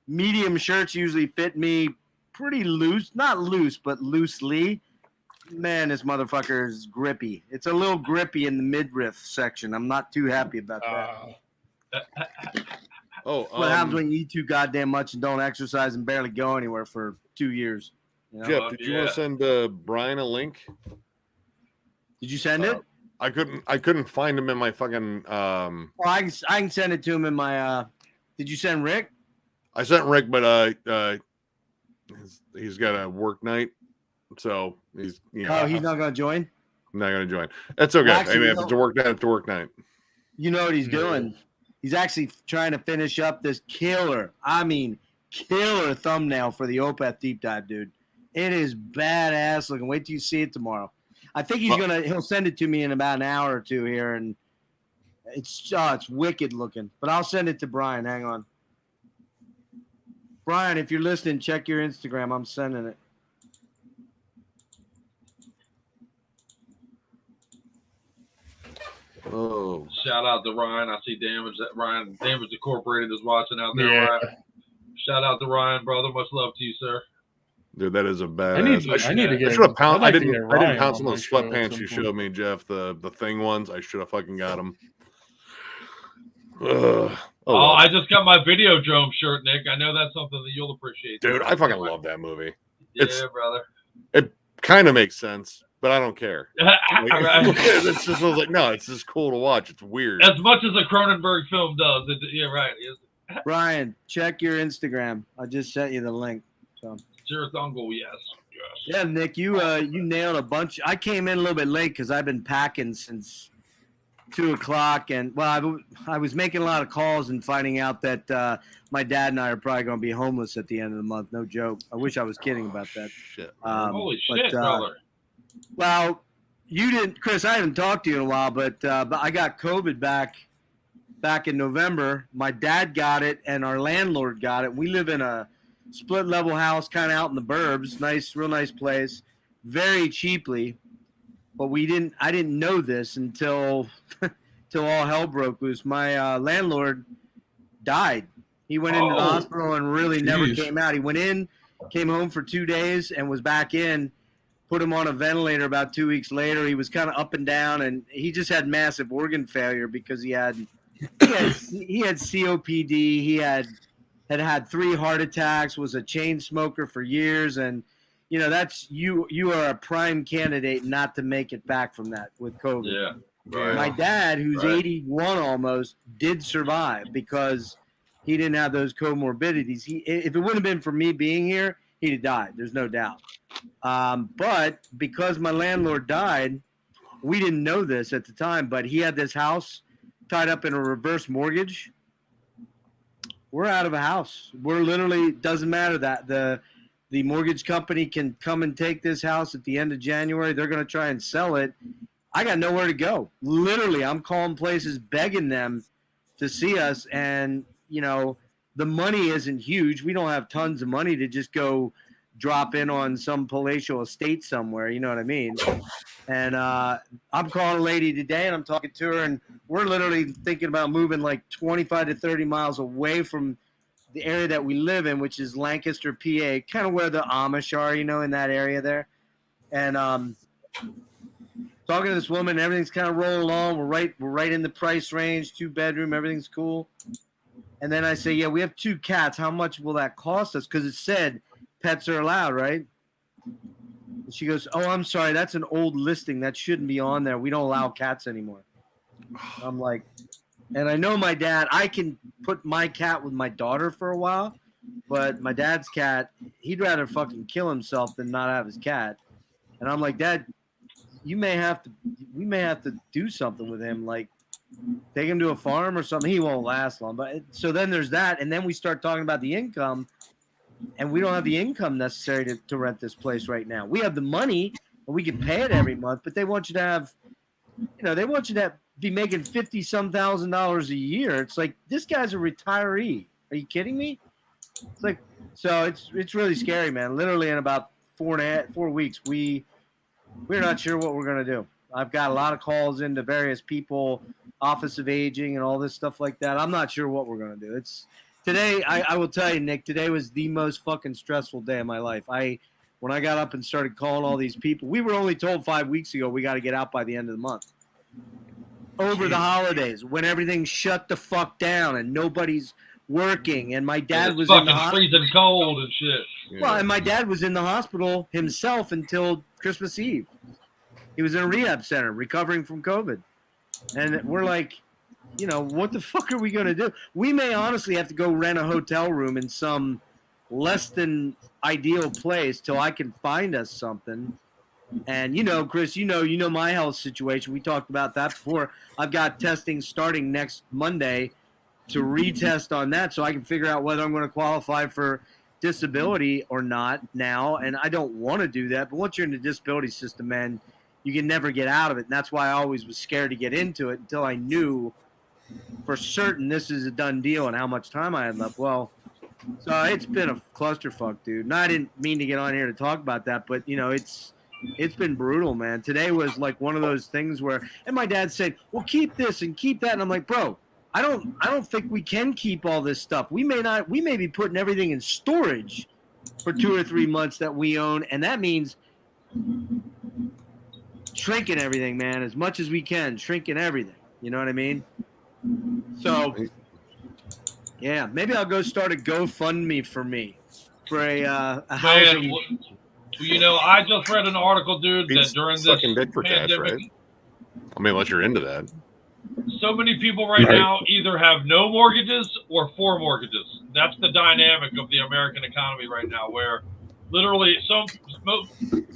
medium shirts usually fit me pretty loose, not loose, but loosely. Man, this motherfucker is grippy. It's a little grippy in the midriff section. I'm not too happy about that. What happens when you eat too goddamn much and don't exercise and barely go anywhere for 2 years? You know? Jeff, did you want to send Brian a link? Did you send it? I couldn't find him in my fucking. Well, I can send it to him in my. Did you send Rick? I sent Rick, but he's got a work night, so he's he's not going to join. Not going to join. That's okay. Well, actually, I mean, if it's a work night, it's a work night. You know what he's doing? He's actually trying to finish up this killer thumbnail for the Opeth deep dive, dude. It is badass looking. Wait till you see it tomorrow. I think he'll send it to me in about an hour or two here, and it's wicked looking. But I'll send it to Brian. Hang on. Brian, if you're listening, check your Instagram. I'm sending it. Oh! Shout out to Ryan. I see Damage Incorporated is watching out there. Yeah. Ryan. Shout out to Ryan, brother. Much love to you, sir. Dude, that is a bad. I need to get. I didn't pounce on those sweatpants you showed me, Jeff. The thing ones. I should have fucking got them. I just got my Videodrome shirt, Nick. I know that's something that you'll appreciate. Dude, I fucking love that movie. Yeah, brother. It kind of makes sense, but I don't care. It's just no, it's just cool to watch. It's weird. As much as a Cronenberg film does. Yeah, right. Brian, check your Instagram. I just sent you the link. So. Yes. Yeah, Nick, you nailed a bunch. I came in a little bit late because I've been packing since 2:00, and I was making a lot of calls and finding out that my dad and I are probably going to be homeless at the end of the month. No joke. I wish I was kidding about that. Shit. Holy shit, brother. Well, you didn't, Chris. I haven't talked to you in a while, but I got COVID back in November. My dad got it, and our landlord got it. We live in a split level house kind of out in the burbs. Real nice place. Very cheaply. But I didn't know this until all hell broke loose. My landlord died. He went into the hospital and really never came out. He went in, came home for 2 days and was back in, put him on a ventilator about 2 weeks later. He was kind of up and down, and he just had massive organ failure because he had COPD. He had 3 heart attacks, was a chain smoker for years, and that's you are a prime candidate not to make it back from that with COVID. Yeah. Right. My dad, who's 81 almost, did survive because he didn't have those comorbidities. If it wouldn't have been for me being here, he'd have died. There's no doubt. But because my landlord died, we didn't know this at the time, but he had this house tied up in a reverse mortgage. We're out of a house. We're literally, doesn't matter that the mortgage company can come and take this house at the end of January. They're going to try and sell it. I got nowhere to go. Literally, I'm calling places, begging them to see us. And, the money isn't huge. We don't have tons of money to just go drop in on some palatial estate somewhere. You know what I mean? And I'm calling a lady today, and I'm talking to her, and we're literally thinking about moving like 25 to 30 miles away from the area that we live in, which is Lancaster, PA, kind of where the Amish are, in that area there. And talking to this woman, everything's kind of rolling along. We're right in the price range, 2-bedroom, everything's cool. And then I say, yeah, we have 2 cats. How much will that cost us? Because it said pets are allowed, right? And she goes, oh, I'm sorry. That's an old listing. That shouldn't be on there. We don't allow cats anymore. I'm like, and I know my dad, I can put my cat with my daughter for a while, but my dad's cat, he'd rather fucking kill himself than not have his cat. And I'm like, Dad, we may have to do something with him. Like, take him to a farm or something. He won't last long. But so then there's that, and then we start talking about the income, and we don't have the income necessary to rent this place right now. We have the money, and we can pay it every month, but they want you to have, they want you to be making $50,000 a year. It's like, this guy's a retiree. Are you kidding me? It's like, so it's really scary, man. Literally in about 4 weeks, we're not sure what we're gonna do. I've got a lot of calls into various people, Office of Aging and all this stuff like that. I'm not sure what we're gonna do. Today, I will tell you, Nick, today was the most fucking stressful day of my life. When I got up and started calling all these people, we were only told 5 weeks ago we got to get out by the end of the month. Over the holidays, when everything shut the fuck down and nobody's working, and my dad was in the hospital, freezing cold and shit. Yeah. Well, and my dad was in the hospital himself until Christmas Eve. He was in a rehab center recovering from COVID. And we're like, what the fuck are we going to do? We may honestly have to go rent a hotel room in some less than ideal place till I can find us something. And, Chris, you know my health situation. We talked about that before. I've got testing starting next Monday to retest on that so I can figure out whether I'm going to qualify for disability or not now. And I don't want to do that. But once you're in the disability system, man, you can never get out of it. And that's why I always was scared to get into it until I knew for certain this is a done deal and how much time I had left. Well, so it's been a clusterfuck, dude. And I didn't mean to get on here to talk about that, but, it's been brutal, man. Today was like one of those things where, and my dad said, well, keep this and keep that. And I'm like, bro, I don't think we can keep all this stuff. We may be putting everything in storage for 2 or 3 months that we own. And that means shrinking everything, man, as much as we can, shrinking everything. You know what I mean? So, yeah, maybe I'll go start a GoFundMe for me for a housing. I just read an article, dude, that during this dick for pandemic, cash, right? I mean, unless you're into that. So many people right now either have no mortgages or 4 mortgages. That's the dynamic of the American economy right now, where literally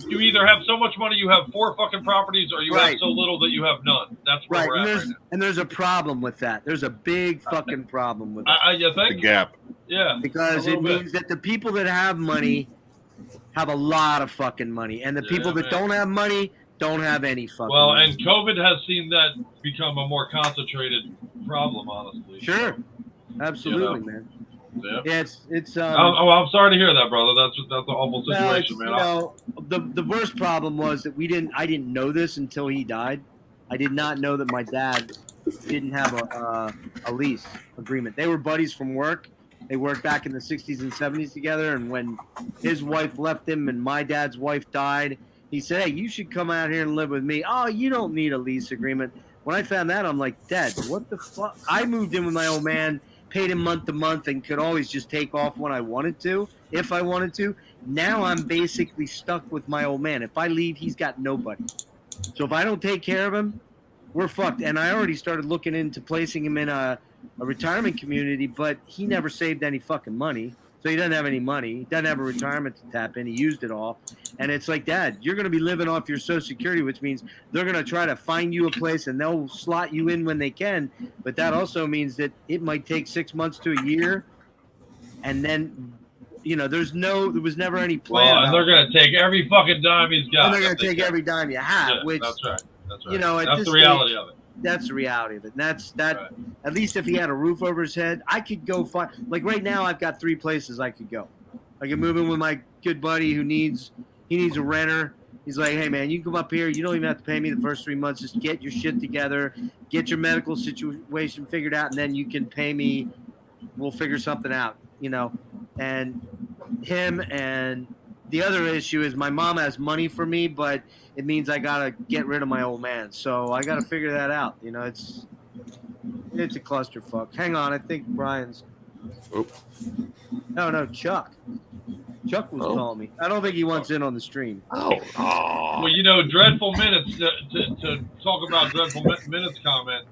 you either have so much money you have 4 fucking properties, or you have so little that you have none. That's where we're at right now. And there's a problem with that. There's a big fucking problem with that. You think? The gap. Yeah. Because it means that the people that have money have a lot of fucking money, and the people that don't have money don't have any fucking money. And COVID has seen that become a more concentrated problem, honestly. Sure. Absolutely, man. Yeah, it's I'm sorry to hear that, brother. That's an awful situation, man. The worst problem was that I didn't know this until he died. I did not know that my dad didn't have a lease agreement. They were buddies from work. They worked back in the 60s and 70s together, and when his wife left him and my dad's wife died, he said, hey, you should come out here and live with me. Oh, you don't need a lease agreement. When I found that, I'm like, Dad, what the fuck? I moved in with my old man, paid him month to month, and could always just take off when I wanted to, if I wanted to. Now I'm basically stuck with my old man. If I leave, he's got nobody. So if I don't take care of him, we're fucked. And I already started looking into placing him in a retirement community, but he never saved any fucking money. So he doesn't have any money. He doesn't have a retirement to tap in. He used it all. And it's like, Dad, you're going to be living off your Social Security, which means they're going to try to find you a place and they'll slot you in when they can. But that also means that it might take 6 months to a year. And then, there was never any plan. Well, and they're going to take every fucking dime he's got. And they're going to take every dime you have, which, that's right. That's the reality of it. That's the reality of it. And that's that. Right. At least if he had a roof over his head, I could go find. Like right now, I've got 3 places I could go. I can move in with my good buddy who needs a renter. He's like, hey man, you can come up here. You don't even have to pay me the first 3 months. Just get your shit together, get your medical situation figured out, and then you can pay me. We'll figure something out. And him and the other issue is my mom has money for me, but it means I gotta get rid of my old man. So I gotta figure that out. It's a clusterfuck. Hang on, I think Brian's. Oh. No, Chuck. Chuck was calling me. I don't think he wants in on the stream. Oh. Well, Dreadful Minutes, to talk about Dreadful Minutes comment,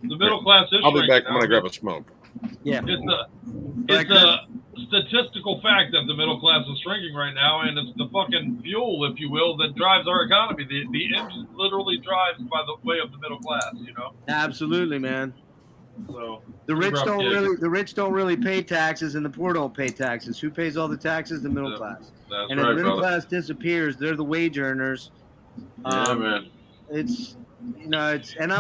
the middle class issue. I'll be back. I'm going to grab a smoke. Yeah. It's a statistical fact that the middle class is shrinking right now, and it's the fucking fuel, if you will, that drives our economy. The engine literally drives by the way of the middle class, you know? Absolutely, man. So the rich don't really pay taxes, and the poor don't pay taxes. Who pays all the taxes? The middle class. That's and right, if the middle brother. class disappears, they're the wage earners. Yeah, man. It's and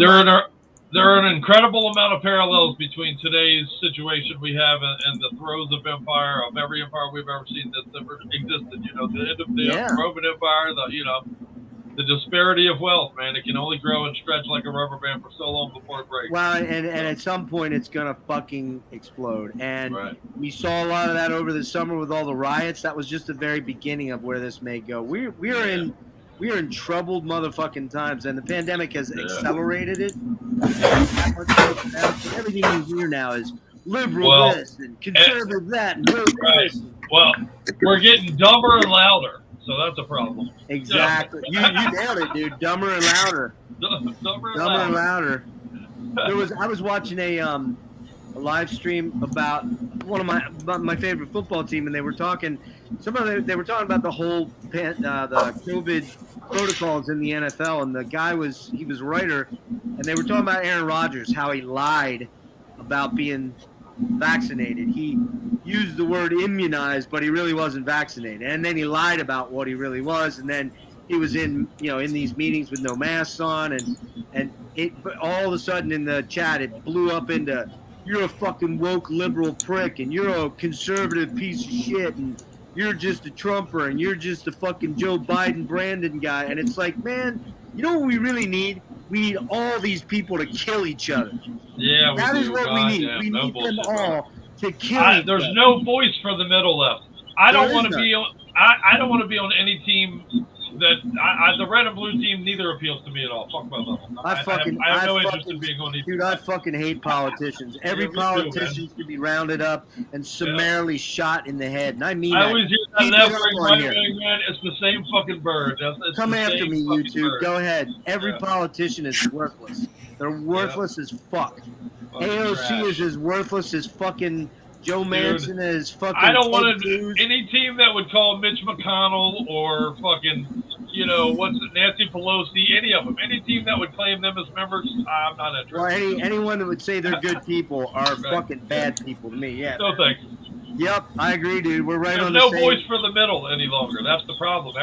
there are an incredible amount of parallels between today's situation we have and the throes of empire, of every empire we've ever seen that's ever existed. You know, the end of the Roman Empire, the disparity of wealth, man. It can only grow and stretch like a rubber band for so long before it breaks. Well, and at some point it's gonna fucking explode. And we saw a lot of that over the summer with all the riots. That was just the very beginning of where this may go. We are in troubled motherfucking times, and the pandemic has accelerated it. Everything you hear now is liberal this and conservative that and this. Well, we're getting dumber and louder. So that's a problem. Exactly. You nailed it, dude. Dumber and louder. Dumber and louder. I was watching a live stream about one of my favorite football team, and they were talking about the whole the COVID protocols in the NFL, and the guy was a writer, and they were talking about Aaron Rodgers, how he lied about being vaccinated. He used the word immunized, but he really wasn't vaccinated. And then he lied about what he really was. And then he was in these meetings with no masks on, and but all of a sudden in the chat, it blew up into, you're a fucking woke liberal prick, and you're a conservative piece of shit, and you're just a Trumper, and you're just a fucking Joe Biden Brandon guy. And it's like, man, you know what we really need? We need all these people to kill each other. Yeah, that is what we need. We need them all to kill each other. There's no voice for the middle left. I don't want to be on any team that the red and blue team neither appeals to me at all. Fuck my level. I have no interest in being on either. Dude, I fucking hate politicians. Every politician should be rounded up and summarily shot in the head. And I mean, I always hear that left-wing, right-wing, man. It's the same fucking bird. Come after me, YouTube. Go ahead. Every politician is worthless. They're worthless as fuck. AOC is as worthless as fucking Joe Manchin is fucking. I don't want any team that would call Mitch McConnell or fucking, Nancy Pelosi, any of them. Any team that would claim them as members, I'm not interested. Well, anyone that would say they're good people are fucking bad people to me. Yeah. No thanks. Yep, I agree, dude. We're right on the same. There's no voice for the middle any longer. That's the problem.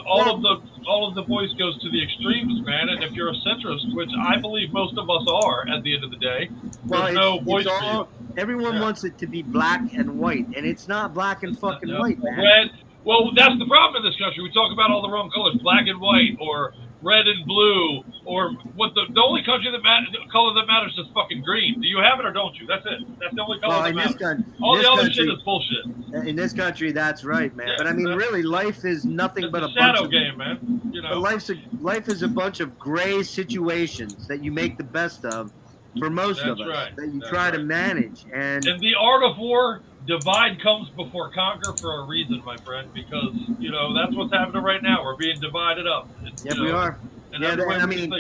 All of the voice goes to the extremes, man. And if you're a centrist, which I believe most of us are at the end of the day, there's no voice for you. Everyone wants it to be black and white, and it's not black and fucking white, man. Red. Well, that's the problem in this country. We talk about all the wrong colors, black and white, or red and blue, or what the only color that matters is fucking green. Do you have it or don't you? That's it. That's the only color that matters. All the other shit is bullshit. In this country, that's right, man. Yeah, but I mean, really, life is nothing but a shadow game, man. But life is a bunch of gray situations that you make the best of. For most of us, that you try to manage. And in the art of war, divide comes before conquer for a reason, my friend, because, that's what's happening right now. We're being divided up. We are. And I mean,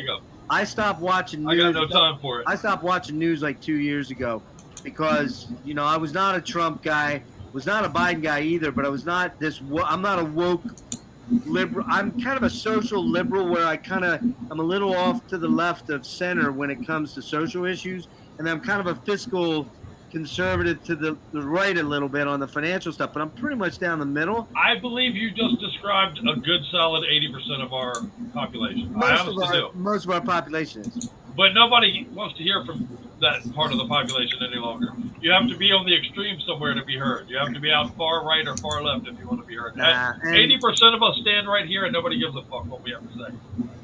I stopped watching news. I got no time for it. I stopped watching news like 2 years ago because, I was not a Trump guy, was not a Biden guy either, but I'm not a woke liberal. I'm kind of a social liberal where I'm a little off to the left of center when it comes to social issues, and I'm kind of a fiscal conservative to the right a little bit on the financial stuff, but I'm pretty much down the middle. I believe you just described a good solid 80% of our population. Most of our population is. But nobody wants to hear from that part of the population any longer. You have to be on the extreme somewhere to be heard. You have to be out far right or far left if you want to be heard. 80% of us stand right here and nobody gives a fuck what we have to say.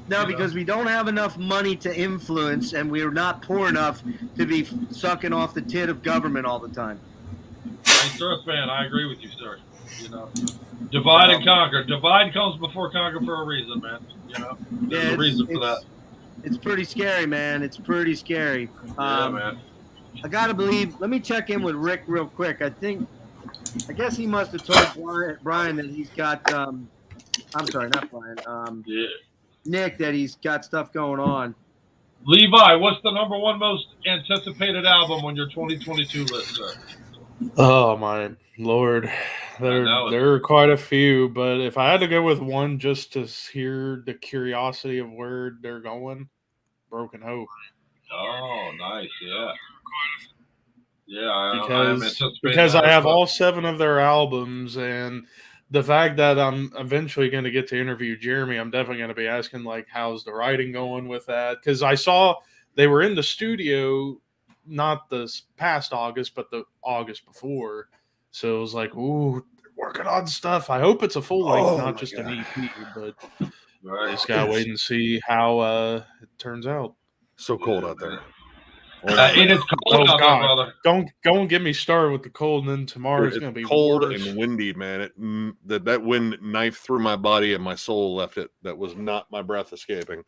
No, because we don't have enough money to influence, and we're not poor enough to be sucking off the tit of government all the time. Hey, sir, man, I agree with you, sir. Divide and conquer. Divide comes before conquer for a reason, man. There's a reason for that. It's pretty scary, man. It's pretty scary. Yeah, man. I gotta believe. Let me check in with Rick real quick. I guess he must have told Brian that he's got. I'm sorry, not Brian. Nick, that he's got stuff going on. Levi, what's the number one most anticipated album on your 2022 list, sir? Oh my Lord, there are quite a few. But if I had to go with one, just to hear the curiosity of where they're going, Broken Hope. Oh, nice, yeah. Yeah, I'm anticipating because that I have well. all 7 of their albums, and the fact that I'm eventually going to get to interview Jeremy, I'm definitely going to be asking like, how's the writing going with that? Because I saw they were in the studio, not this past August, but the August before. So it was like, ooh, they're working on stuff. I hope it's a full length, not just an EP. But I just gotta wait and see how it turns out. So cold out there. It is cold out there, brother. Don't get me started with the cold, and then tomorrow's going to be cold worse. and windy, man. That wind knifed through my body and my soul left it. That was not my breath escaping.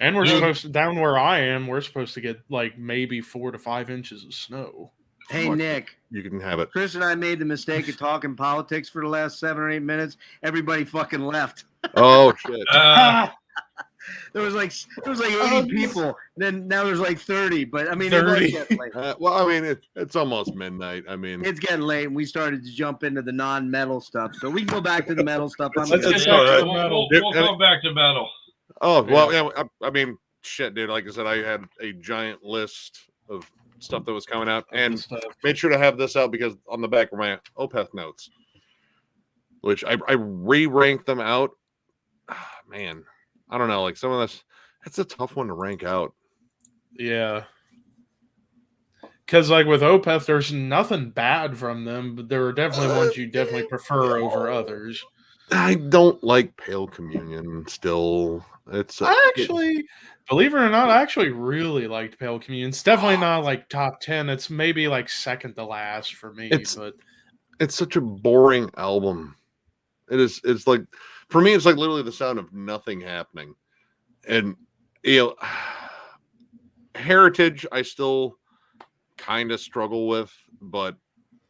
And we're supposed to, down where I am, we're supposed to get like maybe 4 to 5 inches of snow. Hey, Nick. You can have it. Chris and I made the mistake of talking politics for the last 7 or 8 minutes. Everybody fucking left. Oh shit. There was like 80 people. Then now there's like 30. But I mean, 30. Well, I mean, it's almost midnight. I mean, it's getting late, and we started to jump into the non-metal stuff. So we can go back to the metal stuff. We'll come back to metal. Oh well, yeah. I mean, shit, dude. Like I said, I had a giant list of stuff that was coming out, and made sure to have this out because on the back of my Opeth notes, which I re-ranked them out. Man, I don't know. Like some of this, it's a tough one to rank out. Yeah. Because like with Opeth, there's nothing bad from them, but there are definitely ones you definitely prefer over others. I don't like Pale Communion still. Believe it or not, I actually really liked Pale Communion. It's definitely not like top 10. It's maybe like second to last for me. But it's such a boring album. It's like, for me, it's like literally the sound of nothing happening. And Heritage, I still kind of struggle with, but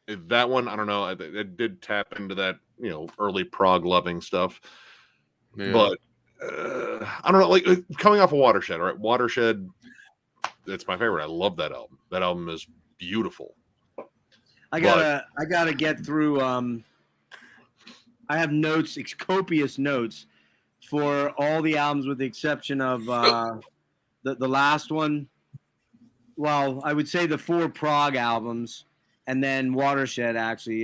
that one, I don't know. It did tap into that, early prog loving stuff. Yeah. But I don't know, like coming off of Watershed, right? Watershed, it's my favorite. I love that album. That album is beautiful. I gotta get through. I have notes, copious notes for all the albums with the exception of the last one. Well, I would say the 4 prog albums. And then Watershed, actually,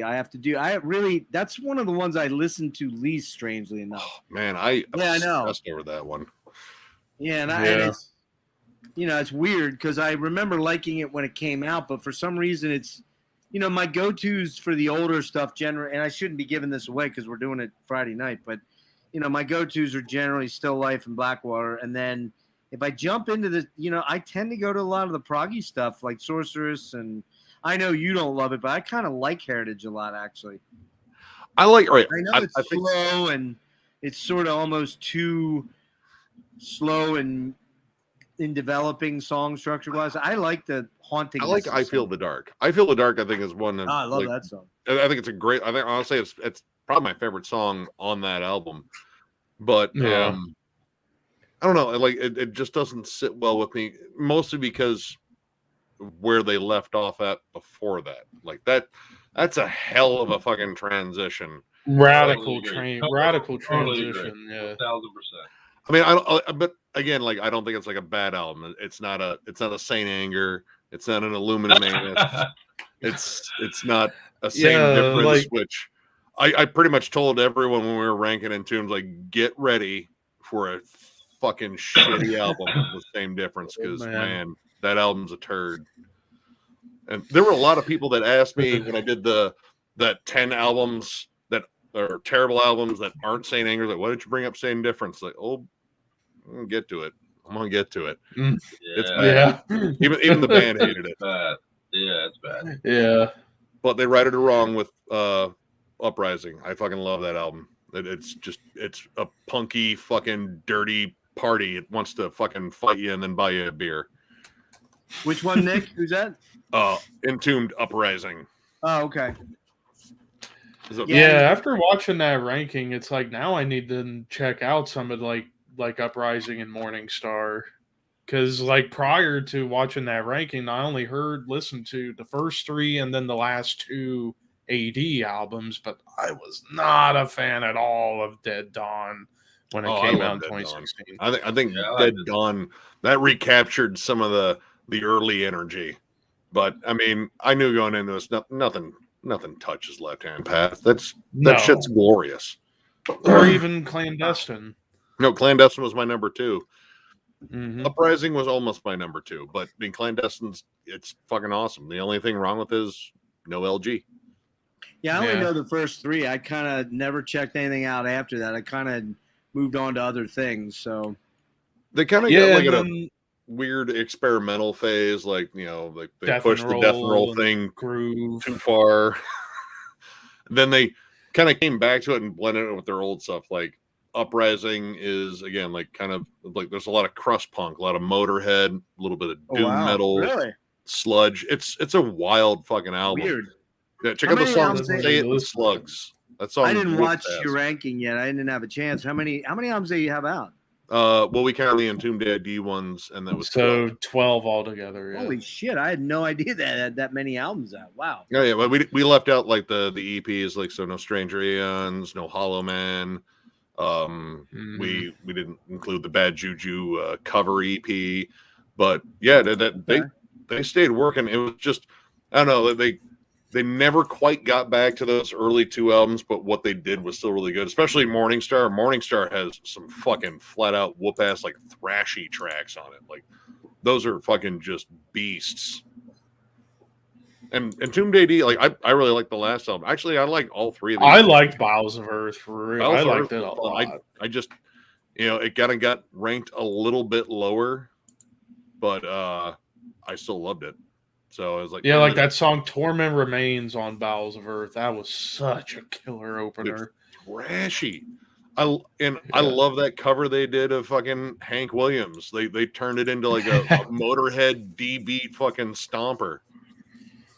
that's one of the ones I listen to least, strangely enough. Oh, man, I know over that one. Yeah, and it's weird because I remember liking it when it came out, but for some reason it's, my go-tos for the older stuff generally, and I shouldn't be giving this away because we're doing it Friday night, but my go-tos are generally Still Life and Blackwater, and then if I jump into the, I tend to go to a lot of the proggy stuff like Sorceress, and I know you don't love it, but I kind of like Heritage a lot, actually. I like, right. I know it's slow and it's sort of almost too slow and in developing song structure-wise. I like the haunting. I like I Feel the Dark. I Feel the Dark, I think, is one of, I love that song. I think it's a great, I think, honestly, it's probably my favorite song on that album. But, I don't know, like, it just doesn't sit well with me, mostly because where they left off at before that, like that's a hell of a fucking transition. Radical transition. Yeah, 1000%. I mean, but again, like I don't think it's like a bad album. It's not a Saint Anger. It's not an Illuminatus. it's not a Same Difference. Which I pretty much told everyone when we were ranking in tunes, like, get ready for a fucking shitty album with Same Difference, because man, that album's a turd. And there were a lot of people that asked me when I did that 10 albums that are terrible albums that aren't Saint Anger, like, why didn't you bring up Same Difference? Like, I'm gonna get to it. It's bad. Yeah. Even the band hated it. Bad. Yeah, it's bad. Yeah. But they righted it wrong with Uprising. I fucking love that album. It's a punky fucking dirty party. It wants to fucking fight you and then buy you a beer. Which one, Nick? Who's that? Entombed Uprising. Oh, okay. Yeah, after watching that ranking, it's like now I need to check out some of like Uprising and Morning Star. Because like prior to watching that ranking, I only listened to the first 3 and then the last 2 AD albums, but I was not a fan at all of Dead Dawn when it came out in 2016. I think Dead Dawn, that recaptured some of the early energy. But I mean, I knew going into this, nothing touches Left Hand Path. That shit's glorious. Or even Clandestine. No, Clandestine was my number 2. Mm-hmm. Uprising was almost my number 2, but being Clandestine's, it's fucking awesome. The only thing wrong with it is no LG. Yeah, I only know the first 3. I kind of never checked anything out after that. I kind of moved on to other things. So they kind of got like a weird experimental phase, like like they pushed the death and roll thing groove too far. Then they kind of came back to it and blended it with their old stuff. Like Uprising is again like kind of like there's a lot of crust punk, a lot of Motorhead, a little bit of doom metal, sludge. It's a wild fucking album. Weird. Yeah, check out the song "Say It with Slugs." That song. I didn't watch your ranking yet. I didn't have a chance. How many albums do you have out? Well, we count the Entombed AD ones, and that was 12 altogether. Yeah. Holy shit! I had no idea that had that many albums out. Wow. Oh yeah, well, we left out like the EPs, like so No Stranger Eons, No Hollow Man. We didn't include the Bad Juju cover EP, but yeah, they stayed working. It was just I don't know they never quite got back to those early 2 albums, but what they did was still really good, especially Morningstar. Morningstar has some fucking flat out whoop ass like thrashy tracks on it. Like those are fucking just beasts. And Entombed AD, like I really like the last album. Actually, I like all 3 of them. I liked Bowels of Earth for real. I liked it a lot. I just it kind of got ranked a little bit lower, but I still loved it. So I was like, yeah, like that song "Torment Remains" on Bowels of Earth. That was such a killer opener. Trashy. I love that cover they did of fucking Hank Williams. They turned it into like a Motorhead D beat fucking stomper.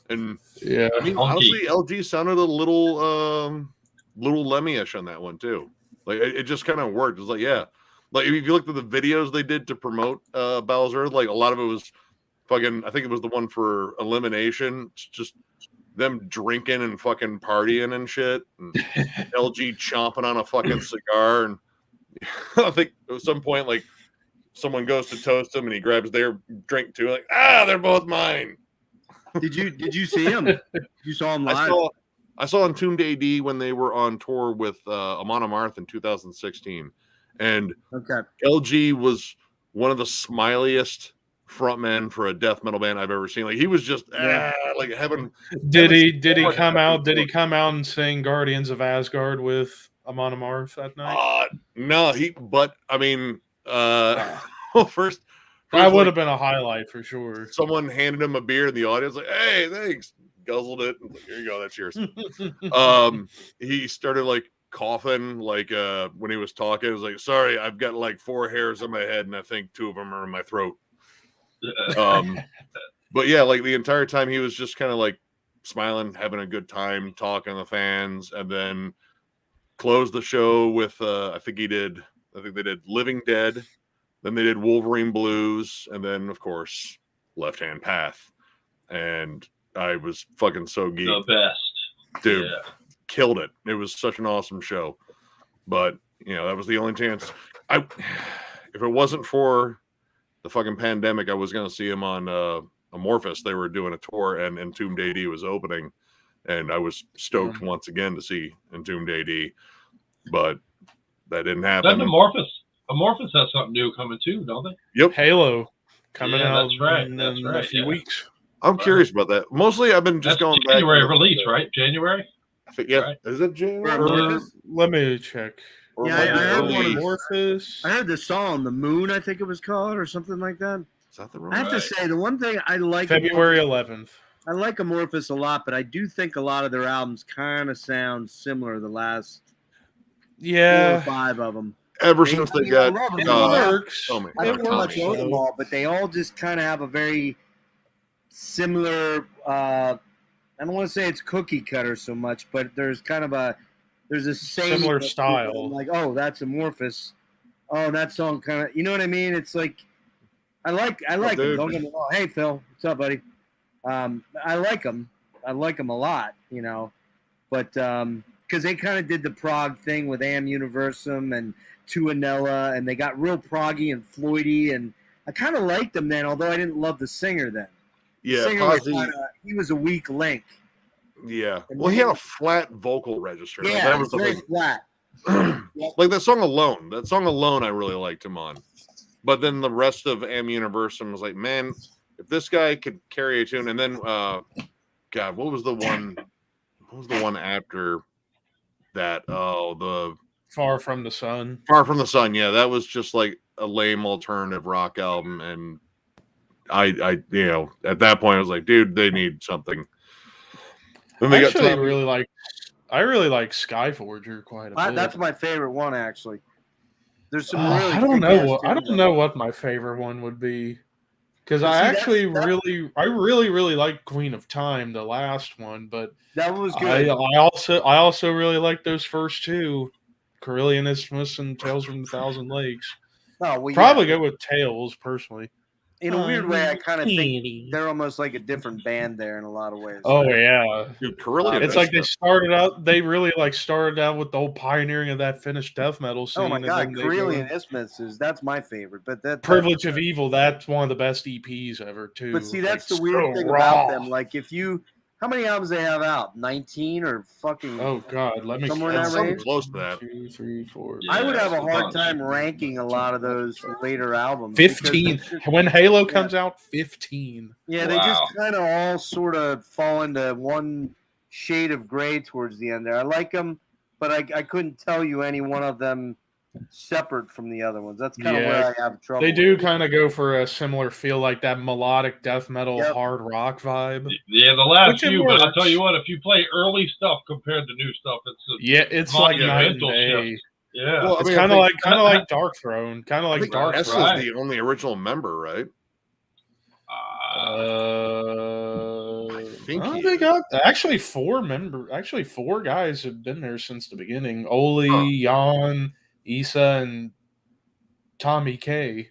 And yeah, I mean, honestly, LG sounded a little Lemmy-ish on that one too. Like it just kind of worked. It was like, yeah, like if you looked at the videos they did to promote Bowels of Earth, like a lot of it was fucking. I think it was the one for Elimination. It's just them drinking and fucking partying and shit, and LG chomping on a fucking cigar. And I think at some point, like someone goes to toast him, and he grabs their drink too. Like, they're both mine. Did you see him? You saw him live? I saw Entombed AD when they were on tour with Amon Amarth in 2016, and LG was one of the smiliest frontmen for a death metal band I've ever seen. Like he was just like having. Did he come out? Did he come out and sing "Guardians of Asgard" with Amon Amarth that night? No, but I mean, well, first. That would have been a highlight for sure. Someone handed him a beer in the audience, like, "Hey, thanks." Guzzled it. Like, here you go. That's yours. He started like coughing, like when he was talking. He was like, "Sorry, I've got like 4 hairs on my head, and I think 2 of them are in my throat." But yeah, like the entire time he was just kind of like smiling, having a good time, talking to the fans, and then closed the show with I think they did Living Dead. Then they did Wolverine Blues, and then, of course, Left Hand Path. And I was fucking so geeked. The best. Dude, killed it. It was such an awesome show. But, that was the only chance. If it wasn't for the fucking pandemic, I was going to see him on Amorphous. They were doing a tour, and Entombed AD was opening. And I was stoked once again to see Entombed AD. But that didn't happen. Then Amorphous has something new coming too, don't they? Yep. Halo coming out in a few weeks. I'm curious about that. Mostly I've been just going back. January release, right? January? I think, yeah. Right. Is it January? Let me check. Yeah, I heard one of Amorphous. I heard the song, The Moon, I think it was called, or something like that. Is that the wrong? I have to say, the one thing I like February 11th. I like Amorphous a lot, but I do think a lot of their albums kind of sound similar the last 4 or 5 of them. Ever since they got works. I don't know much of them all, but they all just kind of have a very similar. I don't want to say it's cookie cutter so much, but there's kind of a similar style. Like, oh, that's Amorphous. Oh, that song kind of, you know what I mean? It's like I like him. dude. Don't get me wrong. Hey, Phil, what's up, buddy? I like him. I like him a lot, you know, but because they kind of did the prog thing with Am Universum and Tuanella, and they got real proggy and Floydy, and I kind of liked them then, although I didn't love the singer then. Yeah, singer was he was a weak link. Yeah. Well, he had a flat vocal register. Yeah, like, that was very flat. Like that song alone. That song alone, I really liked him on. But then the rest of Am Universum was like, man, if this guy could carry a tune, and then God, what was the one? What was the one after that? Oh, the Far From the Sun. Far From the Sun. Yeah, that was just like a lame alternative rock album, and I you know, at that point I was like, dude, they need something. Then they Actually, I really like Skyforger quite a bit. That's my favorite one, actually. There's some really. I don't know what my favorite one would be, because I really like Queen of Time, the last one, but that was good. I also really like those first two, Carillion Isthmus and Tales from the Thousand Lakes. Oh, well, probably go with Tales personally. In a weird way, I kind of think they're almost like a different band there in a lot of ways. Oh yeah, dude, Carillion. It's like they started out. They really started out with the whole pioneering of that Finnish death metal scene. Oh my god, Carillion Isthmus that's my favorite. But that Privilege of Evil, that's one of the best EPs ever too. But see, that's the weird thing about them. Like, if you, how many albums they have out? 19 or fucking? Oh god, let me somewhere in that range. Close to that. 2, 3, 4. Yeah, I would have a hard time ranking a lot of those later albums. 15. When Halo comes out, 15. Yeah, they just kind of all sort of fall into one shade of gray towards the end there. I like them, but I couldn't tell you any one of them separate from the other ones. That's kind of where I have trouble. They do kind of go for a similar feel, like that melodic death metal hard rock vibe. Yeah, the last few, but I'll tell you what, if you play early stuff compared to new stuff, it's like night and day. Shift. Yeah, well, it's kind of like Dark Throne, kind of like Dark Throne. Throne. Is the only original member, right? I think they got actually 4 guys have been there since the beginning. Oli, Jan, Issa, and Tommy K.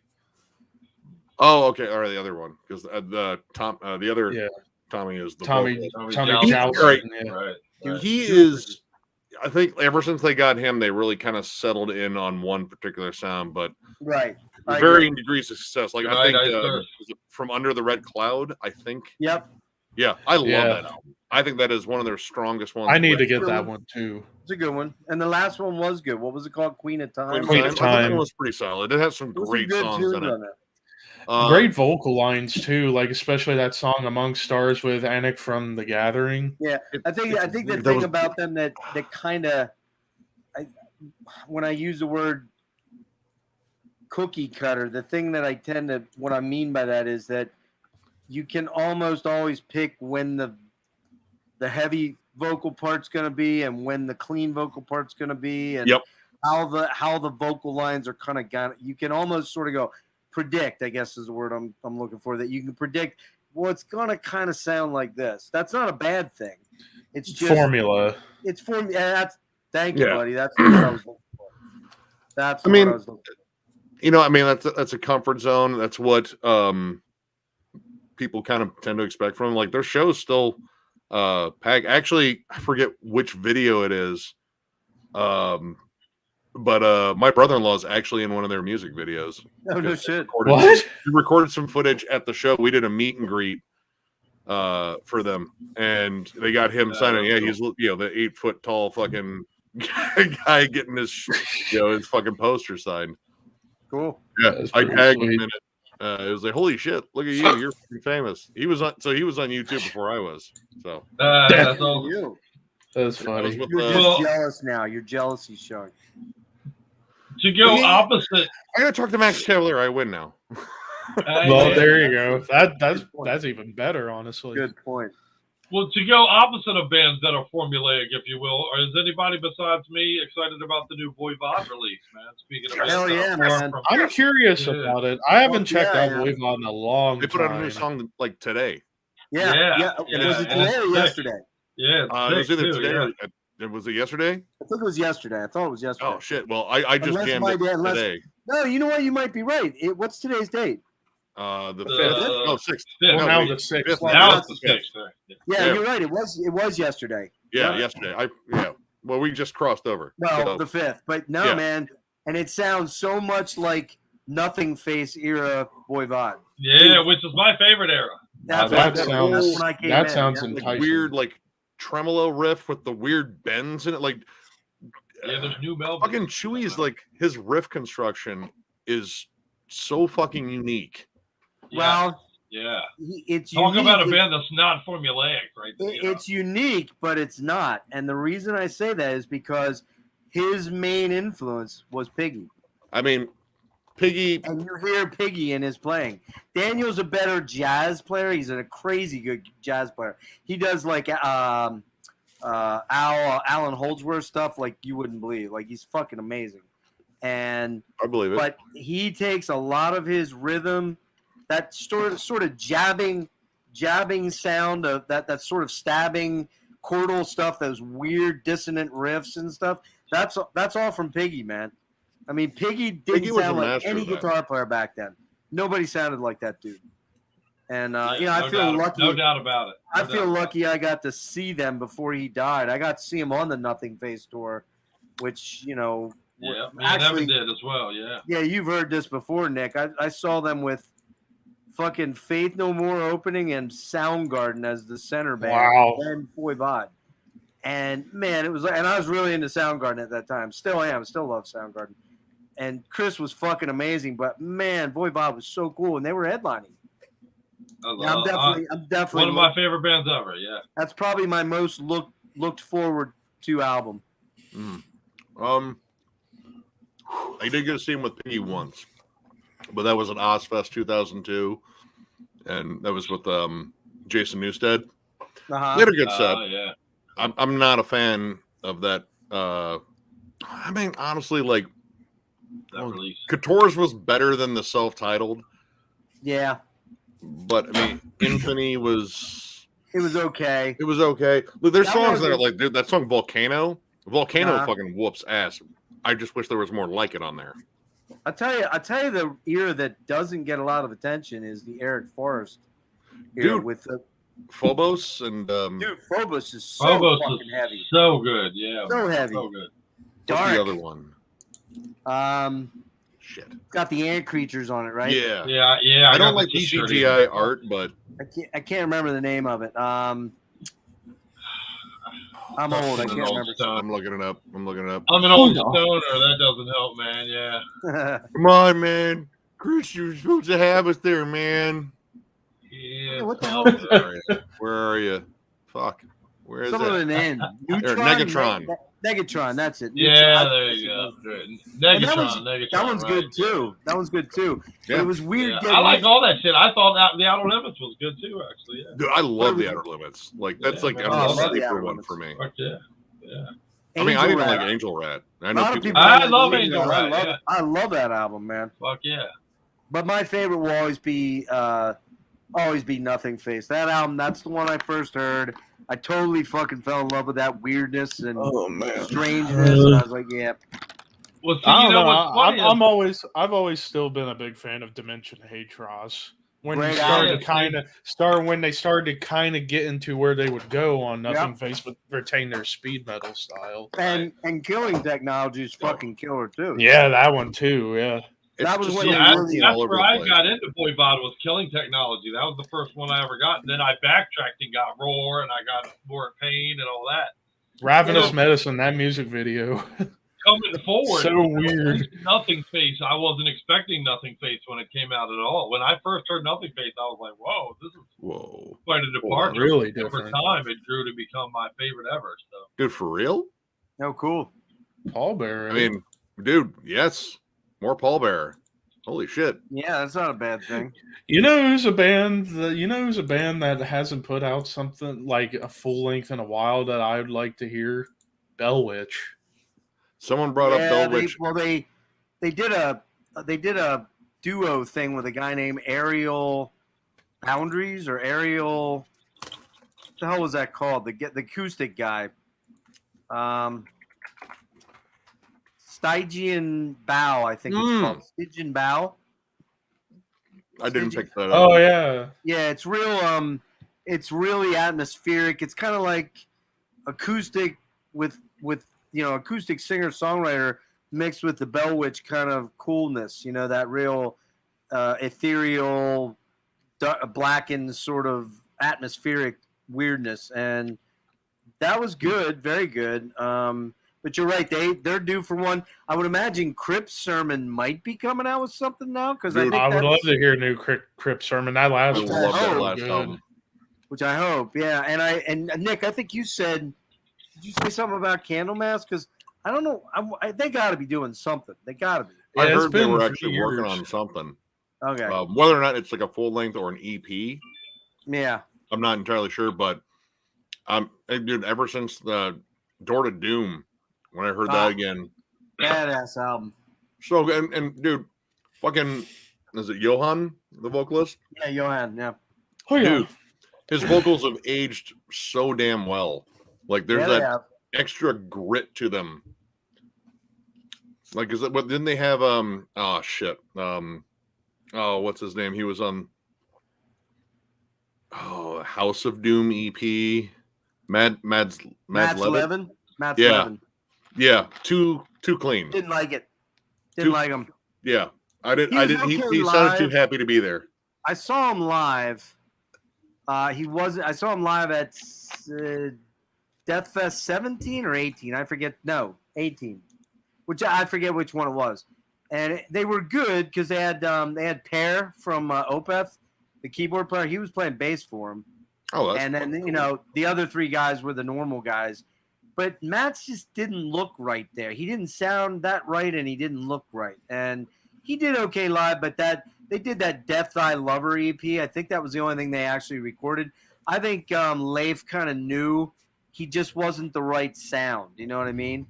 Oh, okay. All right, the other one, because the other Tommy is the Tommy Joustin. Right. Yeah. Right. He is. I think ever since they got him, they really kind of settled in on one particular sound, but varying degrees of success. Like I think was it From Under the Red Cloud, I think. Yep. Yeah, I love that album. I think that is one of their strongest ones. I need to get that one too. It's a good one, and the last one was good. What was it called? Queen of Time. Queen of Time was pretty solid. It has some great songs in it. Great vocal lines too, like especially that song "Among Stars" with Anik from The Gathering. Yeah, I think the thing about them that kind of, when I use the word cookie cutter, the thing that I tend to, what I mean by that is that you can almost always pick when the heavy vocal part's going to be and when the clean vocal part's going to be, and how the vocal lines are kind of you can almost sort of go predict, I guess is the word I'm looking for, that you can predict, well, it's going to kind of sound like this. That's not a bad thing. It's just formula. It's formula. Thank you, buddy. That's what I was looking for. That's what I was looking for. You know, I mean, that's a comfort zone. That's what people kind of tend to expect from them. Like, their show's still packed. Actually, I forget which video it is. But my brother-in-law is actually in one of their music videos. Oh, no shit. What? He recorded some footage at the show. We did a meet and greet for them, and they got him signing. Yeah, he's the 8-foot tall fucking guy getting his his fucking poster signed. Cool. Yeah, I tagged him in it. It was like, holy shit, look at you, you're famous. He was on YouTube before I was. So that's all you. That's funny. You're just jealous now. Your jealousy's showing. To go opposite, I gotta talk to Max Cavalier. I win now. Well, there you go. That's even better, honestly. Good point. Well, to go opposite of bands that are formulaic, if you will, or is anybody besides me excited about the new Voivod release, man? Speaking of hell yeah, man. I'm curious about it. I haven't checked out Voivod in a long time. They put out a new song like today. Yeah. Was it today or yesterday? Yeah, it was either today or was it yesterday? I think it was yesterday. I thought it was yesterday. Oh shit! Well, I just jammed it today. No, you know what? You might be right. What's today's date? The fifth? No, sixth. Well, No, now the sixth. fifth. Now it's the sixth. Yeah, you're right. It was yesterday. Yeah, yesterday. Well, we just crossed over. Well, the fifth, but no, man. And it sounds so much like Nothing Face era Voivod. Yeah, which is my favorite era. That sounds enticing. Like weird, like tremolo riff with the weird bends in it. Like, there's new melodies. Fucking Chewie's like his riff construction is so fucking unique. Well, it's talk unique. About a band that's not formulaic, right? It's unique, but it's not. And the reason I say that is because his main influence was Piggy. I mean, Piggy, and you hear Piggy in his playing. Daniel's a better jazz player. He's a crazy good jazz player. He does like Alan Holdsworth stuff like you wouldn't believe. Like he's fucking amazing. And I believe it. But he takes a lot of his rhythm, that sort of jabbing sound of that sort of stabbing chordal stuff, those weird dissonant riffs and stuff. That's all from Piggy, man. I mean, Piggy didn't sound like any guitar player back then. Nobody sounded like that dude. And I feel lucky. No doubt about it. I feel lucky I got to see them before he died. I got to see him on the Nothing Face tour, which actually did as well. Yeah. Yeah, you've heard this before, Nick. I saw them with fucking Faith No More opening and Soundgarden as the center band. Wow. And Voivod. And man, it was like, and I was really into Soundgarden at that time. Still am. Still love Soundgarden. And Chris was fucking amazing, but man, Voivod was so cool, and they were headlining. I'm definitely one of my favorite bands ever. Yeah, that's probably my most looked forward to album. I did get to see him with Piggy once, but that was at Ozfest 2002, and that was with Jason Newsted. He had a good set. Yeah, I'm not a fan of that. I mean, honestly, like. Couture's was better than the self-titled. Yeah. But, I mean, Infinity was... It was okay. It was okay. Look, there's songs that are like, dude, that song Volcano fucking whoops ass. I just wish there was more like it on there. I'll tell you the era that doesn't get a lot of attention is the Eric Forrest era. Dude, with the... Phobos and... Dude, Phobos is so fucking heavy. So good, yeah. So heavy. So good. What's the other one? Shit. Got the ant creatures on it, right? Yeah. I don't like the CGI art, but I can't remember the name of it. I'm old. I can't remember. I'm looking it up. I'm an old stoner. That doesn't help, man. Yeah. Come on, man. Chris, you're supposed to have us there, man. Yeah. What the hell? Where are you? Fuck. Where is Some of the name. Negatron. Negatron, that's it. Yeah, there you go. Negatron. That one's good too. That one's good too. Yeah. But it was weird. Yeah. I like all that shit. I thought the Outer Limits was good too, actually. Yeah. Dude, I love the Outer Limits. Like that's like a sleeper one for me. Yeah. I mean, I even like Angel Rat. I know people. I love Angel Rat. I love that album, man. Fuck yeah. But my favorite will always be Nothing Face. That album, that's the one I first heard. I totally fucking fell in love with that weirdness and strangeness. And I was like, yeah. Well, see, I've always still been a big fan of Dimension Hatros. When they started to kind of get into where they would go on Nothing Face, but retain their speed metal style. And Killing Technology is fucking killer too. Yeah, that one too. Yeah. That was when that's where I got into Voivod was Killing Technology. That was the first one I ever got. And then I backtracked and got Roar, and I got More Pain and all that. Ravenous Medicine, that music video. Coming forward. So weird. Nothing Face. I wasn't expecting Nothing Face when it came out at all. When I first heard Nothing Face, I was like, whoa, this is quite a departure. Really different. Over time, it grew to become my favorite ever. So. Dude, for real? Oh, cool. Pallbearer. I mean, dude, yes. More Pallbearer. Holy shit. Yeah, that's not a bad thing. You know who's a band that hasn't put out something like a full length in a while that I would like to hear? Bell Witch. Someone brought up Bell Witch. They did a duo thing with a guy named Ariel Boundaries or Ariel. What the hell was that called? The acoustic guy. Stygian Bow, I think it's called. Stygian Bow. I didn't pick that up. Oh yeah. Yeah, it's real. It's really atmospheric. It's kind of like acoustic with acoustic singer songwriter mixed with the Bell Witch kind of coolness. You know, that real ethereal, blackened sort of atmospheric weirdness, and that was good, very good. But you're right; they're due for one. I would imagine Crip Sermon might be coming out with something now because I would love to hear a new Crip Sermon. That last I one love was that so last good. album. Which I hope, yeah. And Nick, I think you said, did you say something about Candlemass? Because I don't know, they got to be doing something. They got to be. Yeah, I it's heard they been were 3 actually working years. on something. Okay. Whether or not it's like a full length or an EP, Yeah. I'm not entirely sure. But dude, ever since the Door to Doom, when I heard that again, Badass album. so good. And dude, fucking, is it Johan, the vocalist? Yeah, Johan. Yeah. Oh yeah. Dude, his vocals have aged so damn well. Like there's that extra grit to them. Like, what didn't they have? Oh shit. What's his name? He was on House of Doom EP. Mads Levin. Mads Yeah. Levin. Yeah, too clean. Didn't like it. Didn't like him. Yeah, I didn't. He okay sounded too live. happy to be there. I saw him live. I saw him live at Death Fest 17 or 18. I forget. No, 18. Which I forget which one it was. And they were good because they had Per from Opeth, the keyboard player. He was playing bass for him. Oh, that's and then the other 3 guys were the normal guys. But Matt's just didn't look right there. He didn't sound that right, and he didn't look right. And he did okay live, but they did that Death Thy Lover EP. I think that was the only thing they actually recorded. I think Leif kind of knew he just wasn't the right sound. You know what I mean?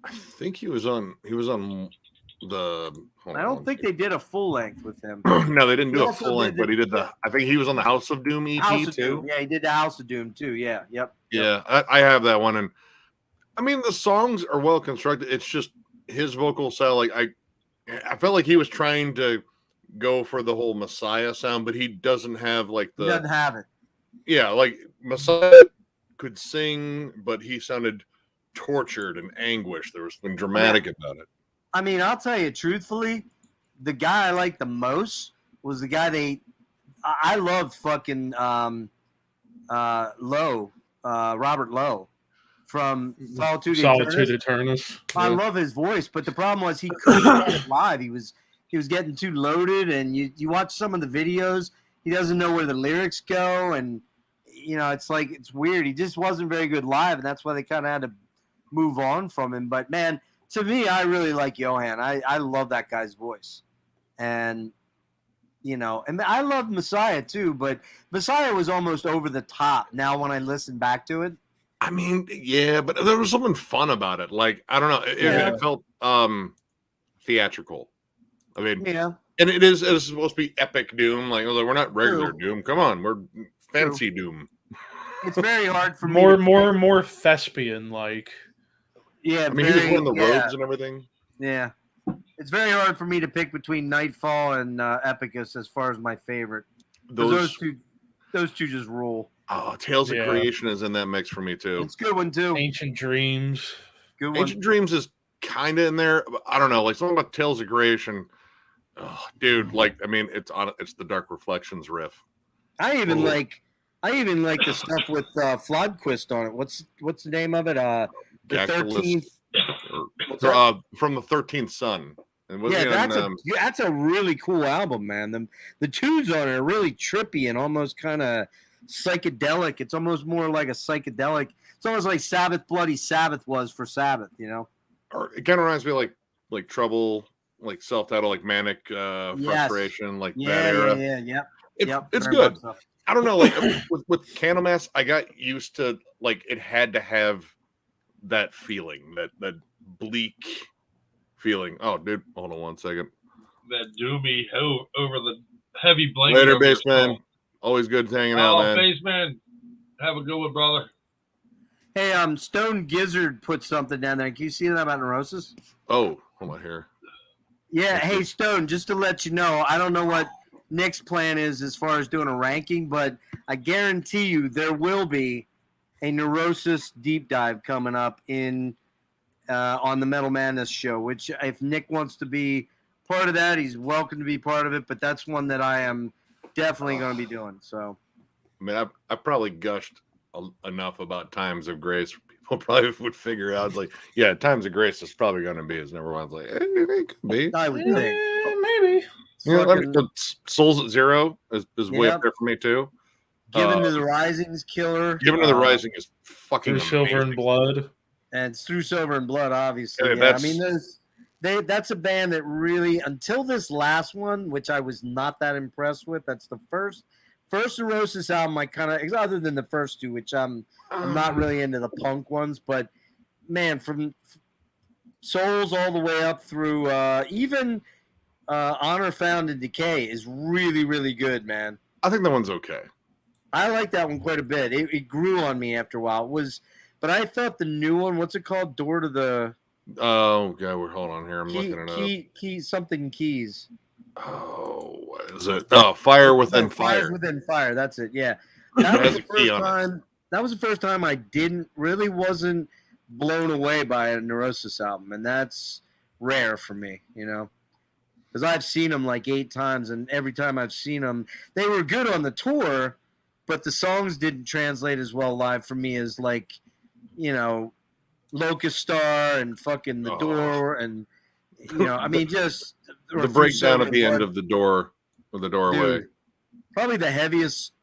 I think he was on the. I don't think they did a full length with him. No, they didn't do a also full length, did but he did I think he was on the House of Doom EP House of too. Doom. Yeah, he did the House of Doom too. Yeah, yep. Yeah, I have that one, and I mean the songs are well constructed. It's just his vocal style. Like I felt like he was trying to go for the whole Messiah sound, but he doesn't have like He doesn't have it. Yeah, like Messiah could sing, but he sounded tortured and anguished. There was something dramatic about it. I mean, I'll tell you truthfully, the guy I liked the most was the guy I loved fucking Lowe, Robert Lowe from Solitude Eternus. I love his voice, but the problem was he couldn't get it live. He was getting too loaded, and you watch some of the videos, he doesn't know where the lyrics go, and it's like it's weird. He just wasn't very good live, and that's why they kind of had to move on from him. But man, to me, I really like Johan. I love that guy's voice, and and I love Messiah too. But Messiah was almost over the top. Now when I listen back to it, I mean, yeah, but there was something fun about it. Like I don't know, it felt theatrical. I mean, yeah, and it is supposed to be epic Doom. Like we're not regular Doom. Come on, we're fancy Doom. It's very hard for me. More thespian like. Yeah, I mean, he was wearing the robes and everything. Yeah, it's very hard for me to pick between Nightfall and Epicus as far as my favorite. Those two just rule. Oh, Tales of Creation is in that mix for me too. It's a good one too. Ancient Dreams. Good one. Ancient Dreams is kind of in there. But I don't know, like something about Tales of Creation. Oh, dude, like I mean, it's the Dark Reflections riff. I even like the stuff with Flodquist on it. What's the name of it? The 13th. From the 13th Sun. And that's a really cool album, man. The tunes on it are really trippy and almost kind of psychedelic. It's almost more like a psychedelic. It's almost like Sabbath Bloody Sabbath was for Sabbath, Or it kind of reminds me like Trouble, like self-titled, like Manic Frustration, like that era. It's good. I don't know, like with Candlemass, I got used to like it had to have that feeling, that bleak feeling. Oh, dude, hold on one second. That doomy over the heavy blanket. Later, Baseman. Always good hanging out, man. Baseman. Have a good one, brother. Hey, Stone Gizzard put something down there. Can you see that about Neurosis? Oh, hold on here. Yeah, hey, Stone, just to let you know, I don't know what Nick's plan is as far as doing a ranking, but I guarantee you there will be a Neurosis deep dive coming up in on the Metal Madness show, which if Nick wants to be part of that, he's welcome to be part of it, but that's one that I am definitely going to be doing. So, I mean, I probably gushed enough about Times of Grace. People probably would figure out, like, yeah, Times of Grace is probably going to be his number one. It's like, it could be. I would think. Maybe. You know, Souls at Zero is way up there for me, too. Given to the Rising's killer. Given to the Rising is fucking Through amazing. Silver and Blood. And it's Through Silver and Blood, obviously. Yeah, I mean, that's a band that really, until this last one, which I was not that impressed with, that's the first Neurosis album I kind of, other than the first two, which I'm not really into the punk ones, but man, from Souls all the way up through even Honor Found in Decay is really, really good, man. I think that one's okay. I like that one quite a bit. It grew on me after a while. But I thought the new one, what's it called? Door to the... Oh, God, hold on here. I'm looking it up. Something Keys. Oh, what is it? Oh, Fire Within Fire. Fires Within Fire, that's it, yeah. That was the first time I wasn't blown away by a Neurosis album, and that's rare for me, you know? Because I've seen them like 8 times, and every time I've seen them, they were good on the tour, but the songs didn't translate as well live for me as, like, you know, Locust Star and fucking The Door, and, you know, I mean, just the breakdown at the end of The Door, or The Doorway. Dude, probably the heaviest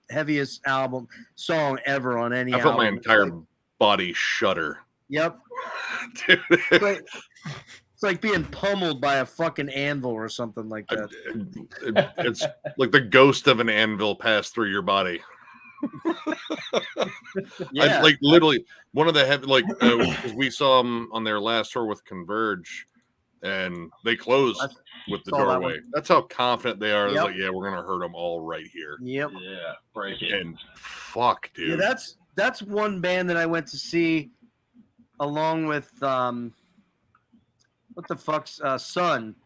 song ever on any album. I felt my entire body shudder. Yep. Dude. It's like being pummeled by a fucking anvil or something like that. It's like the ghost of an anvil passed through your body. Yeah. Like literally one of the heavy, like we saw them on their last tour with Converge, and they closed with The Doorway. That's how confident they are. Yep. Like, yeah, we're gonna hurt them all right here. Yep. Yeah, break it. And fuck, dude. Yeah, that's one band that I went to see along with what the fuck's Sun.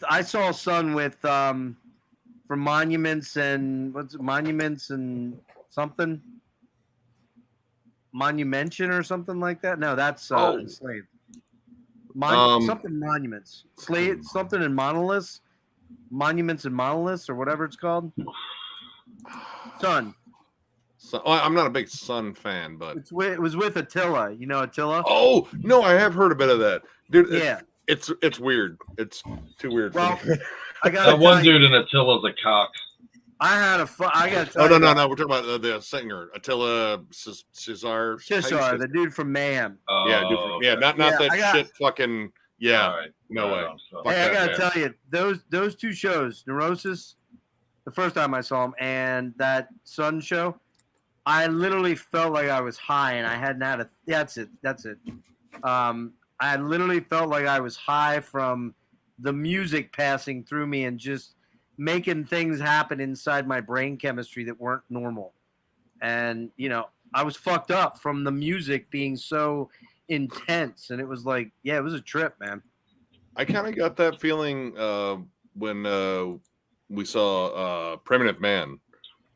I saw Sun with from Monuments and Monuments and something. Monumention or something like that. No, that's Slave. Something Monuments. Slave something in Monoliths. Monuments and Monoliths or whatever it's called. Sun. I'm not a big Sun fan, but it was with Attila. You know Attila? Oh no, I have heard a bit of that, dude. Yeah, it's weird. It's too weird. Well, for me. I got that one dude in Attila's a cock. I had a fun. I got. No. We're talking about the singer Attila Cesar. Cesar, the dude from Mayhem. Yeah, not that shit. Fucking yeah. Right. No way. Hey, I gotta tell you, those two shows, Neurosis, the first time I saw them, and that Sun show, I literally felt like I was high, and I hadn't had a. That's it. I literally felt like I was high from the music passing through me and just making things happen inside my brain chemistry that weren't normal. And, you know, I was fucked up from the music being so intense. And it was like, yeah, it was a trip, man. I kind of got that feeling when we saw Primitive Man.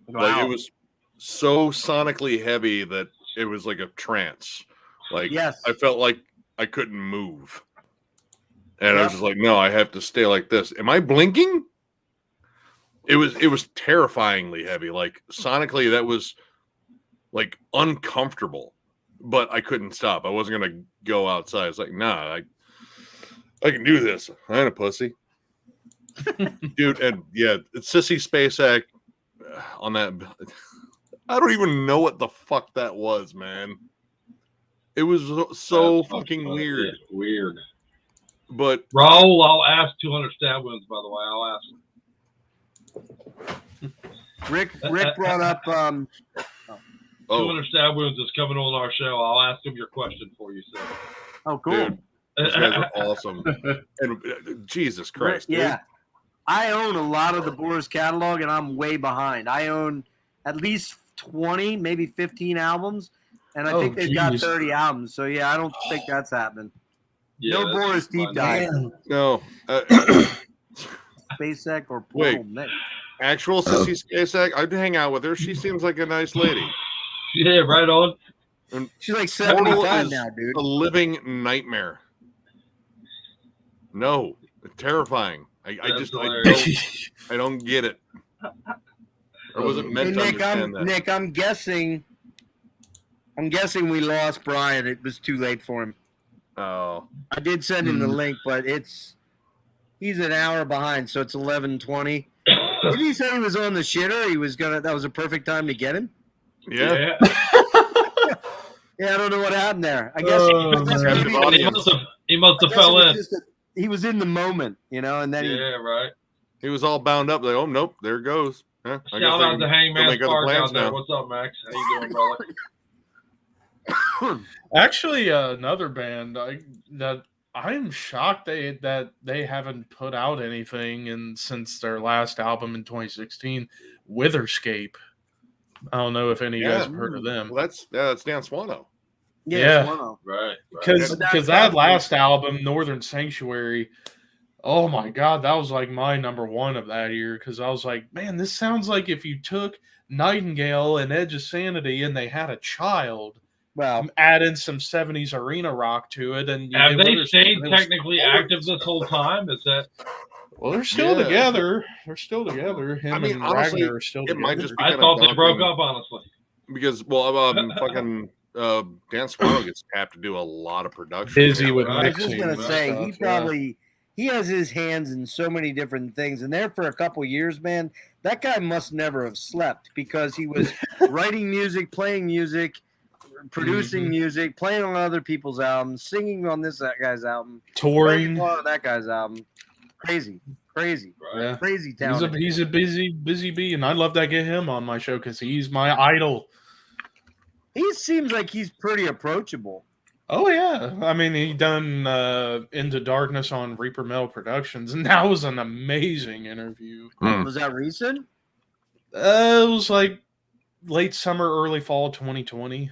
Wow. Like, it was so sonically heavy that it was like a trance. Like, yes. I felt like I couldn't move. And I was just like, no, I have to stay like this. Am I blinking? It was terrifyingly heavy. Like sonically, that was like uncomfortable, but I couldn't stop. I wasn't gonna go outside. It's like, nah, I can do this. I ain't a pussy, dude. And yeah, it's Sissy Spacek on that. I don't even know what the fuck that was, man. It was so fucking weird. Weird. But Raul, I'll ask 200 stab wounds. By the way, I'll ask. Rick brought up 200 stab wounds is coming on our show. I'll ask him your question for you, sir. Oh, cool. Dude, those guys are awesome. And Jesus Christ, dude. Yeah. I own a lot of the Boris catalog, and I'm way behind. I own at least 20, maybe 15 albums, and I think they've got 30 albums. So, yeah, I don't think that's happening. Yeah, no Boris deep dive. No. Spacek or Portal Nick. Actual Sissy Spacek? I'd hang out with her. She seems like a nice lady. Yeah, right on. And She's like Portal 75 is now, dude. a living nightmare. No, terrifying. I don't get it. Or was it meant to understand that? Nick, I'm guessing we lost Brian. It was too late for him. Oh. I did send him the link, but he's an hour behind, so it's 11:20. Did he say he was on the shitter? That was a perfect time to get him? Yeah. Yeah, I don't know what happened there. I guess he must have fell in. He was in the moment, and then right. He was all bound up. Like, oh nope, there it goes. Shout out to Hangman Spark out there. What's up, Max? How you doing, brother? Actually, another band that I'm shocked that they haven't put out anything since their last album in 2016, Witherscape. I don't know if any of you guys have heard of them. Well, that's Dan Swano. Yeah. Swano. Right. Because that last album, Northern Sanctuary, oh my God, that was like my number one of that year. Because I was like, man, this sounds like if you took Nightingale and Edge of Sanity and they had a child, add in some 70s arena rock to it. And have they stayed technically active this whole time? Is that? Well, they're still together. They're still together. Him and honestly, Ragnar are still together. Might just be I thought they broke up, honestly. Because, fucking Dan Swano gets tapped to do a lot of production. Busy with mixing. I was just going to say, stuff, he has his hands in so many different things. And there for a couple years, man, that guy must never have slept because he was writing music, playing music, producing music, playing on other people's albums, singing on that guy's album, touring on that guy's album. Crazy talent. He's a busy bee, and I'd love to get him on my show because he's my idol. He seems like he's pretty approachable. Oh yeah, I mean he done Into Darkness on Reaper Metal Productions, and that was an amazing interview. Was that recent? It was like late summer, early fall 2020.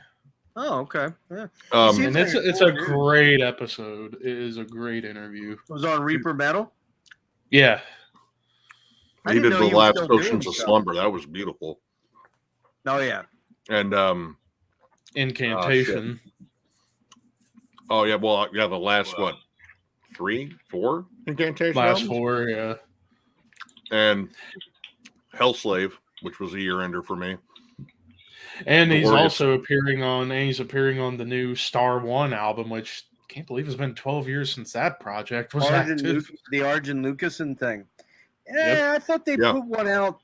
Oh, okay. Yeah. And it's a great episode. It is a great interview. It was on Reaper Metal? Yeah. He did the last Oceans of Slumber. That was beautiful. Oh yeah. And Incantation. Oh yeah, well the last 3, 4 Incantation. Last albums? 4, yeah. And Hellslave, which was a year ender for me. And he's also appearing on the new Star One album, which I can't believe it's been 12 years since that project was active. The Arjun Lucasen thing. Yeah, I thought they put one out.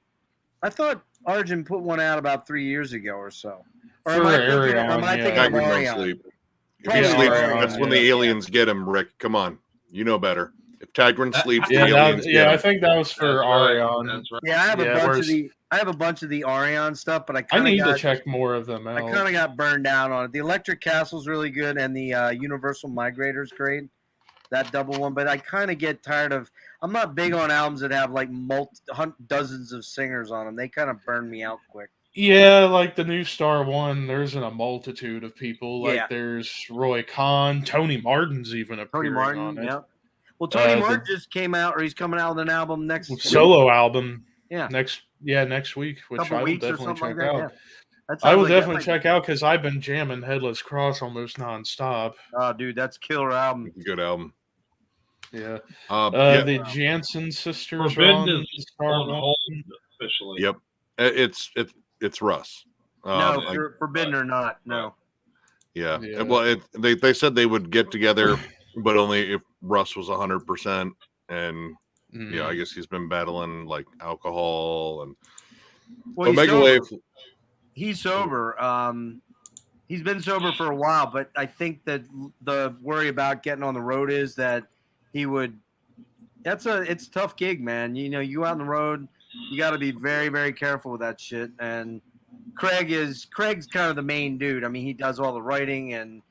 I thought Arjun put one out about 3 years ago or so. Or am I thinking of Arion? That's when the aliens get him, Rick. Come on. You know better. If Tagrin sleeps, the aliens get him. I think that was for Arion. That's right. Yeah, I have a bunch of the Arion stuff, but I need to check more of them out. I kind of got burned out on it. The Electric Castle's really good, and the Universal Migrator's great. That double one, but I kind of get tired of. I'm not big on albums that have like dozens of singers on them. They kind of burn me out quick. Yeah, like the new Star One, there's a multitude of people. Like there's Roy Khan, Tony Martin's even appearing on it. Yeah. Well, Tony Martin just came out, or he's coming out with an album next solo album. Yeah. Next week, which I will definitely check out. Yeah. I will definitely check out because I've been jamming Headless Cross almost nonstop. Oh, dude, that's a killer album. Good album. Yeah. The Jansen sisters Forbidden is on hold officially. Yep. It's Russ. No, Forbidden or not. No. Yeah. Well, they said they would get together, but only if Russ was 100%. And yeah, I guess he's been battling like alcohol and Omega Wave. He's sober. He's been sober for a while, but I think that the worry about getting on the road is that he would. It's a tough gig, man. You know, you out on the road, you got to be very, very careful with that shit. And Craig's kind of the main dude. I mean, he does all the writing, and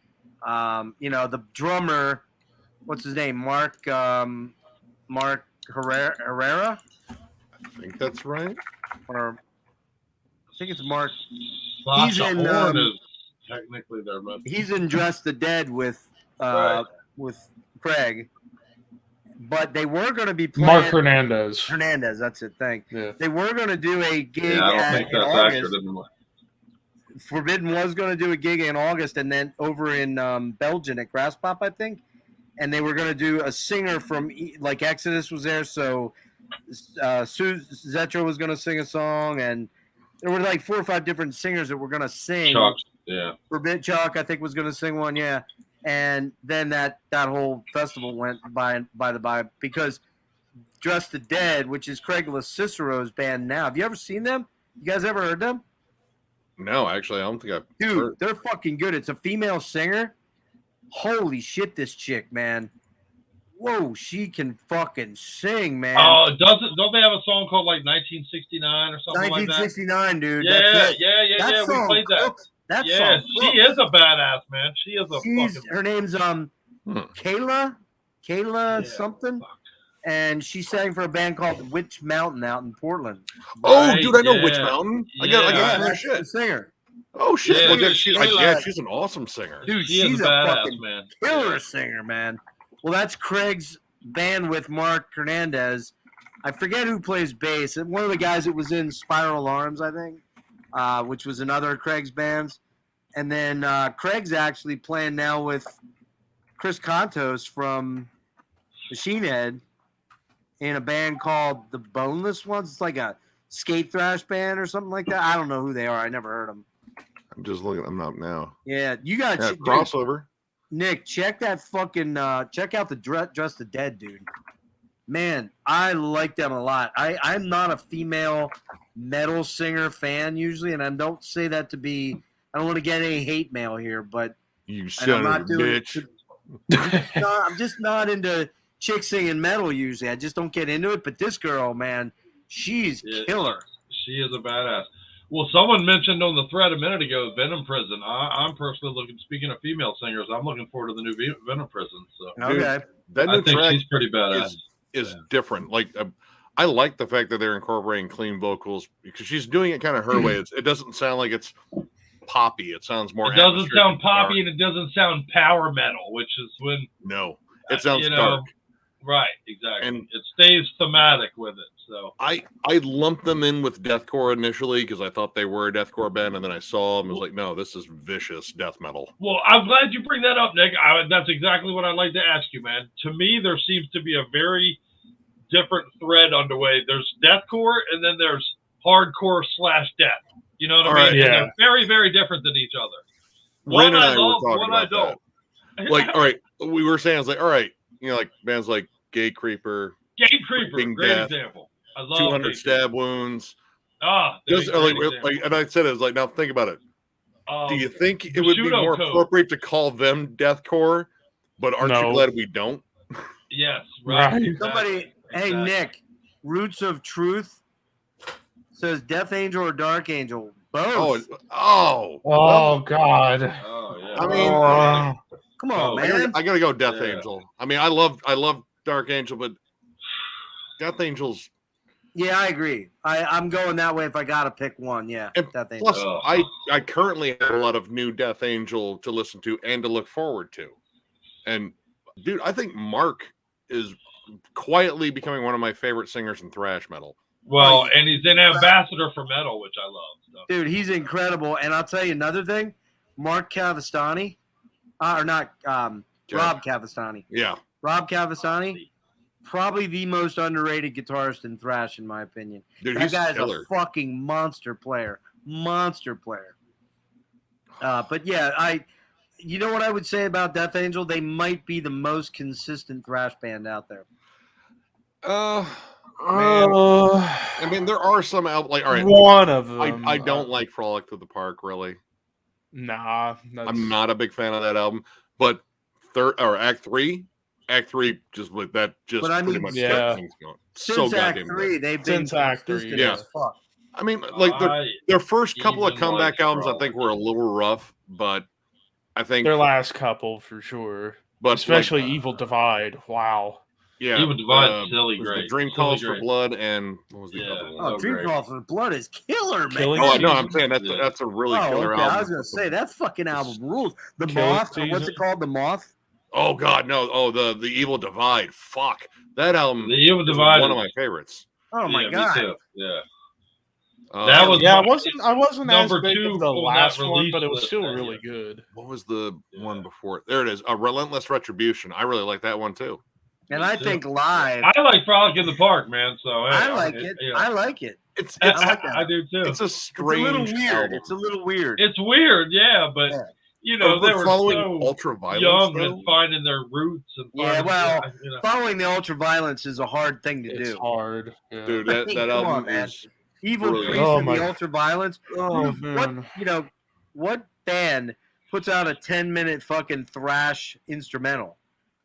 the drummer, what's his name, Mark Herrera. I think that's right. Or I think it's Mark. Sasha Horn is technically there, but he's in Dress the Dead with Craig. but they were going to be playing Mark Hernandez. Hernandez, that's it. Yeah. They were going to do a gig Yeah, I don't think in that's August. accurate anymore. Forbidden was going to do a gig in August, and then over in Belgium at Grass Pop, I think. And they were going to do a singer from like Exodus was there, so Sue Zetro was going to sing a song, and there were like 4 or 5 different singers that were going to sing. Chuck, yeah. Forbidden Chuck, I think, was going to sing one, yeah. And then that whole festival went by the by because Dress the Dead, which is Craig Cicero's band now. Have you ever seen them? You guys ever heard them? No, actually, I don't think I've Dude, heard. they're fucking good. It's a female singer. Holy shit, this chick, man. Whoa, she can fucking sing, man. Oh, don't they have a song called like 1969 or something like that? 1969, dude. Yeah. That We song played that. cooks. That Yeah, song she cooks. is a badass, man. She is a fucking. Her name's Kayla Yeah, something, fuck. and she sang for a band called Witch Mountain out in Portland. Oh, Right, dude, I know yeah. Witch Mountain. I Yeah. got Yeah, her that's shit. the singer. Oh shit! Yeah, Well, dude, she's an awesome singer. Dude, She is she's a a badass, fucking man. killer singer, man. Well, that's Craig's band with Mark Hernandez. I forget who plays bass. One of the guys that was in Spiral Arms, I think, which was another of Craig's bands. And then Craig's actually playing now with Chris Contos from Machine Head in a band called The Boneless Ones. It's like a skate thrash band or something like that. I don't know who they are. I never heard them. I'm just looking them up now. Yeah, you got Yeah, crossover. Nick, check that fucking check out the Dress the Dead, dude. Man, I like them a lot. I'm not a female metal singer fan usually, and I don't say that to be. I don't want to get any hate mail here, but You and son of a bitch. I'm just not into chicks singing metal usually. I just don't get into it. But this girl, man, she's Yeah. killer. She is a badass. Well, someone mentioned on the thread a minute ago Venom Prison. I'm personally looking. Speaking of female singers, I'm looking forward to the new Venom Prison. So Dude, Okay. That I new think track she's pretty badass. is different. Like I like the fact that they're incorporating clean vocals because she's doing it kind of her way. It doesn't sound like it's poppy. It sounds more. It doesn't atmospheric sound and dark. poppy and it doesn't sound power metal, which is when No, it sounds you know, dark. right, exactly. And- it stays thematic with it. So I lumped them in with deathcore initially because I thought they were a deathcore band, and then I saw them. I was like, no, this is vicious death metal. well, I'm glad you bring that up, Nick. That's exactly what I'd like to ask you, man. To me, there seems to be a very different thread underway. There's deathcore, and then there's hardcore / death. You know what All I mean? right. And Yeah. they're very, very different than each other. Ren One and I I were love, talking one I about don't. Like, all right, we were saying, it's like, all right, you know, like bands like Gay Creeper, Game Creeper, King great Death, example. I love 200 Game stab wounds. Ah, Just they're a like, great example. and I said, it was like, now think about it. Do you think it would be Bushido more Code. appropriate to call them deathcore? But aren't No. you glad we don't? Yes, right. Right. exactly, Somebody, hey exactly. Nick, Roots of Truth says Death Angel or Dark Angel. Both. Oh God. Oh yeah. I mean, Oh. Come on, Oh, man. I gotta go Death Yeah. Angel. I mean, I love Dark Angel, but Death Angel's Yeah, I agree. I'm going that way if I gotta pick one. Yeah, and Death Angel. plus Oh. I currently have a lot of new Death Angel to listen to and to look forward to. And dude, I think Mark is quietly becoming one of my favorite singers in thrash metal. Well, and he's an ambassador for metal, which I love. So. Dude, he's incredible. And I'll tell you another thing, Mark Cavastani, or not, Rob Cavastani. Yeah. Rob Cavastani, probably the most underrated guitarist in thrash, in my opinion. Dude, That he's guy's killer. a fucking monster player. Monster player. But yeah, you know what I would say about Death Angel? They might be the most consistent thrash band out there. Man, I mean, there are some out like all right. One of them. I don't like Frolic to the Park really. Nah, I'm not a big fan of that album, but Act 3 just with that just But I pretty mean, much yeah. kept things going. So Since Act goddamn 3, good. they've been Since Act 3, consistent yeah. as fuck. I mean, like their first couple of even comeback like albums, I Frolic. think were a little rough, but I think, their last couple for sure. but Especially like, Evil Divide. Wow. yeah, Evil Divide's silly was the great. Dream Silly Calls for great. Blood and what was the Yeah. other one? Oh, Oh, Dream great. Call for the Blood is killer, man. Killing Oh, no, Season. I'm saying Yeah. that's a really Oh, killer okay. album. I was gonna say that fucking album rules. The Killing Moth, or what's Season. it called? The Moth. Oh God, no! Oh, the Evil Divide. Fuck, that album. The Evil is Divide one of is- my favorites. Oh my yeah, god! me too. Yeah, That was Yeah, my- I wasn't as number big two of the on that last one, release but it was list still that really year. good. What was the one before it? There it is. A Relentless Retribution. I really like that one too. And I think live. I like Frolic in the Park, man. So hey, I like it. you know. I like it. It's I like that. I do too. it's a It's a little strange weird. album. It's a little weird. It's weird, yeah, but Yeah. you know But they were following so Ultraviolence, young though? and finding their roots and Yeah, finding, well, you know. following the ultraviolence is a hard thing to It's do. hard. Yeah. Dude, I that, mean, that come album on, man. is Evil brilliant. Priest Oh and my- the ultraviolence. Oh, What man. what band puts out a 10-minute fucking thrash instrumental?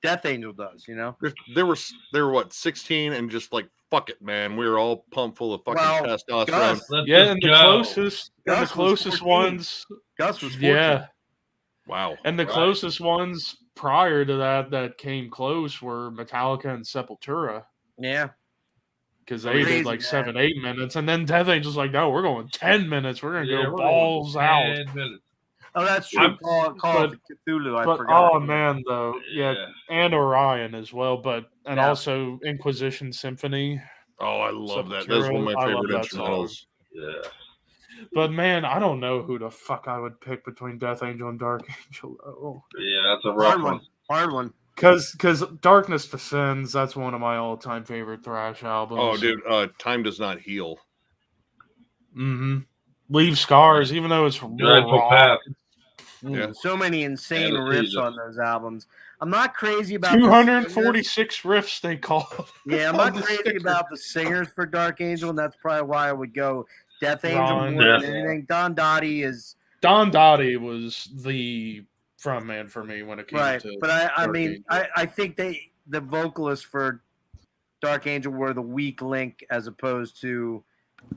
Death Angel does, you know. they were what 16 and just like fuck it, man. We were all pumped full of fucking Well, testosterone. Gus, Let's Yeah, just and the go. closest Gus was 14. ones. Gus was 14. Yeah, Wow. and the Right. closest ones prior to that came close were Metallica and Sepultura, Yeah. because they Crazy, did like man. 7-8 minutes, and then Death Angel's like, no, we're going 10 minutes. We're gonna Yeah, go we're balls going out. 10 minutes. Oh, that's true. I'm- Call of Cthulhu. I But forgot. oh man, though, yeah, and Orion as well, but and Yeah. also Inquisition Symphony. Oh, I love that. That's one of my I love favorite that song. instrumentals. Yeah. But man, I don't know who the fuck I would pick between Death Angel and Dark Angel. Oh. Yeah, that's a rough Hard one. Hard one. Because Darkness Descends, that's one of my all-time favorite thrash albums. Oh, dude, Time Does Not Heal. Mm-hmm. Leave Scars, even though it's real Dreadful raw. Path. Yeah. So many insane Anesthesia. riffs on those albums. I'm not crazy about the 246 riffs they call. singers. Yeah, I'm on not the crazy sticker. about the singers for Dark Angel, and that's probably why I would go Death Angel Ron, more than yeah. anything. Don Dottie is Don Dottie was the frontman for me when it came right, to but I Dark mean, Angel. I think the vocalists for Dark Angel were the weak link as opposed to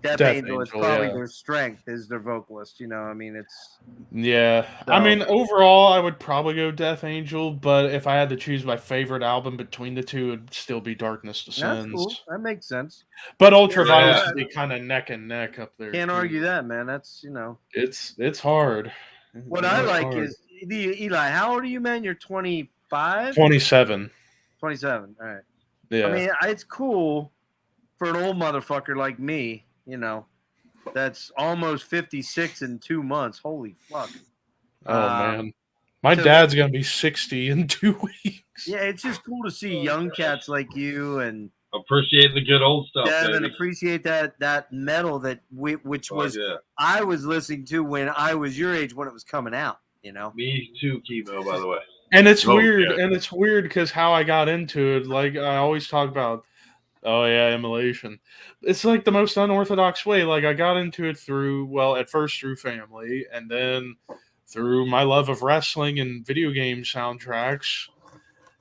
Death Angel is Angel, probably yeah. their strength is their vocalist. You know, I mean, it's Yeah. So- I mean, overall, I would probably go Death Angel, but if I had to choose my favorite album between the two, it'd still be Darkness that's Descends. cool. That makes sense. But Ultraviolet Yeah. would be kind of neck and neck up there. Can't too. argue that, man. That's It's hard. what I It's like hard. is Eli. How old are you, man? You're 25, 27. 27. All right. Yeah. I mean, it's cool for an old motherfucker like me. You know, that's almost 56 in 2 months. Holy fuck. oh man. My so- dad's gonna be 60 in 2 weeks. Yeah, it's just cool to see young cats like you and Appreciate the good old stuff, Devin baby. appreciate that metal which Oh, was yeah. I was listening to when I was your age when it was coming out. You know. Me too, Chemo, by the way. And it's Oh, weird, yeah. and it's weird because how I got into it, like I always talk about, oh yeah, immolation. It's like the most unorthodox way. Like I got into it at first through family, and then through my love of wrestling and video game soundtracks.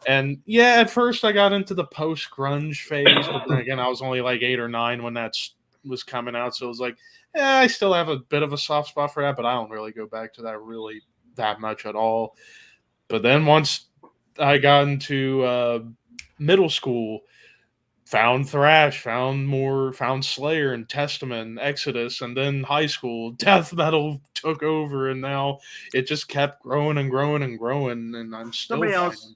And yeah, at first I got into the post grunge phase, but then again, I was only like 8 or 9 when that was coming out, so it was like, yeah, I still have a bit of a soft spot for that, but I don't really go back to that really that much at all. But then once I got into middle school, found thrash, found Slayer and Testament, Exodus, and then high school, death metal took over, and now it just kept growing and growing and growing, and I'm still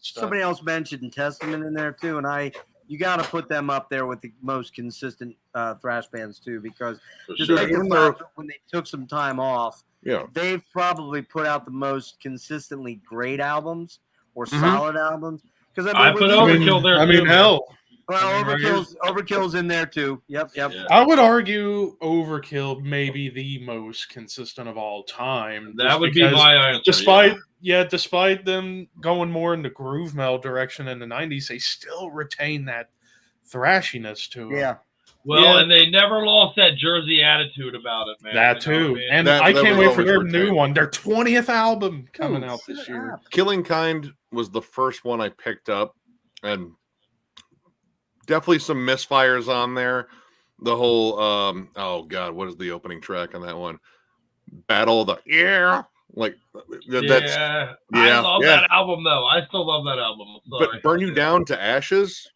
Somebody else mentioned Testament in there too, and you got to put them up there with the most consistent thrash bands too, because For just sure. think Even about when they took some time off, Yeah. they've probably put out the most consistently great albums or Mhm. solid albums. Because I put Overkill there I too, mean, man. hell, Well, I mean, right Overkill's in there too. Yep. Yeah. I would argue Overkill may be the most consistent of all time. That just would be because my answer. despite them going more in the groove metal direction in the 90s, they still retain that thrashiness to them. Yeah. Well, Yeah. and they never lost that Jersey attitude about it, man. That You know too. what I mean? And That- I that can't was wait for always their retained. new one, their 20th album coming Oh, out this shut year. up. Killing Kind was the first one I picked up, and definitely some misfires on there. The whole oh god, what is the opening track on that one? Battle the like that's I yeah, love yeah. that album though. I still love that album. I'm sorry. But Burn You Down to Ashes,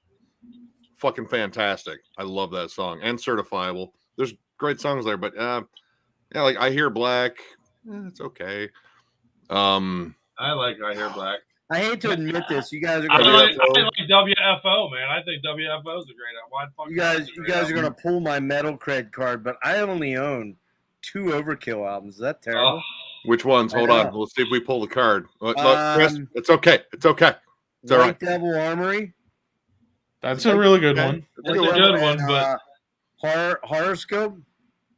fucking fantastic. I love that song. And Certifiable. There's great songs there, but yeah, like I Hear Black, it's okay. I like I Hear Black. I hate to admit this. You guys are I gonna. like WFO, man. I think WFO is a great album. Why the fuck You guys are gonna pull my metal cred card, but I only own 2 Overkill albums. Is that terrible? Which ones? Hold on. Let's see if we pull the card. Look, Chris, it's okay. It's okay. It's all right. Devil Armory. That's a really good one. That's a good one, but Horoscope.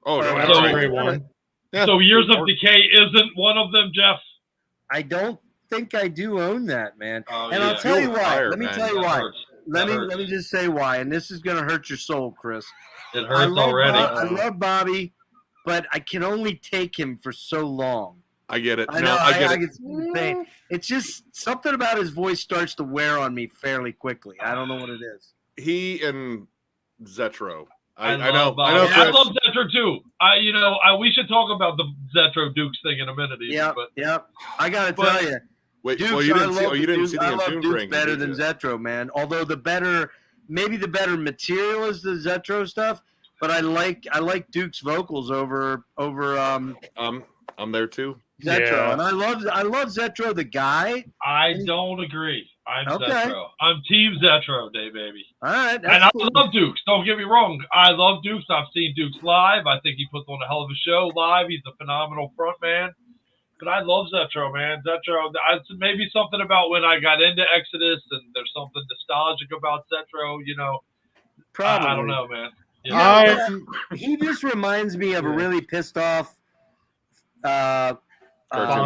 Oh, no, that's a great one. Yeah. So Years of Decay isn't one of them, Jeff? I don't think I do own that, man. Oh, and yeah. I'll tell you why. Let me tell you why. Hurts. Let me just say why, and this is gonna hurt your soul, Chris. It hurts already. I love Bobby, but I can only take him for so long. I get it. I get it. It's just something about his voice starts to wear on me fairly quickly. I don't know what it is. He and Zetro. I know. I love Zetro too. We should talk about the Zetro Dukes thing in a minute. Yep. I gotta tell you. Wait, Dukes, well, you didn't see the I love Entombed Dukes ranking, better than Zetro, man. Although maybe the better material is the Zetro stuff, but I like Duke's vocals over I'm there too. Zetro, Yeah. and I love Zetro the guy. I don't agree. I'm Okay. Zetro. I'm Team Zetro Day, baby. All right, and I love Dukes. Don't get me wrong. I love Dukes. I've seen Dukes live. I think he puts on a hell of a show live. He's a phenomenal front man. But I love Zetro, man. Zetro, maybe something about when I got into Exodus, and there's something nostalgic about Zetro, Probably. I don't know, man. He just reminds me of a really pissed off Bon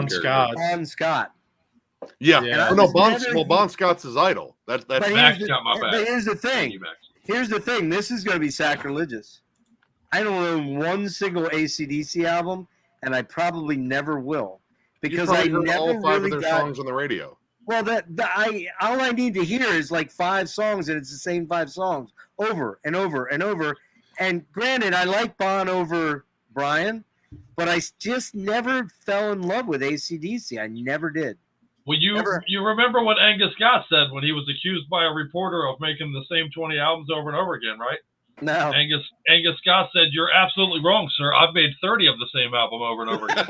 Scott. Bon Scott. Yeah. Bon Scott's his idol. That's Max got my back. But here's the thing. This is going to be sacrilegious. I don't own one single AC/DC album, and I probably never will. Because I never all 5 really of their songs on the radio. Well, all I need to hear is like 5 songs, and it's the same 5 songs over and over and over. And granted, I like Bon over Brian, but I just never fell in love with AC/DC. I never did. Well, you remember what Angus Scott said when he was accused by a reporter of making the same 20 albums over and over again, right? No. Angus Scott said, "You're absolutely wrong, sir. I've made 30 of the same album over and over again."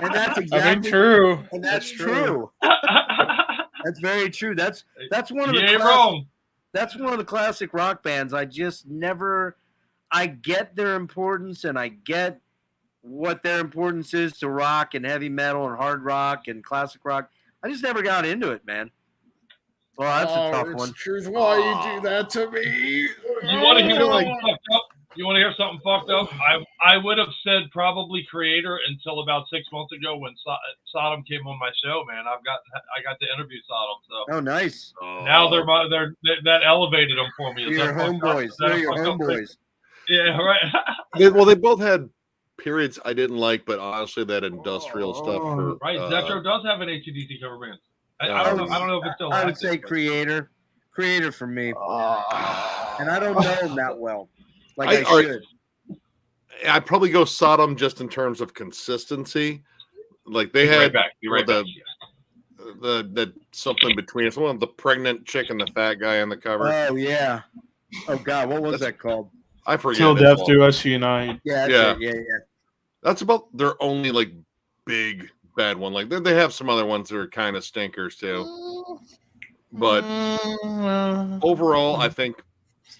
And that's exactly true. And that's true. That's very true. That's one of the That's one of the classic rock bands. I just never. I get their importance, and I get what their importance is to rock and heavy metal and hard rock and classic rock. I just never got into it, man. Well, that's a tough one. Truth, why you do that to me? You want to hear something fucked up? You want to hear something fucked up? I would have said probably Creator until about 6 months ago when Sodom came on my show. Man, I got to interview Sodom. So nice. Now they're that elevated them for me. They're your homeboys. They're your homeboys. Yeah, right. They both had periods I didn't like, but honestly, that industrial stuff. Zetro does have an AC/DC cover band. I don't know if it's still. I would say Creator for me, and I don't know him that well. I should. I'd probably go Sodom just in terms of consistency. Like they had the something between us. One of the pregnant chick and the fat guy on the cover. Oh yeah. Oh God, what was that called? I forget. Till Death Do Us Unite. Yeah. That's about their only big bad one. They have some other ones that are kind of stinkers too. But overall, I think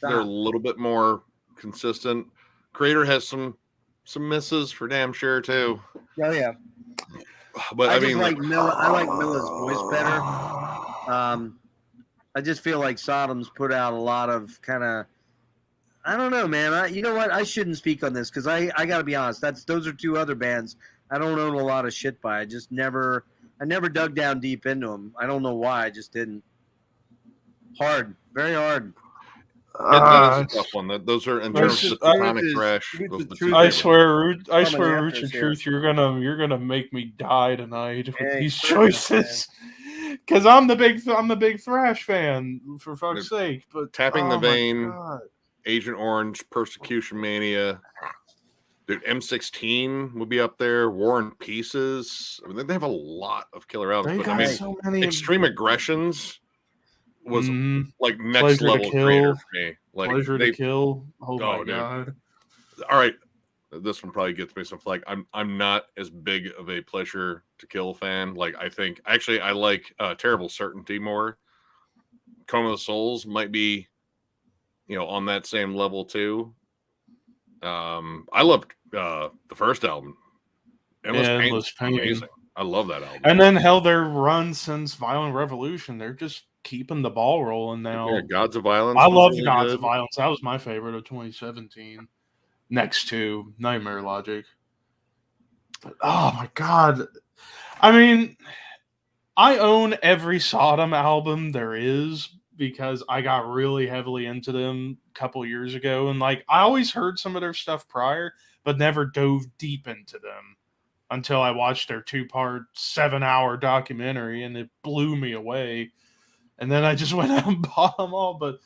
they're a little bit more consistent. Creator has some misses for damn sure too. Oh yeah. But I mean, like Miller. I like Miller's voice better. I just feel like Sodom's put out a lot of kind of. I don't know, man. You know what? I shouldn't speak on this because I got to be honest. Those are 2 other bands I don't own a lot of shit by. I never dug down deep into them. I don't know why. I just didn't. Hard, very hard. That is a tough one. Those are in terms of sonic trash. I swear, Roots of Truth, you're gonna make me die tonight with these choices. Because I'm the big thrash fan, for fuck's sake. But Tapping the Vein. Agent Orange, Persecution Mania, dude, M16 would be up there. War and Pieces. I mean, they have a lot of killer albums. But so many Extreme Aggressions was next Pleasure level to Kill. Creator for me. Pleasure to Kill. Oh my God! All right, this one probably gets me some flack. I'm not as big of a Pleasure to Kill fan. Like, I think actually I like Terrible Certainty more. Coma of the Souls might be, on that same level too. I loved the first album. Endless Pain. Amazing. I love that album. And then hell, their run since Violent Revolution, they're just keeping the ball rolling now. Yeah, Gods of Violence. I love really Gods of Violence. That was my favorite of 2017. Next to Nightmare Logic. But, oh my god. I mean, I own every Sodom album there is because I got really heavily into them a couple years ago. And like, I always heard some of their stuff prior, but never dove deep into them until I watched their 2-part 7-hour documentary, and it blew me away. And then I just went out and bought them all. But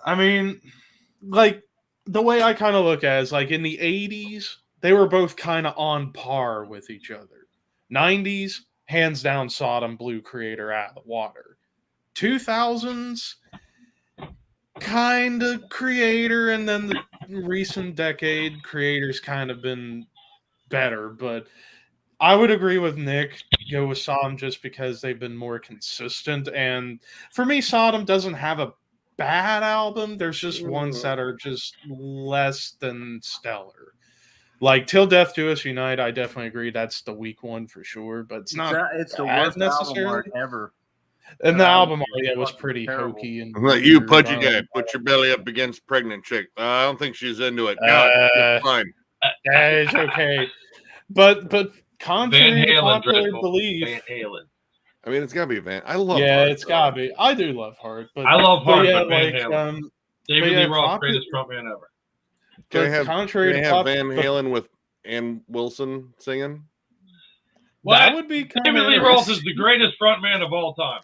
I mean, like, the way I kind of look at it is like in the 80s, they were both kind of on par with each other. 90s, hands down, Sodom blew Creator out of the water. 2000s, kind of Creator, and then the recent decade, Creator's kind of been better. But I would agree with Nick, go with Sodom just because they've been more consistent. And for me, Sodom doesn't have a bad album. There's just ones that are just less than stellar. Like Till Death Do Us Unite, I definitely agree that's the weak one for sure, but it's not. It's the worst album art ever. And the album art was pretty hokey and. You pudgy guy, put your belly up against pregnant chick. I don't think she's into it. No, fine. It's okay, but contrary to popular belief, Van Halen. I mean, it's gotta be Van. I love. Yeah, Heart, it's gotta be. I do love Heart, but I love Heart, but Van Halen. David Lee Roth, greatest frontman ever. Can I have Van Halen with Ann Wilson singing? Well, that would be David Lee Roth is the greatest frontman of all time,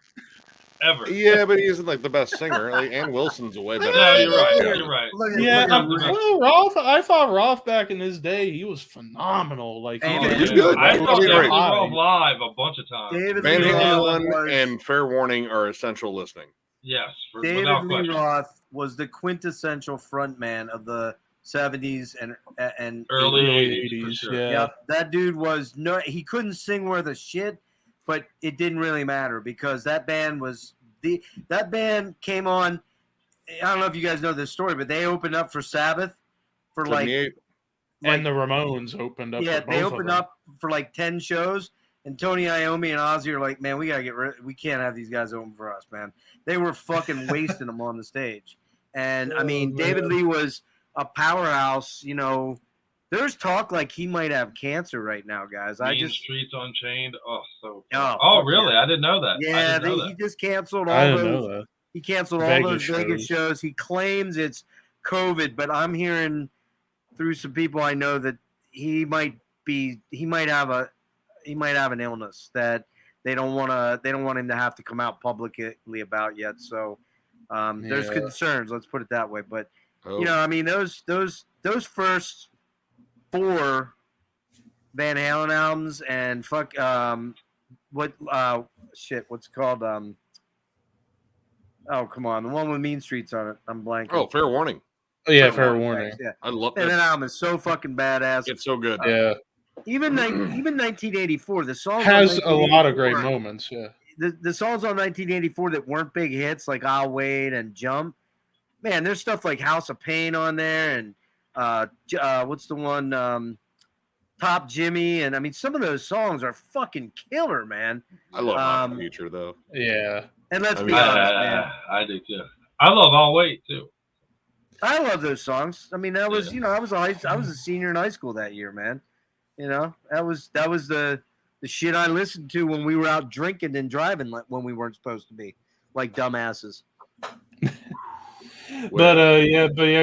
ever. Yeah, but he isn't like the best singer. Like Ann Wilson's a way better. No, you're right. You're right. Yeah, well, Roth. I thought Roth back in his day, he was phenomenal. Like he's good. I saw David Lee Roth live a bunch of times. Van Halen and Fair Warning are essential listening. Yes, David Lee Roth was the quintessential frontman of the 70s and early 80s. Sure. Yeah, that dude was he couldn't sing worth a shit, but it didn't really matter because that band came on. I don't know if you guys know this story, but they opened up for Sabbath for and the Ramones opened up. Yeah, they opened up for like 10 shows, and Tony Iommi and Ozzy are like, man, we gotta we can't have these guys open for us, man. They were fucking wasting them on the stage, and I mean, David Lee was a powerhouse. There's talk like he might have cancer right now, guys. Streets Unchained. Really? Yeah. I didn't know that. Yeah, he just canceled all those. He canceled all those Vegas shows. He claims it's COVID, but I'm hearing through some people I know that he might have an illness that they don't want him to have to come out publicly about yet. So there's concerns. Let's put it that way. But I mean, those first 4 Van Halen albums and what's it called? Oh, come on, the one with Mean Streets on it. I'm blanking. Oh, Fair Warning. Oh yeah, Fair Warning. Yeah, I love that. That album is so fucking badass. It's so good. Yeah. Even 1984, the song has a lot of great moments. Yeah. The songs on 1984 that weren't big hits, like I'll Wait and Jump. Man, there's stuff like House of Pain on there, and what's the one? Top Jimmy, and I mean, some of those songs are fucking killer, man. I love Future though. Yeah. And let's be honest, man. I do too. I love I'll Wait too. I love those songs. I mean, that was I was a senior in high school that year, man. That was the shit I listened to when we were out drinking and driving, like when we weren't supposed to be, like dumbasses. But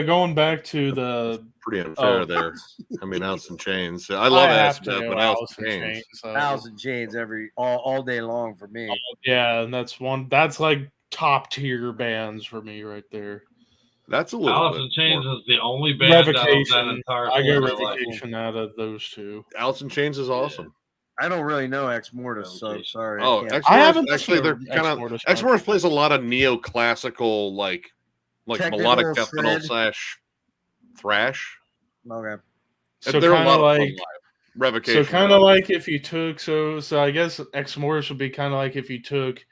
going back to the pretty unfair there. I mean, Alice in Chains. I love that stuff, but Alice in Chains. Alice in Chains all day long for me. Yeah, and that's like top tier bands for me right there. That's a little. Alice in Chains is the only band out of that entire. I get Revocation out of those two. Alice in Chains is awesome. I don't really know Ex Mortis, so sorry. Oh, I haven't actually. They're kind of Ex Mortis plays a lot of neoclassical, like melodic death metal / thrash. Okay. So they're a kind lot of of fun like, live. Revocation. so kind of like if you took, so I guess Ex Mortis would be kind of like if you took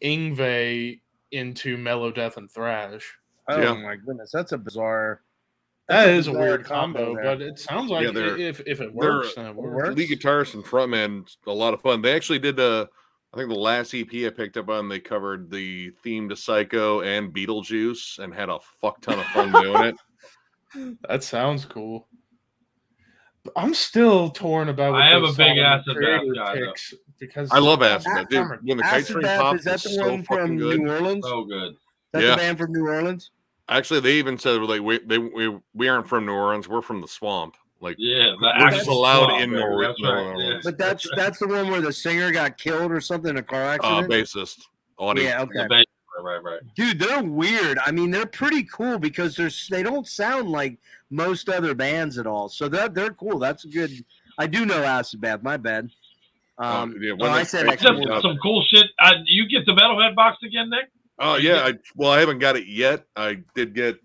Ingve into Mellow Death and Thrash. Oh Yeah. my goodness, that's a bizarre. That that's is a bizarre weird combo, there. but it sounds like they're- if it works, then it works. Lead guitarist and frontman, a lot of fun. They actually did I think the last EP I picked up on, they covered the theme to Psycho and Beetlejuice and had a fuck ton of fun doing it. That sounds cool. But I'm still torn about. I am a big Acid Bath guy, picks because I love Acid Bath. Dude, when the Kite Acid Train Bath, popped, is that was the so one fucking from good. New Orleans? So good. That's Yeah. the band from New Orleans. Actually, they even said like we aren't from New Orleans. We're from the swamp. Like Yeah, we're just allowed in New New Orleans. Orleans. Yeah. But that's the one where the singer got killed or something in a car accident. Bassist. Audie. Yeah, okay. Right. Dude, they're weird. I mean, they're pretty cool because they don't sound like most other bands at all. So they're cool. That's a good. I do know Acid Bath. My bad. I said Just some cool shit. You get the Metalhead box again, Nick? Oh yeah. I haven't got it yet. I did get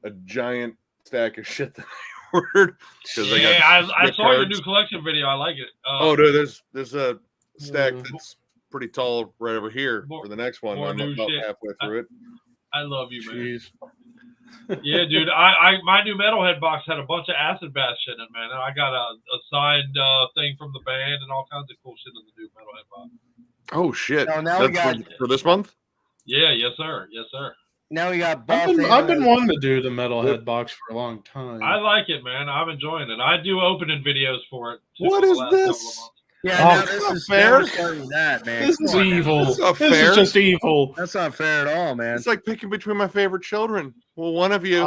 a giant stack of shit that I ordered. I saw your new collection video. I like it. Dude, there's a stack that's pretty tall right over here for the next one. I'm about halfway through it. I love you, man. Yeah, dude. My new Metalhead box had a bunch of Acid Bath shit in it, man. And I got a signed thing from the band and all kinds of cool shit in the new Metalhead box. Oh shit! Oh, now we got for this month. Yeah, yes sir. Now we got. I've been wanting to do the Metalhead box for a long time. I like it, man. I'm enjoying it. I do opening videos for it. What is this? Yeah, this is fair. That, man. This is evil. This is just evil. That's not fair at all, man. It's like picking between my favorite children. Well, one of you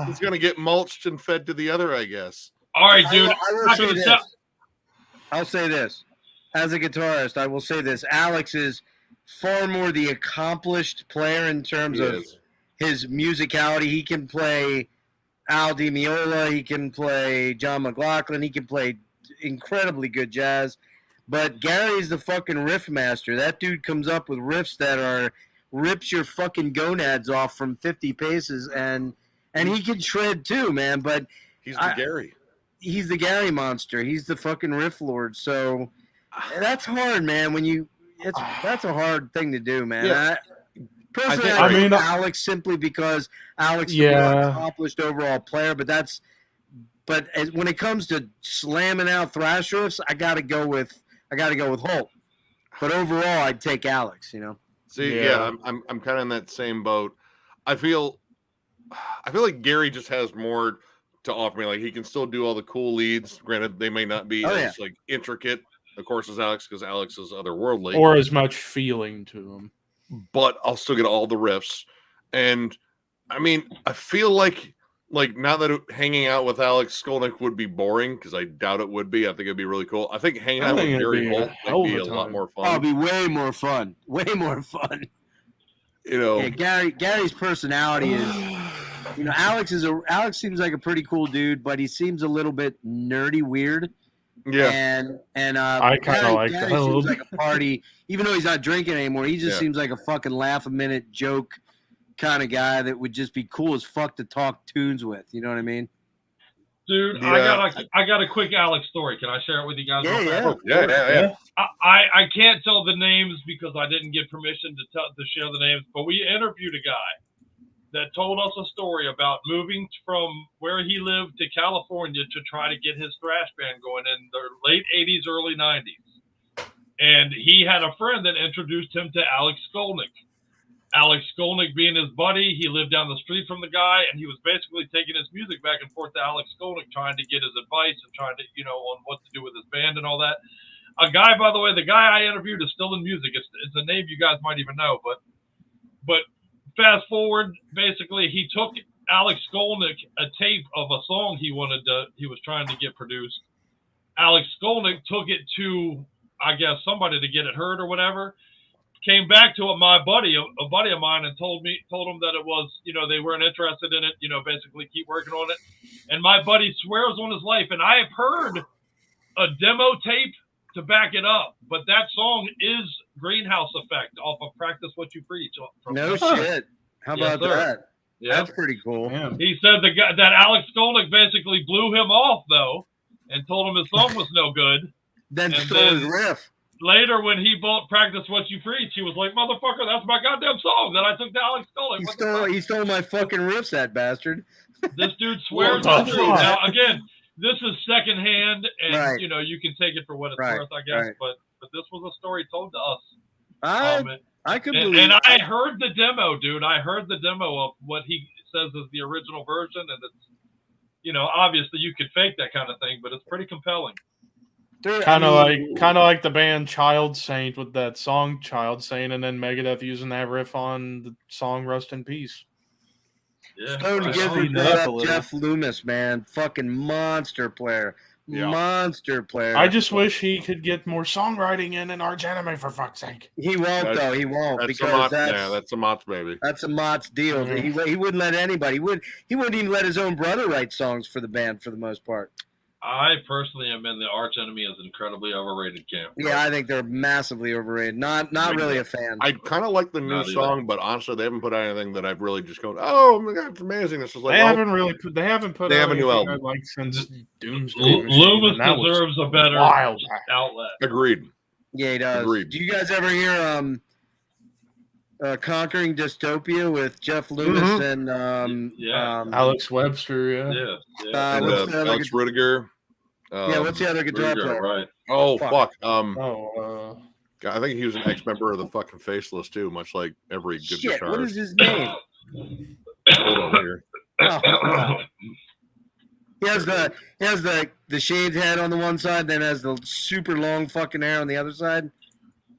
is going to get mulched and fed to the other, I guess. All right, dude. I'll say this. As a guitarist, I will say this. Alex is far more the accomplished player in terms of his musicality. He can play Al Di Meola. He can play John McLaughlin. He can play incredibly good jazz. But Gary's the fucking riff master. That dude comes up with riffs that rips your fucking gonads off from 50 paces, and he can shred too, man. But he's the Gary. He's the Gary monster. He's the fucking riff lord. So that's hard, man. That's a hard thing to do, man. Yeah. Personally, I mean Alex simply because Alex is an accomplished overall player, but when it comes to slamming out thrash riffs, I gotta go with Holt. But overall, I'd take Alex. See, I'm kind of in that same boat. I feel like Gary just has more to offer me. Like he can still do all the cool leads. Granted, they may not be as like intricate, of course, as Alex, because Alex is otherworldly, or as much feeling to him. But I'll still get all the riffs, and I mean, I feel like not that hanging out with Alex Skolnick would be boring, because I doubt it would be. I think it'd be really cool. I think hanging out with Gary Holt would be a lot more fun. Oh, it'd be way more fun. Way more fun. Gary's personality is. Alex seems like a pretty cool dude, but he seems a little bit nerdy weird. Yeah, and I kind of like Gary that. Seems like a party, even though he's not drinking anymore. He just seems like a fucking laugh-a-minute joke kind of guy that would just be cool as fuck to talk tunes with. You know what I mean? Dude, I got a quick Alex story. Can I share it with you guys? Yeah. I can't tell the names because I didn't get permission to share the names, but we interviewed a guy that told us a story about moving from where he lived to California to try to get his thrash band going in the late 80s, early 90s. And he had a friend that introduced him to Alex Skolnick. Alex Skolnick being his buddy, he lived down the street from the guy, and he was basically taking his music back and forth to Alex Skolnick, trying to get his advice and trying to, on what to do with his band and all that. A guy, by the way, the guy I interviewed is still in music. It's a name you guys might even know, but fast forward, basically, he took Alex Skolnick a tape of a song he was trying to get produced. Alex Skolnick took it to, I guess, somebody to get it heard or whatever. Came back to my buddy, a buddy of mine, and told him that it was, they weren't interested in it, basically keep working on it. And my buddy swears on his life, and I have heard a demo tape to back it up, but that song is Greenhouse Effect off of Practice What You Preach. No shit. How about that? Yeah. That's pretty cool. Man. He said that Alex Skolnick basically blew him off, though, and told him his song was no good. Then And stole his then- riff. Later, when he bought "Practice What You Preach," he was like, "Motherfucker, that's my goddamn song that I took to Alex Scully." He stole my fucking riffs, that bastard. This dude swears What it's the true. fuck? Now, again, this is secondhand, and Right. you can take it for what it's Right, worth, I guess. right. But this was a story told to us. I could believe. And I heard the demo, dude. I heard the demo of what he says is the original version, and it's, obviously you could fake that kind of thing, but it's pretty compelling. Kind of like the band Child Saint with that song Child Saint, and then Megadeth using that riff on the song Rust in Peace. Yeah, Stone right Gizzard on. brought Up a up little. Jeff Loomis, man. Fucking monster player. Yeah. Monster player. I just wish he could get more songwriting in Arch Enemy, for fuck's sake. He won't, though. He won't. That's Because that's a Mott's baby. that's a Mott's deal. Mhm. He wouldn't let anybody. He wouldn't even let his own brother write songs for the band for the most part. I personally am in the Arch Enemy as an incredibly overrated camp. Yeah, I think they're massively overrated. Not really a fan. I kind of like the new Not either. song, but honestly, they haven't put out anything that I've really just gone, "Oh my god, it's amazing!" This is like, They haven't put They out have a new anything album. I'd like since Doomsday. Machine, Loomis and that was deserves a better wild. outlet. agreed. Yeah, he does. Agreed. Do you guys ever hear Conquering Dystopia with Jeff Loomis Mhm. and Yeah. Alex Webster, yeah. Yeah. And, what's the other Alex Rudiger. what's the other guitar Rudiger, player? right. Oh Fuck. fuck. I think he was an ex-member of the fucking Faceless too, much like every good Shit, guitarist. what is his name? Hold on here. Oh, he has the shaved head on the one side, then has the super long fucking hair on the other side.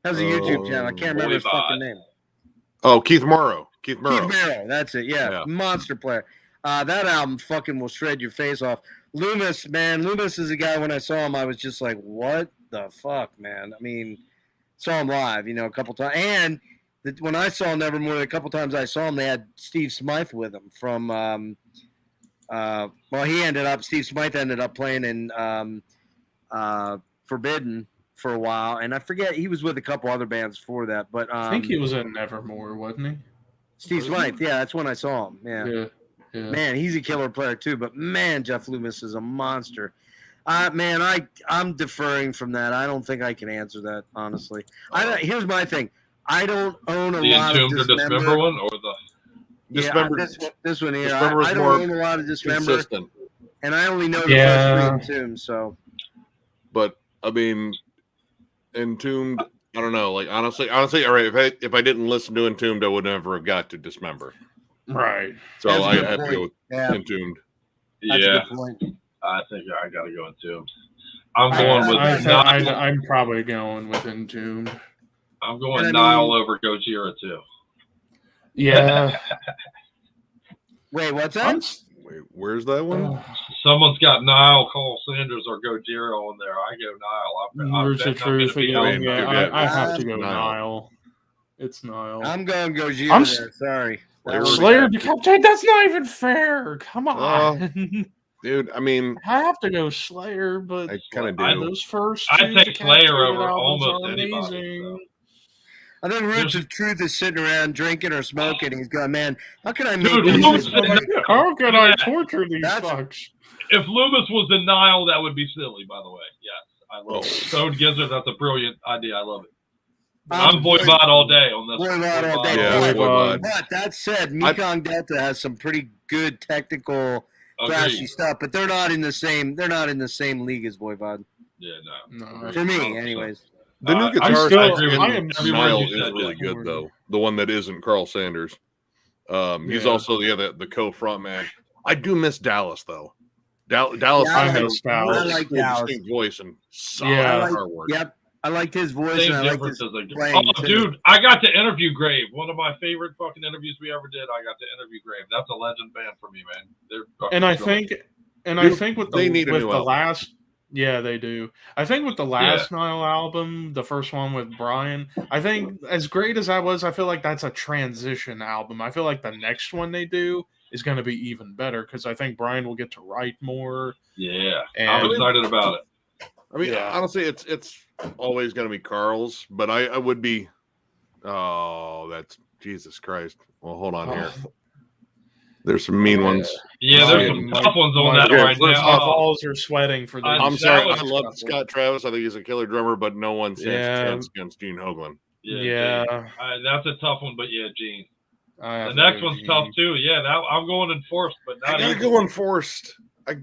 Has a YouTube channel. I can't remember his fucking name. Oh, Keith Morrow. Keith Morrow. Keith Merrill, that's it. Yeah, monster player. That album fucking will shred your face off. Loomis, man, Loomis is a guy. When I saw him, I was just like, "What the fuck, man?" I mean, saw him live, a couple times, and when I saw Nevermore, a couple times I saw him, they had Steve Smythe with him from. Steve Smythe ended up playing in Forbidden for a while, and I forget he was with a couple other bands for that, but I think he was in Nevermore, wasn't he? Steve Smythe, yeah, that's when I saw him. Yeah. Man, he's a killer player too, but man, Jeff Loomis is a monster. I'm deferring from that. I don't think I can answer that honestly. Here's my thing. I don't own a The lot of Entombed or Dismember. Dismember one, or the Dismember. This one here. Dismember's I more don't own a lot of Dismember, consistent. and I only know the Yeah. first three Entombed. So, But I mean, Entombed. I don't know. Like honestly, all right. If I didn't listen to Entombed, I would never have got to Dismember. Right. So That's a I good have to go with yeah, Entombed. that's yeah. a good point. I think I got to go Entombed. I'm going with I'm probably going with Entombed. I'm going And I Nile mean- over Gojira too. Yeah. Wait, what's I'm that? s- Wait, where's that one? Someone's got Nile, Cole Sanders, or Gojira on there. I go Nile. I'm Words of betting I'm gonna truth be again. I mean, Yeah, I have to go Nile. Nile. It's Nile. I'm going Gojira I'm there. Sorry. Slayer. Slayer Decapitate, that's not even fair. Come on. Dude, I mean, I have to go Slayer, but I kind of I- do. those first I'd two take Slayer Decapitated over albums almost are anybody, amazing. so. I think Roots of Truth is sitting around drinking or smoking. He's going, man, how can I make Dude, this? Loomis- How can I Yeah. torture these That's- fucks? If Loomis was in Nile, that would be silly, by the way. Yes, I love it. Stone Gizzard, that's a brilliant idea. I love it. I'm Voivod all day on this. Voivod all day. Yeah, Voivod. But that said, Mekong Delta has some pretty good technical, flashy Agreed. stuff, but they're not in the same. They're not in the same league as Voivod. Yeah, no. No. For me, anyways. The new I'm guitarist still- in I am every word Nile you is said, really yeah. good though. The one that isn't Carl Sanders. He's Yeah. also the co-front man. I do miss Dallas though. Dallas Yeah, I has a miss Dallas. I like cool, Dallas. distinct voice and solid Yeah. guitar work. Yep, I liked his voice. Same And I liked difference his as a playing, Oh, too. dude, I got to interview Grave. One of my favorite fucking interviews we ever did. I got to interview Grave. That's a legend band for me, man. They're fucking And I brilliant. think with They need a with new the album. last, yeah, they do. I think with the last Nile album, the first one with Brian, I think as great as that was, I feel like that's a transition album. I feel like the next one they do is going to be even better because I think Brian will get to write more. Yeah, And- I'm excited about it. I mean, Yeah. honestly, it's always going to be Carl's, but I would be. Oh, that's Jesus Christ. Well, hold on here. There's some mean ones. Yeah, there's some tough ones on that right My now. balls are sweating for this. I'm sorry. I love Scott Travis. I think he's a killer drummer, but no one stands a chance against Gene Hoglan. Yeah. That's a tough one, but yeah, Gene. The next one's Gene. tough too. Yeah, I'm going Enforced, but not I gotta easily. go Enforced. I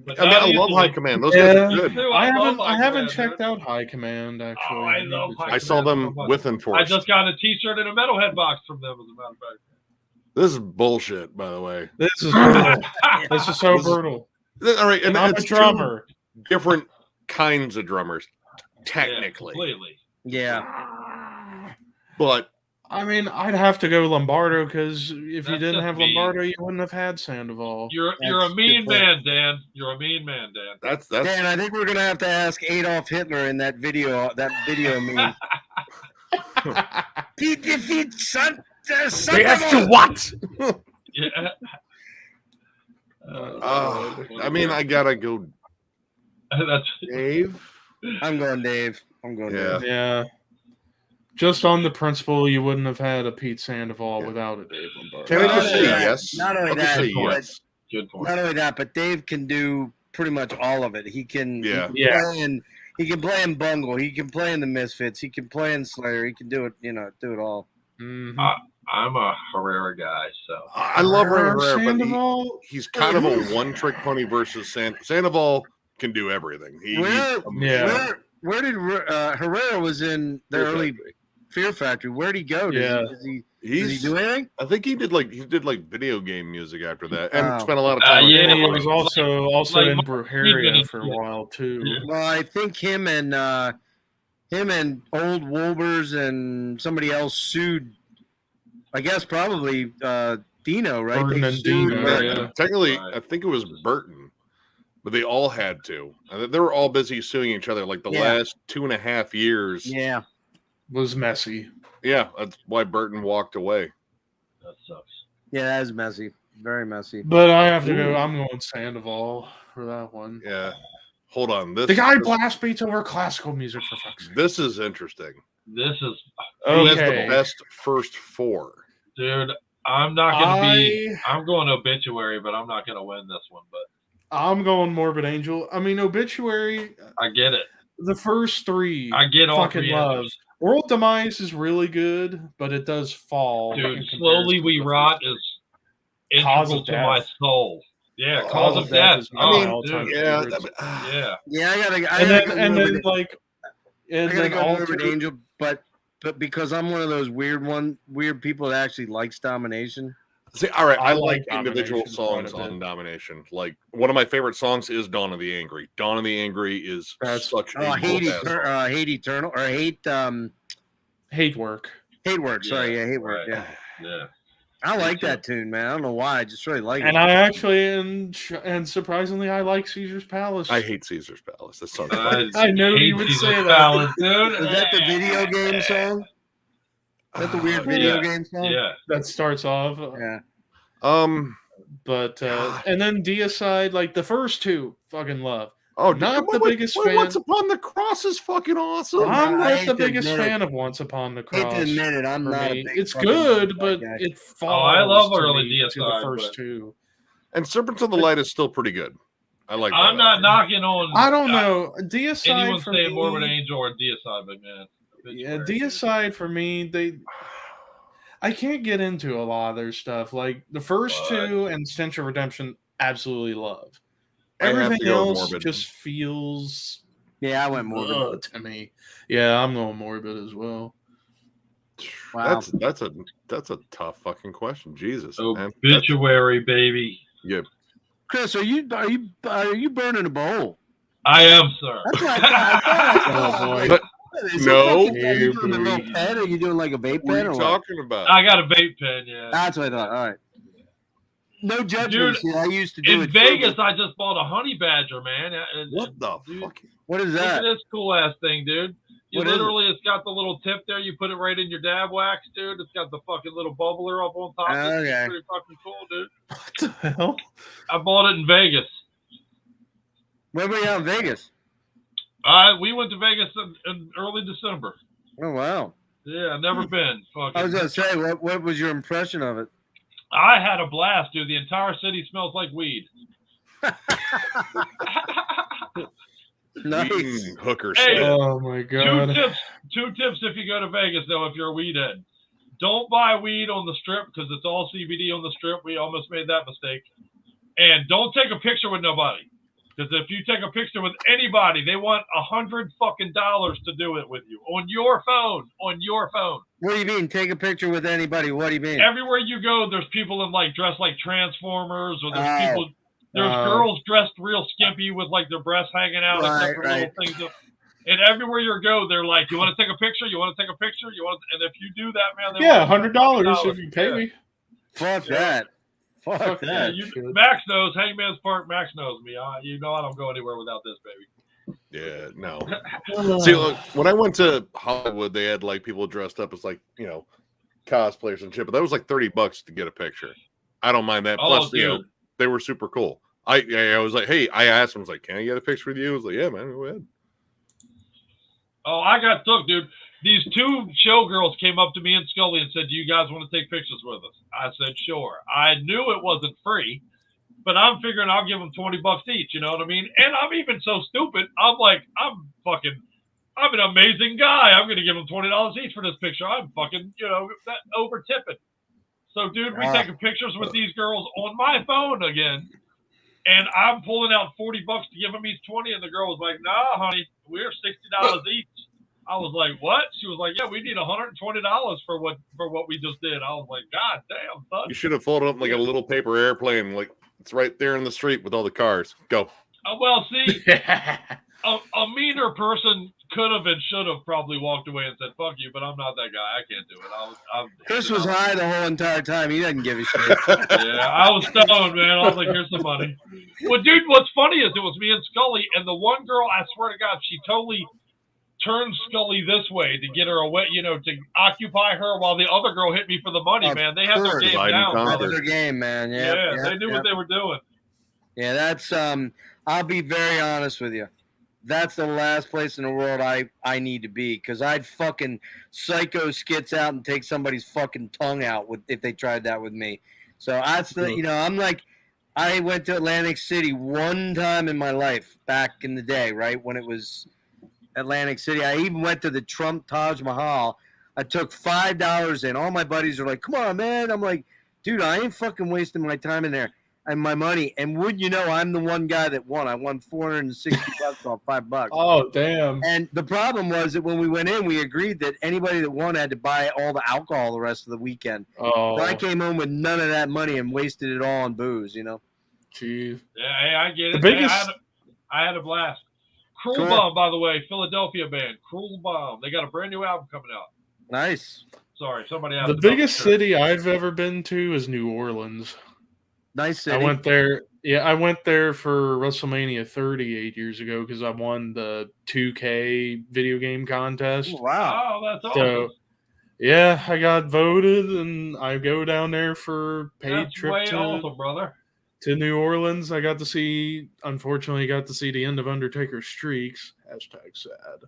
love High Command. Those guys are good. I haven't checked out High Command actually. Oh, I love High Command. I saw them with Enforced. I just got a T-shirt and a metalhead box from them, as a matter of fact. This is bullshit, by the way. This is brutal. This is so brutal. All right, and I'm a drummer. Different kinds of drummers, technically. Yeah, completely. Yeah. But I mean, I'd have to go Lombardo because if you didn't have Lombardo, you wouldn't have had Sandoval. You're a mean man, Dan. You're a mean man, Dan. That's Dan, I think we're gonna have to ask Adolf Hitler in that video. That video meme. He defeats what? Yeah. I mean, I gotta go. That's Dave. I'm going Dave. Dave. Yeah. Just on the principle, you wouldn't have had a Pete Sandoval without a Dave Lombardo. Can I just say yes? Not only that, good point. Not only that, but Dave can do pretty much all of it. He can. He can play in Bungle. He can play in the Misfits. He can play in Slayer. He can do it. Do it all. Mm-hmm. I'm a Herrera guy, so I love Herrera, but he's kind of a one-trick pony versus Sandoval can do everything. Where did Herrera was in the early Fear Factory? Where did he go? Does he do anything? I think he did video game music after that, and spent a lot of time. He was also in Brujeria for a while too. Well, I think him and Old Wolbers and somebody else sued. I guess probably Dino, right? Burton and Dino. Technically, I think it was Burton, but they all had to. They were all busy suing each other like the last 2.5 years. Yeah. Was messy. Yeah, that's why Burton walked away. That sucks. Yeah, that is messy. Very messy. But I have to go. I'm going Sandoval for that one. Yeah. Hold on. The guy blast beats over classical music for fuck's sake. This is interesting. This is the best first four. Dude, I'm not going to be. I'm going Obituary, but I'm not going to win this one. But I'm going Morbid Angel. I mean, Obituary. I get it. The first three. I get all fucking love. World Demise is really good, but it does fall. Dude, Slowly We Rot is integral to my soul. Yeah, Cause of Death. I mean, I gotta go Morbid Angel, but because I'm one of those weird people that actually likes Domination. See, all right, I like individual songs on Domination. Like one of my favorite songs is "Dawn of the Angry." "Dawn of the Angry" is such a Hate Eternal or Hate Hate Work. Hate Work. Sorry, Hate Work. Right. Yeah. I like that tune, man. I don't know why. I just really like it. And I actually, and surprisingly, I like Caesar's Palace. I hate Caesar's Palace. That song. I know you would say that. Dude. Is that the video game song? Is that the weird video game song? Yeah. That starts off. Yeah. But and then Deicide, like the first two, fucking love. Oh, not the biggest fan. Once Upon the Cross is fucking awesome. I'm not the biggest fan of Once Upon the Cross. I hate to admit it, I'm not. It's good, but it falls. Oh, I love early Deicide. Deicide. The first two. And Serpents of the Light is still pretty good. I like. I'm not knocking on. I don't know. Deicide anyone for saying me, Morbid Angel or Deicide, but man. Yeah, Deicide for me, I can't get into a lot of their stuff. Like the first two and Stench of Redemption, absolutely love. Everything else just feels. Yeah, I went Morbid to me. Yeah, I'm going Morbid as well. Wow, that's a tough fucking question. Jesus, Obituary, baby. Yeah, Chris, are you burning a bowl? I am, sir. That's what I thought. No. Are you doing a little pen? Are you doing like a vape pen? What are you talking about? I got a vape pen, yeah. That's what I thought. All right. No judgment. Dude, I used to do in Vegas. I just bought a honey badger, man. What the fuck? What is that? Look at this cool ass thing, dude. It's got the little tip there. You put it right in your dab wax, dude. It's got the fucking little bubbler up on top. Okay. It's pretty fucking cool, dude. What the hell? I bought it in Vegas. When were you out in Vegas? We went to Vegas in early December. Oh wow. Yeah, I've never been. Fucking. I was gonna say, what was your impression of it? I had a blast, dude. The entire city smells like weed. Nice. Hooker Hey, spit. Oh my god. Two tips if you go to Vegas, though, if you're a weed head. Don't buy weed on the strip because it's all CBD on the strip. We almost made that mistake. And don't take a picture with nobody. Because if you take a picture with anybody, they want $100 fucking to do it with you on your phone. On your phone. What do you mean? Take a picture with anybody? What do you mean? Everywhere you go, there's people in like dressed like Transformers, or there's people. There's girls dressed real skimpy with like their breasts hanging out, except for little things. And everywhere you go, they're like, "You want to take a picture? You want to take a picture? You want?" And if you do that, man, they Yeah, want $100 if you pay me. Fuck that. Fuck that. Max knows. Hangman's Park. Max knows me. You know I don't go anywhere without this, baby. Yeah, no. See, look, when I went to Hollywood, they had like people dressed up as like, you know, cosplayers and shit, but that was like $30 to get a picture. I don't mind that. Plus, you know, they were super cool. I was like, hey, I asked them, I was like, can I get a picture with you? I was like, yeah, man, go ahead. Oh, I got took, dude. These two showgirls came up to me and Scully and said, do you guys want to take pictures with us? I said, sure. I knew it wasn't free, but I'm figuring I'll give them $20 each. You know what I mean? And I'm even so stupid. I'm like, I'm an amazing guy. I'm going to give them $20 each for this picture. I'm fucking, you know, that over tipping. So, dude, we taking pictures with these girls on my phone again. And I'm pulling out $40 to give them each 20. And the girl was like, nah, honey, we're $60 each. I was like, what? She was like, yeah, we need $120 for what we just did. I was like, God damn, son. You should have folded up like a little paper airplane. Like, it's right there in the street with all the cars. Go. Well, see, a meaner person could have and should have probably walked away and said, fuck you, but I'm not that guy. I can't do it. Chris was high the whole entire time. He doesn't give a shit. Yeah, I was stoned, man. I was like, here's some money. Well, dude, what's funny is it was me and Scully, and the one girl, I swear to God, she totally turned Scully this way to get her away, you know, to occupy her while the other girl hit me for the money, man. They had their game down. That's their game, man. Yeah, they knew what they were doing. Yeah, that's I'll be very honest with you. That's the last place in the world I need to be, because I'd fucking psycho skits out and take somebody's fucking tongue out if they tried that with me. So that's the, you know, I'm like, I went to Atlantic City one time in my life back in the day, right, when it was Atlantic City. I even went to the Trump Taj Mahal. I took $5 in. All my buddies are like, come on, man. I'm like, dude, I ain't fucking wasting my time in there and my money. And would you know, I'm the one guy that won. I won $460 off $5. Oh, damn. And the problem was that when we went in, we agreed that anybody that won had to buy all the alcohol the rest of the weekend. Oh. So I came home with none of that money and wasted it all on booze, you know? Jeez. Yeah, hey, I get it. The biggest... I had a blast. Cruel Bomb, by the way, Philadelphia band. Cruel Bomb. They got a brand new album coming out. Nice. Sorry, somebody asked. The biggest city I've ever been to is New Orleans. Nice city. I went there. Yeah, I went there for WrestleMania 38 years ago because I won the 2K video game contest. Oh, wow. Oh, that's awesome. So, yeah, I got voted, and I go down there for paid trip awesome, brother. To New Orleans. I unfortunately got to see the end of Undertaker's streaks. #sad.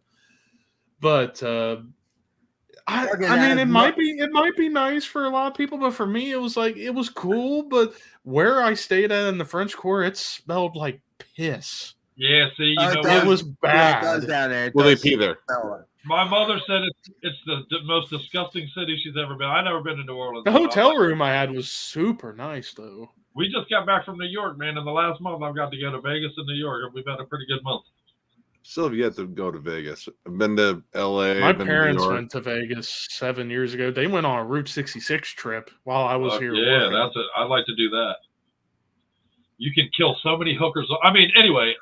But I mean, it might be nice for a lot of people, but for me, it was cool. But where I stayed at in the French Quarter, it smelled like piss. Yeah, see, it was bad. Yeah, it does down there. Will they pee there? My mother said it's the most disgusting city she's ever been. I've never been to New Orleans. The hotel room I had was super nice, though. We just got back from New York, man. In the last month, I've got to go to Vegas and New York, and we've had a pretty good month. Still have yet to go to Vegas. I've been to L.A. My parents went to Vegas 7 years ago. They went on a Route 66 trip while I was here. Yeah, that's it. I'd like to do that. You can kill so many hookers. I mean, anyway.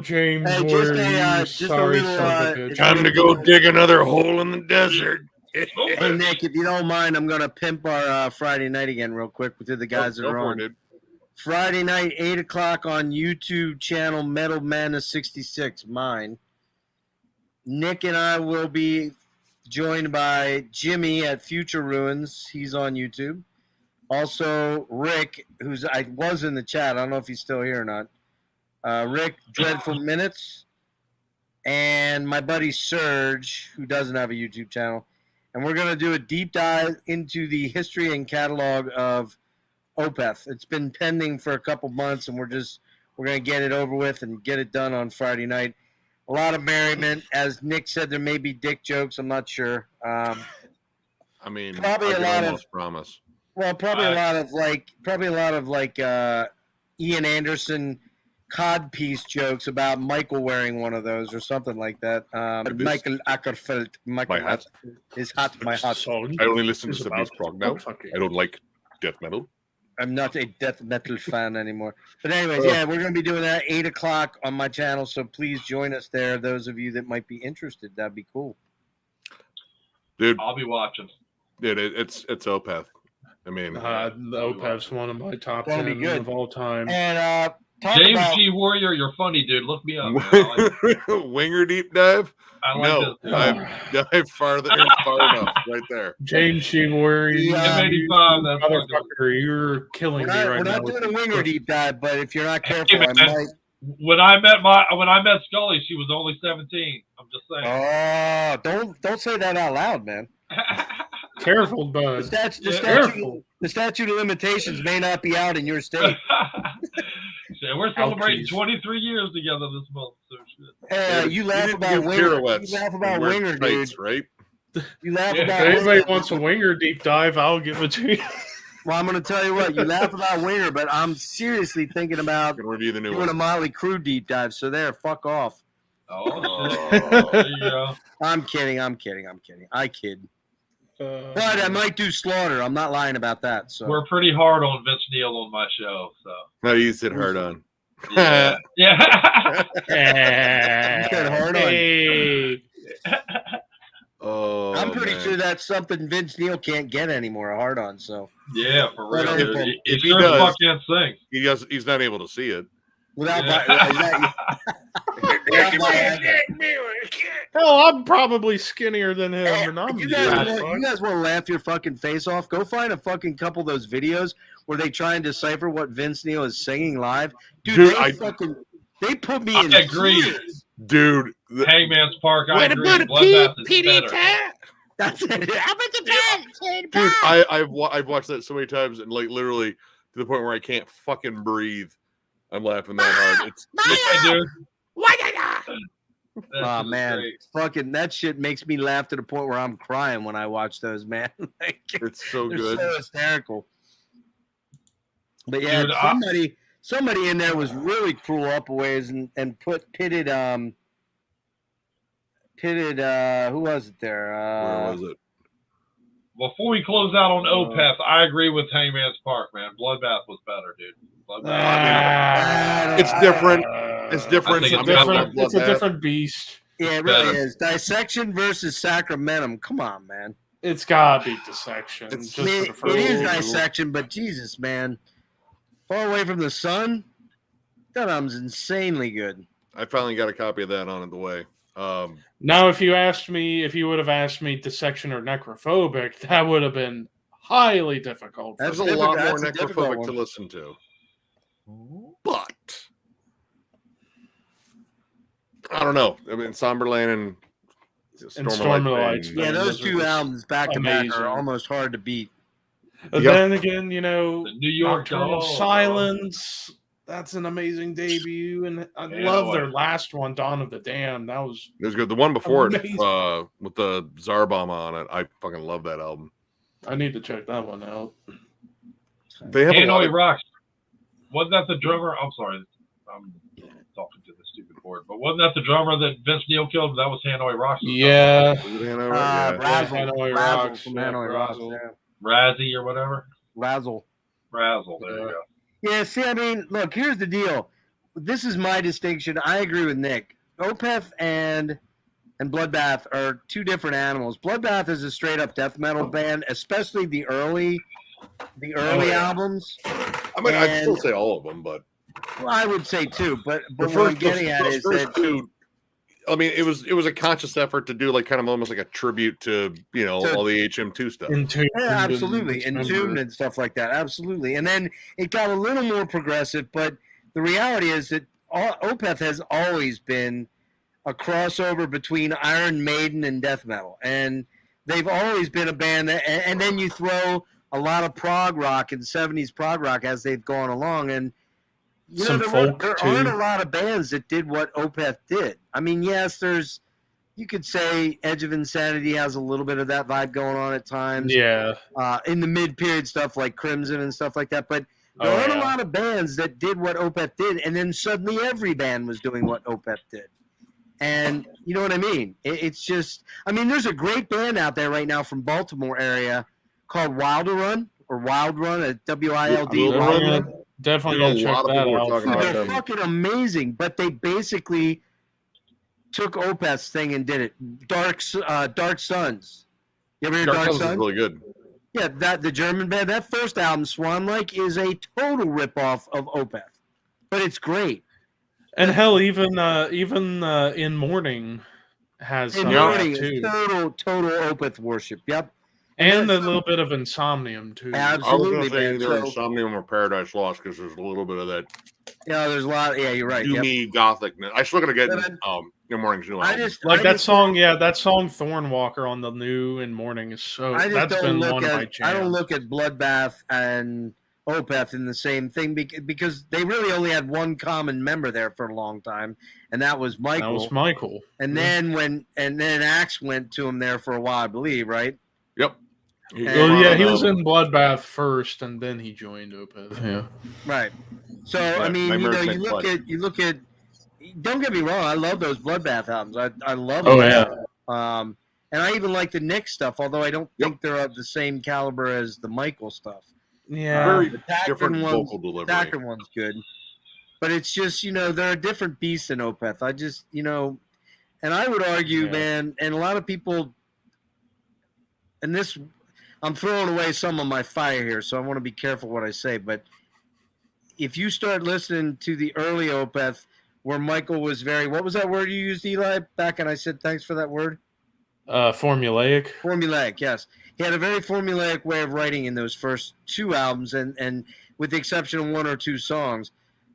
James. Hey, just a little, time to go dig another hole in the desert. Hey, Nick, if you don't mind, I'm going to pimp our Friday night again real quick with the guys that are on. Dude. Friday night, 8 o'clock on YouTube channel Metal Madness 66, mine. Nick and I will be joined by Jimmy at Future Ruins. He's on YouTube. Also, Rick, I was in the chat. I don't know if he's still here or not. Rick, Dreadful Minutes. And my buddy Serge, who doesn't have a YouTube channel. and we're gonna do a deep dive into the history and catalog of Opeth. It's been pending for a couple months, and we're gonna get it over with and get it done on Friday night. A lot of merriment, as Nick said. There may be dick jokes. I'm not sure. I mean, probably I can a lot almost of promise. Well, probably a lot of like Ian Anderson codpiece jokes about Michael wearing one of those or something like that. Michael Ackerfeld. My hat. His hat, my hat. I only listen to Beast Prog now. I don't like death metal. I'm not a death metal fan anymore. But anyways, yeah, we're going to be doing that at 8 o'clock on my channel, so please join us there. Those of you that might be interested, that'd be cool. Dude, I'll be watching. Dude, it's Opeth. I mean, Opeth's one of my top 10 of all time. And James G. Warrior, you're funny, dude. Look me up. Man. Winger deep dive? I like this. I dive farther and far enough right there. James G. Warrior, M85, that's motherfucker, you're killing me right now. We're not doing a winger deep dive, but if you're not careful, I might. When I met Scully, she was only 17. I'm just saying. Oh, don't say that out loud, man. Careful, bud. The statute of limitations may not be out in your state. So we're celebrating 23 years together this month. So shit. You laugh about winger. You laugh about winger, dude. Right? You laugh about. If anybody wants a winger deep dive, I'll give it to you. Well, I'm going to tell you what. You laugh about winger, but I'm seriously thinking about review the new doing one. a Motley Crue deep dive. So fuck off. Oh, there you go. I'm kidding. I kid. But I might do Slaughter. I'm not lying about that. So we're pretty hard on Vince Neil on my show. So no, you said hard on. Yeah. You said hard on. Oh, I'm pretty sure that's something Vince Neil can't get anymore. A hard on. So yeah, for real. If he does, he's not able to see it. Without Hell, I'm probably skinnier than him, and I'm you guys want to laugh your fucking face off? Go find a fucking couple of those videos where they try and decipher what Vince Neil is singing live. Dude, they put me in. I agree, dude. Hangman's Park. I agree. Bloodbath is better. That's it. Dude, I've watched that so many times, and like literally to the point where I can't fucking breathe. I'm laughing that hard. Oh man, fucking that shit makes me laugh to the point where I'm crying when I watch those, man. It's so good, so hysterical. But yeah, dude, somebody in there was really cruel up a ways and pitted who was it there? Where was it? Before we close out on Opeth, I agree with Hangman's Park, man. Bloodbath was better, dude. It's different. It's different. It's a different beast. Yeah, it really is. Dissection versus Sacramentum. Come on, man. It's gotta be Dissection. It is Dissection, but Jesus, man. Far Away from the Sun? That album's insanely good. I finally got a copy of that on the way. Now, if you would have asked me Dissection or Necrophobic, that would have been highly difficult. That's a lot more Necrophobic to listen to. But I don't know. I mean, Somberland and Storm of the Lights. Yeah, those two albums back to back are almost hard to beat. But then again, the New York Nocturnal Silence. That's an amazing debut, and I love their last one, Dawn of the Damned. It was good. The one before it, with the Zarbomb on it, I fucking love that album. I need to check that one out. They have Hanoi Rocks. Wasn't that the drummer? I'm sorry, I'm talking to the stupid board, but wasn't that the drummer that Vince Neil killed? That was Hanoi Rocks. Yeah. Hanoi Rocks. Razzie or whatever. Razzle. There you go. Yeah, see, I mean, look, here's the deal. This is my distinction. I agree with Nick. Opeth and Bloodbath are two different animals. Bloodbath is a straight-up death metal band, especially the early albums. I mean, I'd still say all of them, but well, I would say two. But what I'm getting at is that two. I mean, it was a conscious effort to do like kind of almost like a tribute to all the HM2 stuff. Absolutely, Entombed and stuff like that. Absolutely, and then it got a little more progressive. But the reality is that Opeth has always been a crossover between Iron Maiden and death metal, and they've always been a band that, and then you throw a lot of prog rock and 70s prog rock as they've gone along, and you Some know folk, there too. aren't a lot of bands that did what Opeth did. I mean, yes, you could say Edge of Insanity has a little bit of that vibe going on at times. Yeah. In the mid-period stuff like Crimson and stuff like that, but there aren't a lot of bands that did what Opeth did, and then suddenly every band was doing what Opeth did. And you know what I mean? It's just, I mean, there's a great band out there right now from Baltimore area called Wild Run, WILD. Definitely gonna check that out. They're fucking amazing, but they basically took Opeth's thing and did it. Dark Suns. You ever hear Dark Suns? Is really good. Yeah, the German band. That first album, Swan Lake, is a total ripoff of Opeth, but it's great. And hell, even In Mourning has some of that too. Total Opeth worship. Yep. And a little bit of Insomnium too. Absolutely. I was going to say either Insomnium or Paradise Lost because there's a little bit of that. Yeah, there's a lot. Yeah, you're right. Doomy gothicness. I still got to get In Mourning's new album. That song Thornwalker on the new In Mourning is so. That's been one of my jams. I don't look at Bloodbath and Opeth in the same thing because they really only had one common member there for a long time, and that was Michael. And then Axe went to him there for a while, I believe, right? Yep. He was in Bloodbath first, and then he joined Opeth. Yeah. Right. So I mean, you look at. Don't get me wrong, I love those Bloodbath albums. I love them. Oh yeah. And I even like the Nick stuff, although I don't think they're of the same caliber as the Michael stuff. Yeah. Very different vocal delivery. The Thacker one's good. But it's just, they're a different beast than Opeth. I just, and I would argue, man, and a lot of people, and this, I'm throwing away some of my fire here, so I want to be careful what I say, but if you start listening to the early Opeth, where Michael was what was that word you used, Eli, back, and I said thanks for that word? Formulaic. Formulaic, yes. He had a very formulaic way of writing in those first two albums, and with the exception of one or two songs.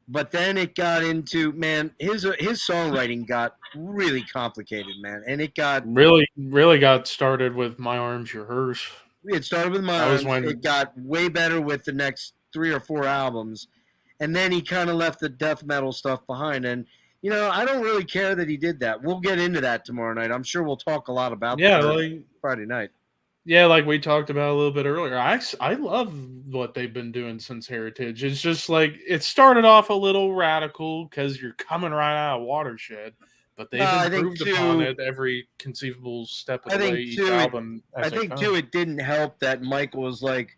But then it got into, man, his songwriting got really complicated, man. And it got... Really got started with My Arms, Your Hers. It started with My Arms. It got way better with the next 3 or 4 albums. And then he kind of left the death metal stuff behind. And, I don't really care that he did that. We'll get into that tomorrow night. I'm sure we'll talk a lot about that Friday night. Yeah, like we talked about a little bit earlier. I love what they've been doing since Heritage. It's just like it started off a little radical because you're coming right out of Watershed, but they've improved upon it every conceivable step of the way each album. I think too, it didn't help that Michael was like,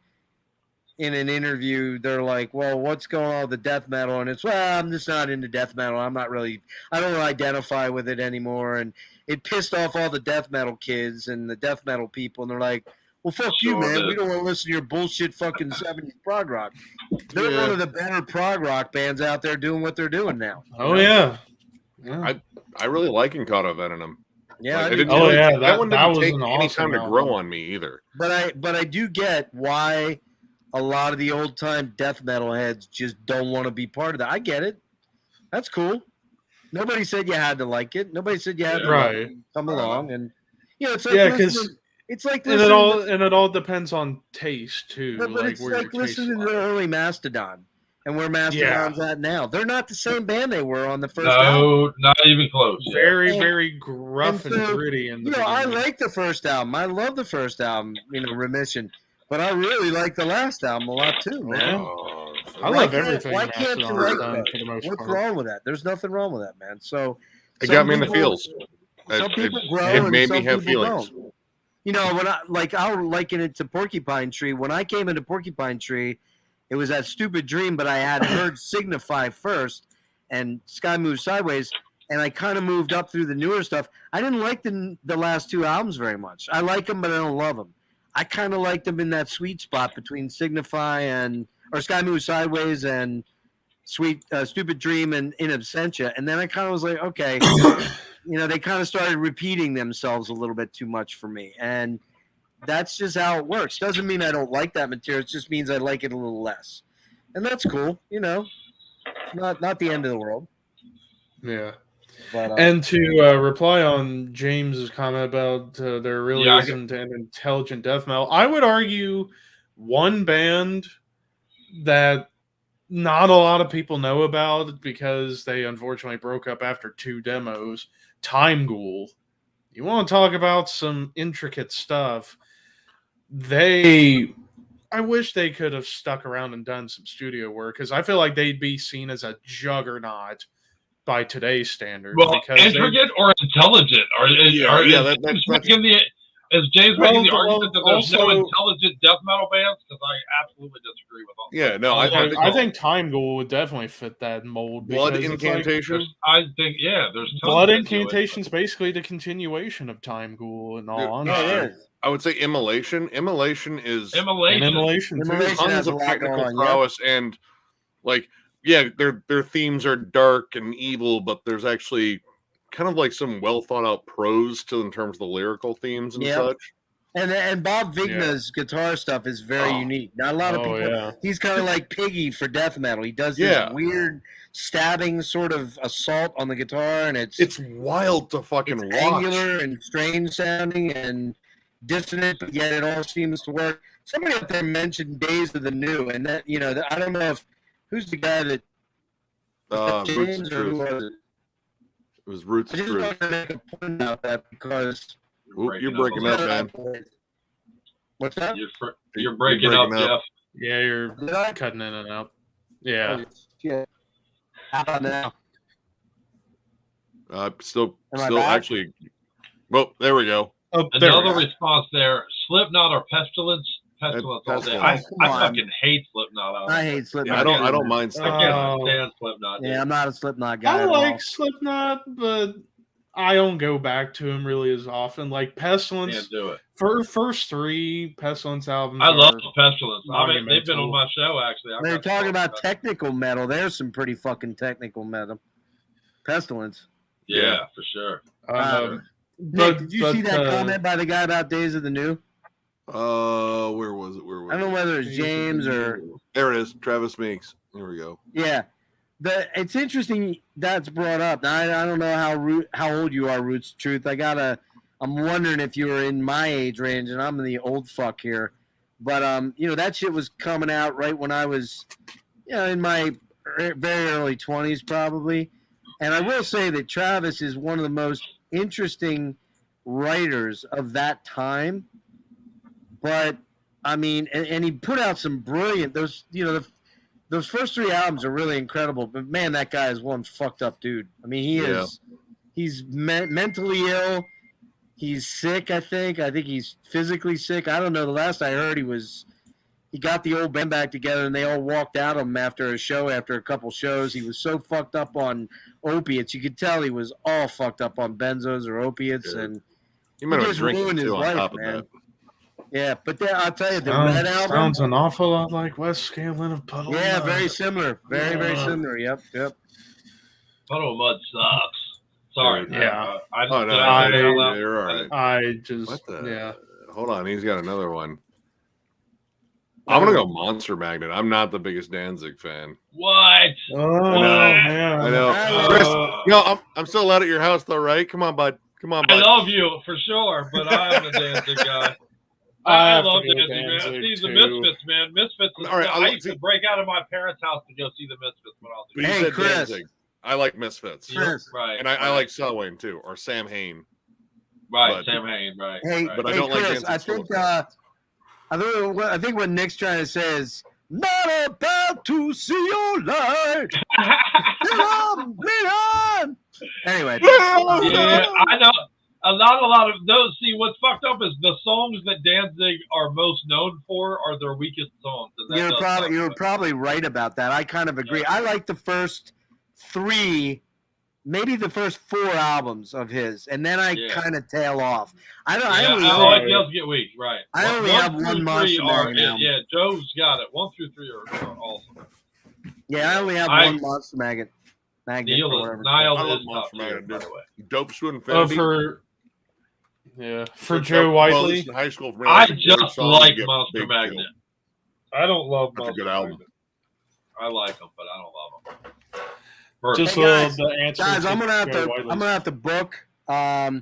in an interview, they're like, well, what's going on with the death metal? And it's, well, I'm just not into death metal. I don't really identify with it anymore. And it pissed off all the death metal kids and the death metal people. And they're like, well, fuck you, man. We don't want to listen to your bullshit fucking 70s prog rock. They're one of the better prog rock bands out there doing what they're doing now. Oh, yeah. I really like Incauda Venom. Yeah, that one didn't take any time to grow on me either. But I do get why a lot of the old time death metal heads just don't want to be part of that. I get it. That's cool. Nobody said you had to like it. Nobody said you had to come along. And it's like because it's like and it all depends on taste too. But it's like listening to the early Mastodon and where Mastodon's at now. They're not the same band they were on the first album. No, not even close. Very gruff and gritty. I like the first album. I love the first album, Remission. But I really like the last album a lot too, man. I love everything. Why can't you like that? What's wrong with that? There's nothing wrong with that, man. So it got me in the feels. Some people grow and made me have feelings. When I'll liken it to Porcupine Tree. When I came into Porcupine Tree, it was that Stupid Dream, but I had heard Signify first and Sky Moves Sideways, and I kind of moved up through the newer stuff. I didn't like the last 2 albums very much. I like them, but I don't love them. I kind of liked them in that sweet spot between Signify or Sky Moves Sideways and Stupid Dream and In Absentia. And then I kind of was like, okay, they kind of started repeating themselves a little bit too much for me. And that's just how it works. Doesn't mean I don't like that material. It just means I like it a little less. And that's cool. Not the end of the world. Yeah. But, and to reply on James's comment about there really isn't an intelligent death metal, I would argue one band that not a lot of people know about because they unfortunately broke up after 2 demos, Time Ghoul. You want to talk about some intricate stuff. I wish they could have stuck around and done some studio work because I feel like they'd be seen as a juggernaut by today's standards. Well, because intricate or intelligent? Is James making the argument that there's no intelligent death metal bands? Because I absolutely disagree with all. Yeah, no, I think Time Ghoul would definitely fit that mold. Blood Incantation. I think there's Blood Incantation is basically the continuation of Time Ghoul. In all honesty, I would say Immolation. Immolation has a lot technical prowess and their themes are dark and evil, but there's actually kind of like some well thought out prose in terms of the lyrical themes and such. And Bob Vigna's guitar stuff is very unique. Not a lot of people. He's kind of like Piggy for death metal. He does this weird stabbing sort of assault on the guitar, and it's wild to fucking watch. Angular and strange sounding and dissonant, but yet it all seems to work. Somebody up there mentioned Days of the New, and that I don't know who's the guy that James or who was it? It was Roots of Truth. I just want to make a point about that because you're breaking up, man. What's that? You're breaking up, Jeff. Yeah, you're cutting in and out. Yeah. How about now? Still actually. Well, there we go. Another response there. Slipknot or Pestilence? Pestilence all day. I fucking hate Slipknot. I hate Slipknot. Yeah, I don't mind Slipknot. I can't stand Slipknot. Yeah, I'm not a Slipknot guy. I like Slipknot, but I don't go back to him really as often. Like Pestilence. Can't do it. For first 3 Pestilence albums. I love Pestilence. They've been on my show actually. They're talking about technical metal. There's some pretty fucking technical metal. Pestilence. Yeah, for sure. Nick, did you see that comment by the guy about Days of the New? Where was it? I don't know whether it's James or there it is. Travis Meeks. Here we go. Yeah, it's interesting that's brought up. Now, I don't know how old you are, Roots Truth. I'm wondering if you were in my age range, and I'm the old fuck here. But that shit was coming out right when I was, in my very early 20s probably. And I will say that Travis is one of the most interesting writers of that time. But I mean, and he put out some brilliant those first 3 albums are really incredible. But man, that guy is one fucked up dude. I mean, he's mentally ill. He's sick. I think he's physically sick. I don't know. The last I heard, he got the old band back together and they all walked out of him after a couple shows. He was so fucked up on opiates. You could tell he was all fucked up on benzos or opiates, and he might have drinking too on top of that. Yeah, but I'll tell you, the Red album sounds an awful lot like Wes Scanlon of Puddle. Yeah, very similar. Very similar. Yep. Puddle of Mud sucks. Sorry. Yeah. You're all right. I just Hold on, he's got another one. I'm gonna go Monster Magnet. I'm not the biggest Danzig fan. What? I know. Chris, I'm still allowed at your house though, right? Come on, bud. I love you for sure, but I'm a Danzig guy. I love Danzig, man. See the Misfits, man. Misfits. All right, I used to break out of my parents' house to go see the Misfits when I was a kid. Hey, Chris. Danzig. I like Misfits. Right. And I like Selwyn too, or Sam Hain. Right, Sam Hain. Right. Hey, but I don't Chris, like Danzig. I think what Nick's trying to say is not about to see your light. Anyway. Yeah, I know. A lot of those. See, what's fucked up is the songs that Danzig are most known for are their weakest songs. And you're probably right about that. I kind of agree. I like the first 3, maybe the first 4 albums of his, and then I kind of tail off. I like Yells Get Weak, right? I only have one Monster Magnet album. Yeah, Joe's got it. 1 through 3 are awesome. Yeah, I only have one Monster Magnet. Nile is Monster Magnet, by the way. Dope to Infinity. For Joe Whiteley. High school. I just like Monster Magnet. I don't love Monster Magnet. That's a good album. I like them, but I don't love them. Just Hey, guys, the answer. guys, I'm gonna Whiteley's. have to book. I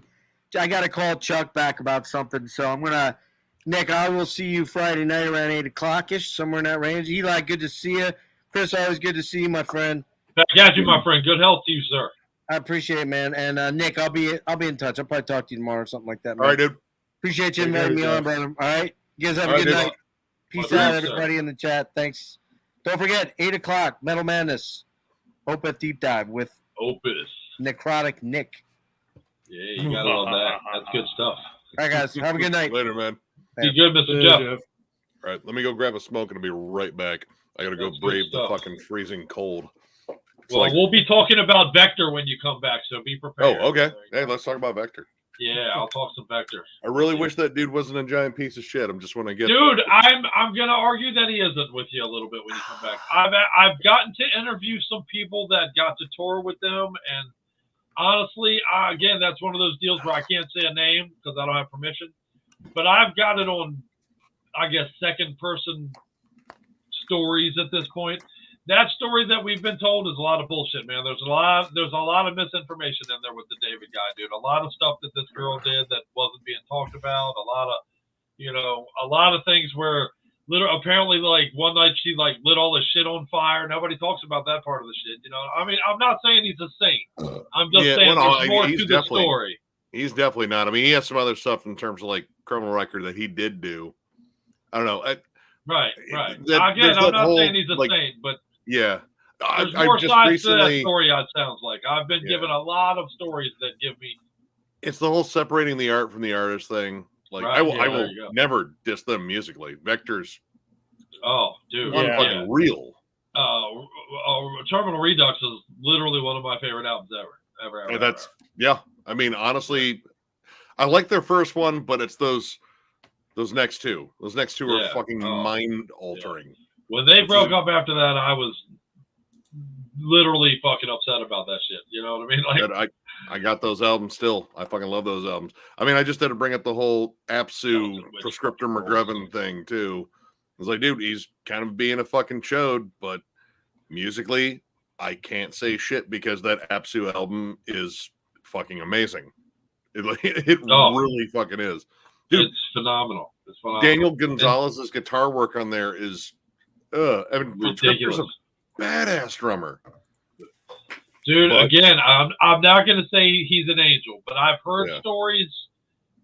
gotta call Chuck back about something, so I'm gonna. Nick, I will see you Friday night around 8:00 ish, somewhere in that range. Eli, good to see you. Chris, always good to see you, my friend. I got you, my friend. Good health to you, sir. I appreciate it, man. And Nick, I'll be in touch. I'll probably talk to you tomorrow or something like that, man. All right, dude. Appreciate you inviting me on, brother. All right. You guys have a good night. Peace out, everybody in the chat. Thanks. Don't forget, 8:00, Metal Madness. Opeth Deep Dive with Opus. Necrotic Nick. Yeah, you gotta love that. That's good stuff. All right, guys. Have a good night. Later, man. Be good, Mr. Jeff. All right, let me go grab a smoke and I'll be right back. I got to go brave the fucking freezing cold. Well, we'll be talking about Vector when you come back, so be prepared. Oh, okay. Hey, let's talk about Vector. Yeah, I'll talk some Vector. I really wish that dude wasn't a giant piece of shit. I'm just want to get. Dude, I'm gonna argue that he isn't with you a little bit when you come back. I've gotten to interview some people that got to tour with them, and honestly, again, that's one of those deals where I can't say a name because I don't have permission. But I've got it on, I guess, second person stories at this point. That story that we've been told is a lot of bullshit, man. There's a lot of misinformation in there with the David guy, dude. A lot of stuff that this girl did that wasn't being talked about. A lot of things where literally, apparently, like one night she like lit all this shit on fire. Nobody talks about that part of the shit. You know, I mean, I'm not saying he's a saint. I'm just saying there's more to the story. He's definitely not. I mean, he has some other stuff in terms of like criminal record that he did do. I don't know. Right. Again, I'm not saying he's a saint, but yeah, there's more sides to that story. It sounds like I've been given a lot of stories that give me. It's the whole separating the art from the artist thing. Like I will never diss them musically. Vector's fucking real. Terminal Redux is literally one of my favorite albums ever. I mean, honestly, I like their first one, but it's those next two. Those next two are fucking mind altering. Yeah. When they broke up after that, I was literally fucking upset about that shit. You know what I mean? Like, I got those albums still. I fucking love those albums. I mean, I just had to bring up the whole Apsu Prescriptor McGrevin thing too. I was like, dude, he's kind of being a fucking chode, but musically, I can't say shit because that Apsu album is fucking amazing. It really fucking is. Dude, it's phenomenal. Daniel Gonzalez's guitar work on there is ridiculous. A badass drummer. Dude, again, I'm not going to say he's an angel, but I've heard stories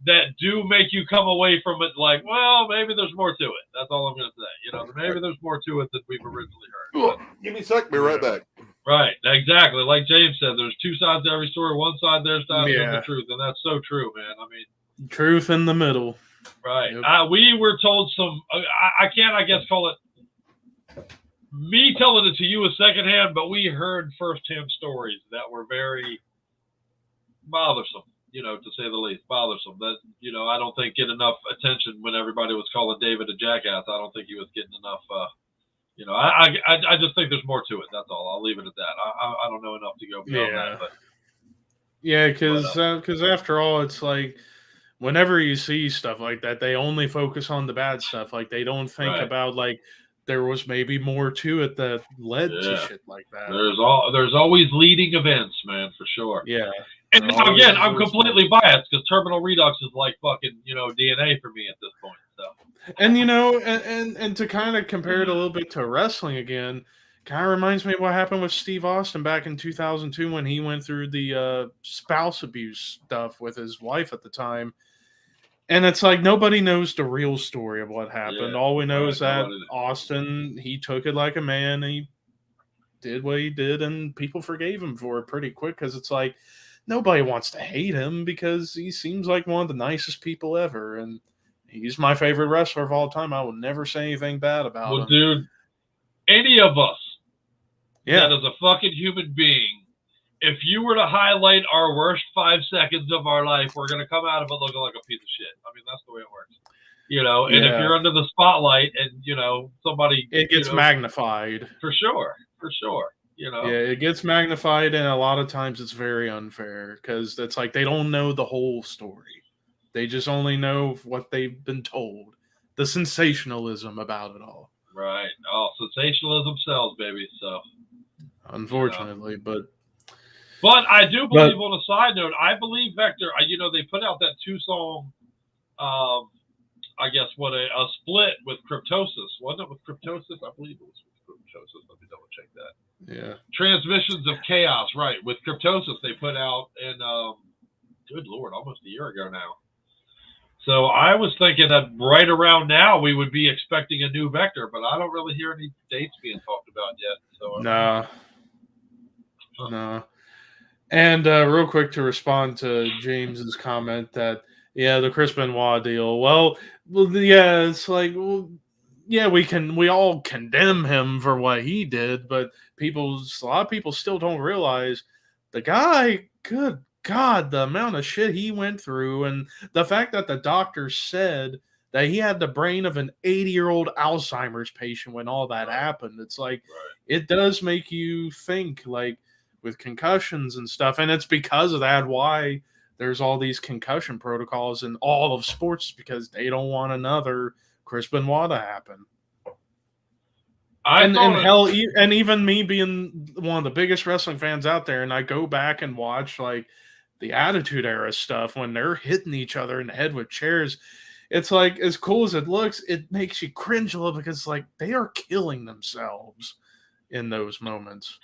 that do make you come away from it like, well, maybe there's more to it. That's all I'm going to say. You know, maybe there's more to it than we've originally heard. Give me a sec. Be right back. Right, exactly. Like James said, there's two sides to every story. One side, there's the truth, and that's so true, man. I mean, truth in the middle. Right. Yep. We were told some. I can't, I guess, call it me telling it to you as secondhand, but we heard firsthand stories that were very bothersome, you know, to say the least. Bothersome. That, you know, I don't think get enough attention when everybody was calling David a jackass. I don't think he was getting enough. You know, I just think there's more to it. That's all. I'll leave it at that. I don't know enough to go beyond that. But because after all, it's like, whenever you see stuff like that, they only focus on the bad stuff. Like, they don't think about, like, there was maybe more to it that led to shit like that. There's always leading events, man, for sure. Yeah. And again, I'm completely biased because Terminal Redux is like fucking, you know, DNA for me at this point. So. And, you know, and to kind of compare it a little bit to wrestling again, kind of reminds me of what happened with Steve Austin back in 2002 when he went through the spouse abuse stuff with his wife at the time. And it's like, nobody knows the real story of what happened. Yeah, all we know is that Austin, he took it like a man. He did what he did, and people forgave him for it pretty quick because it's like, nobody wants to hate him because he seems like one of the nicest people ever. And he's my favorite wrestler of all time. I will never say anything bad about him. Well, dude, any of us that is a fucking human being, if you were to highlight our worst 5 seconds of our life, we're going to come out of it looking like a piece of shit. I mean, that's the way it works. You know, and if you're under the spotlight and, you know, somebody... It gets magnified. For sure. You know? Yeah, it gets magnified, and a lot of times it's very unfair because it's like they don't know the whole story. They just only know what they've been told. The sensationalism about it all. Right. Oh, sensationalism sells, baby, so... unfortunately, but I do believe, on a side note, I believe Vector. They put out that 2-song, I guess a split with Cryptosis. Wasn't it with Cryptosis? I believe it was with Cryptosis. Let me double check that. Yeah. Transmissions of Chaos, right? With Cryptosis, they put out in good Lord, almost a year ago now. So I was thinking that right around now we would be expecting a new Vector, but I don't really hear any dates being talked about yet. So no. And real quick to respond to James's comment that the Chris Benoit deal. Well, yeah, it's like, we all condemn him for what he did, but a lot of people still don't realize the guy. Good God, the amount of shit he went through, and the fact that the doctor said that he had the brain of an 80-year-old Alzheimer's patient when all that happened. It's like, it does make you think, like, with concussions and stuff, and it's because of that why there's all these concussion protocols in all of sports, because they don't want another Chris Benoit to happen. And even me being one of the biggest wrestling fans out there, and I go back and watch like the Attitude Era stuff when they're hitting each other in the head with chairs. It's like, as cool as it looks, it makes you cringe a little, because like they are killing themselves in those moments.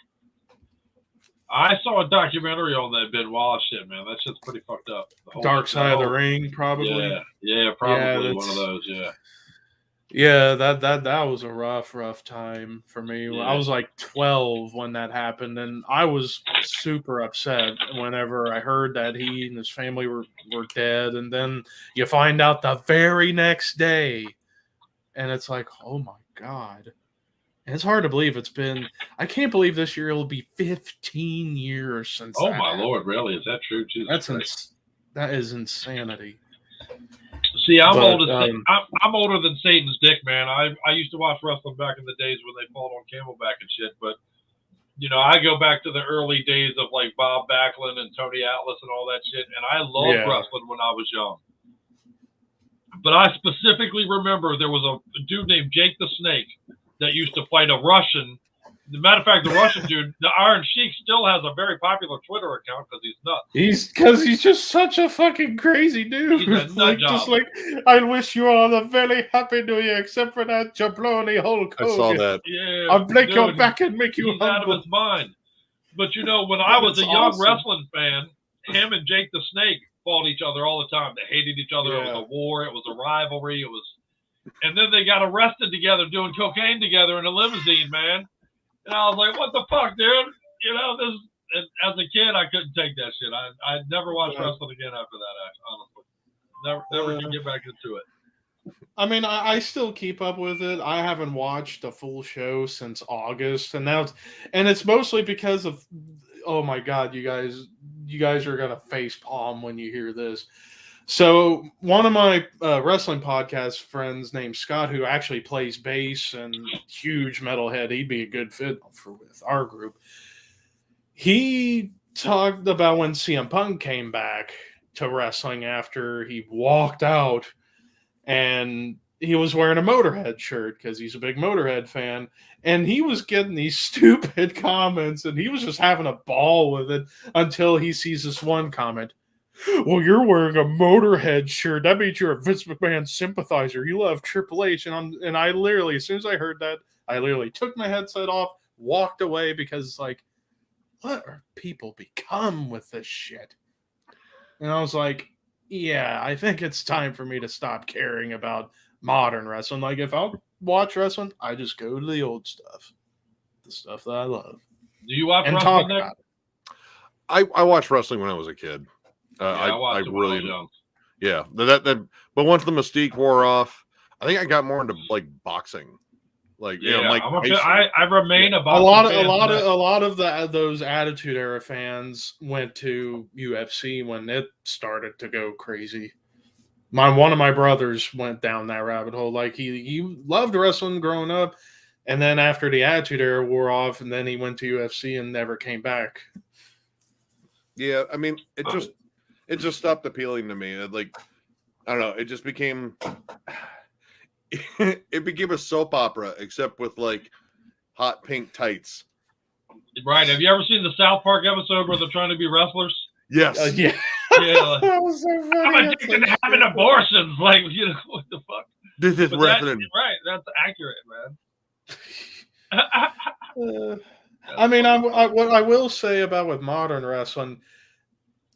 I saw a documentary on that Benoit shit, man. That shit's pretty fucked up. Dark Side of the Ring, probably. Yeah, probably one of those. Yeah, that was a rough time for me. Yeah. I was like 12 when that happened, and I was super upset whenever I heard that he and his family were dead. And then you find out the very next day, and it's like, oh my God. And it's hard to believe I can't believe this year it'll be 15 years since. Oh my Lord, really? Is that true? Jesus, that is insanity. See, I'm older than Satan's dick, man. I used to watch wrestling back in the days when they fought on Camelback and shit, but I go back to the early days of like Bob Backlund and Tony Atlas and all that shit, and I loved wrestling when I was young. But I specifically remember there was a dude named Jake the Snake that used to fight a Russian. As a matter of fact, the Russian dude, the Iron Sheik, still has a very popular Twitter account because he's nuts. Because he's just such a fucking crazy dude. He's a nut job. Just like, I wish you all a very happy New Year, except for that jabroni Hulk Hogan. I saw that. Yeah, I'll break your back and make you humble. Out of his mind. But when I was a young wrestling fan, him and Jake the Snake fought each other all the time. They hated each other. Yeah. It was a war. It was a rivalry. And then they got arrested together doing cocaine together in a limousine, man. And I was like, what the fuck, dude? And as a kid, I couldn't take that shit. I never watched wrestling again after that, honestly. Never could get back into it. I mean, I still keep up with it. I haven't watched a full show since August, and it's mostly because of, oh my God, you guys are gonna face palm when you hear this. So one of my wrestling podcast friends named Scott, who actually plays bass and huge metalhead, he'd be a good fit with our group. He talked about when CM Punk came back to wrestling after he walked out, and he was wearing a Motorhead shirt because he's a big Motorhead fan, and he was getting these stupid comments, and he was just having a ball with it until he sees this one comment. Well, you're wearing a Motorhead shirt. That means you're a Vince McMahon sympathizer. You love Triple H. And I literally, as soon as I heard that, I literally took my headset off, walked away, because it's like, what are people become with this shit? And I was like, yeah, I think it's time for me to stop caring about modern wrestling. Like, if I'll watch wrestling, I just go to the old stuff, the stuff that I love. Do you watch and wrestling? Talk about it. I watched wrestling when I was a kid. I really young. Yeah. That but once the mystique wore off, I think I got more into like boxing. Like I remain a boxing fan. A lot of those Attitude Era fans went to UFC when it started to go crazy. One of my brothers went down that rabbit hole. Like he loved wrestling growing up, and then after the Attitude Era wore off, and then he went to UFC and never came back. Yeah, I mean, it just stopped appealing to me. Like, I don't know, it just became it became a soap opera, except with like hot pink tights. Right. Have you ever seen the South Park episode where they're trying to be wrestlers? Yes. Yeah. Yeah. Like, That was so funny. I'm addicted to having abortions. Like, what the fuck? This is wrestling. Right. That's accurate, man. I mean, what I will say about with modern wrestling,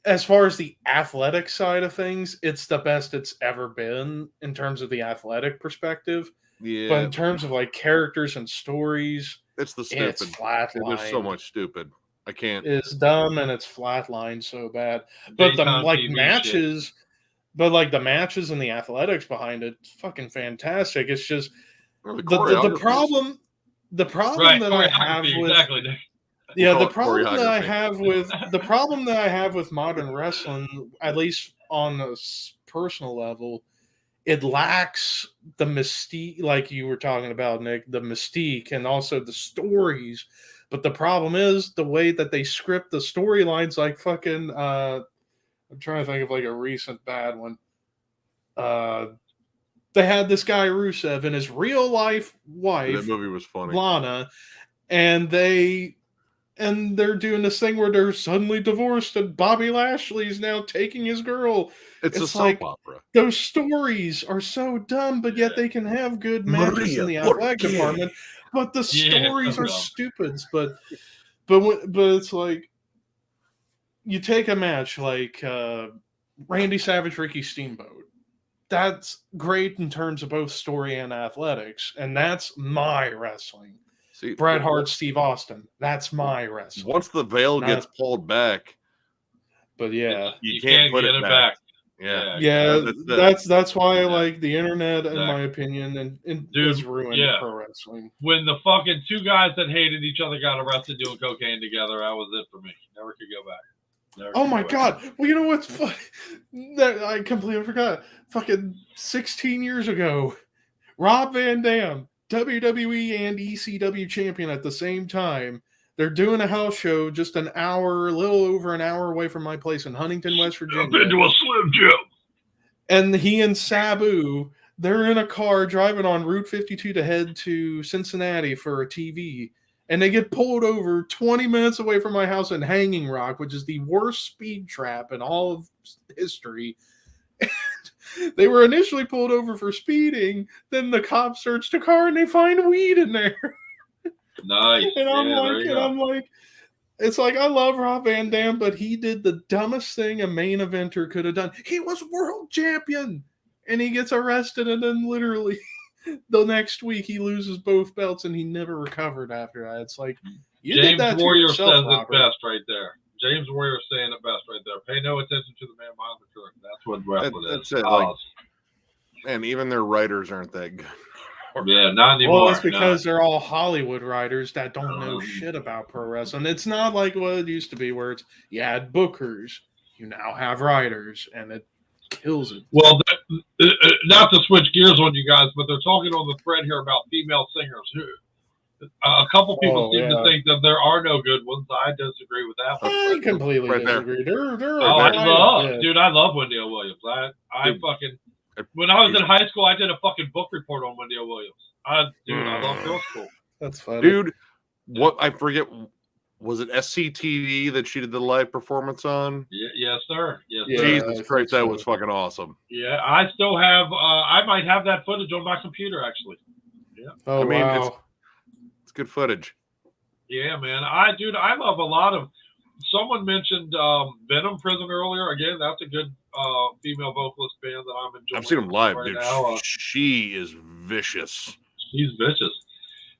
as far as the athletic side of things, it's the best it's ever been in terms of the athletic perspective. Yeah. But in terms of like characters and stories, it's the stupid. It's flatlined. There's so much stupid. I can't. It's dumb and it's flatlined so bad. But the matches, shit. But like the matches and the athletics behind it, fucking fantastic. It's just the problem. The problem that I have with the problem that I have with modern wrestling, at least on a personal level, it lacks the mystique, like you were talking about, Nick, the mystique and also the stories. But the problem is the way that they script the storylines, like fucking I'm trying to think of like a recent bad one. They had this guy Rusev and his real life wife. That movie was funny. Lana, and they're doing this thing where they're suddenly divorced and Bobby Lashley's now taking his girl. It's a soap opera. Those stories are so dumb, but yet they can have good matches in the athletic department. But the stories are stupid. But it's like you take a match like Randy Savage, Ricky Steamboat. That's great in terms of both story and athletics, and that's my wrestling. See, Bret Hart, Steve Austin. That's my wrestling. Once the veil gets pulled back, but yeah, you can't put it back. Yeah. That's why I like the internet, in my opinion, and it's ruined pro wrestling. When the fucking two guys that hated each other got arrested doing cocaine together, that was it for me. Never could go back. Oh my god! Well, you know what's funny? I completely forgot. Fucking 16 years ago, Rob Van Dam, WWE and ECW champion at the same time. They're doing a house show just a little over an hour away from my place in Huntington, West Virginia. I've been to a Slim Jim. And he and Sabu, they're in a car driving on Route 52 to head to Cincinnati for a TV. And they get pulled over 20 minutes away from my house in Hanging Rock, which is the worst speed trap in all of history. And they were initially pulled over for speeding. Then the cops search the car and they find weed in there. Nice. And I'm like, it's like, I love Rob Van Dam, but he did the dumbest thing a main eventer could have done. He was world champion, and he gets arrested, and then literally the next week he loses both belts, and he never recovered after that. It's like, you James did that to Warrior yourself, says Robert. it best right there. James Warrior saying it best right there. Pay no attention to the man behind the curtain. That's what wrestling is. That's it. Like, and even their writers aren't that good. Yeah, not anymore. Well, it's because they're all Hollywood writers that don't know shit about pro wrestling. It's not like what it used to be, where it's you had bookers, you now have writers, and it kills it. Well, not to switch gears on you guys, but they're talking on the thread here about female singers. A couple people seem to think that there are no good ones. I disagree with that. I completely disagree. I love Wendy O. Williams. When I was in high school, I did a fucking book report on Wendy O. Williams. I love Girls School. That's funny. Dude, what I forget, was it SCTV that she did the live performance on? Yes, sir. Yes, sir. Jesus Christ, that was fucking awesome. Yeah, I still have, I might have that footage on my computer, actually. Yeah. Oh, I mean, wow. It's good footage. Yeah, man. I love a lot of, someone mentioned Venom Prison earlier. Again, that's a good female vocalist band that I'm enjoying. I've seen them live, right dude. Now. She is vicious. She's vicious.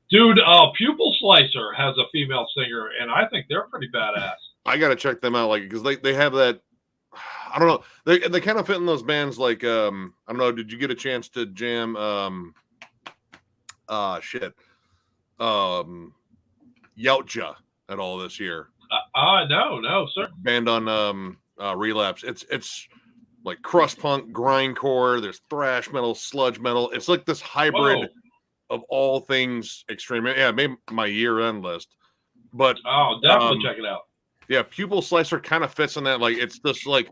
Dude, Pupil Slicer has a female singer, and I think they're pretty badass. I got to check them out, like, because they have that, I don't know, they kind of fit in those bands, like, I don't know, did you get a chance to jam, Yautja at all this year? No, sir. Band on Relapse. It's like crust punk, grindcore. There's thrash metal, sludge metal. It's like this hybrid of all things extreme. Yeah, it made my year-end list. But definitely check it out. Yeah, Pupil Slicer kind of fits in that. Like, it's just like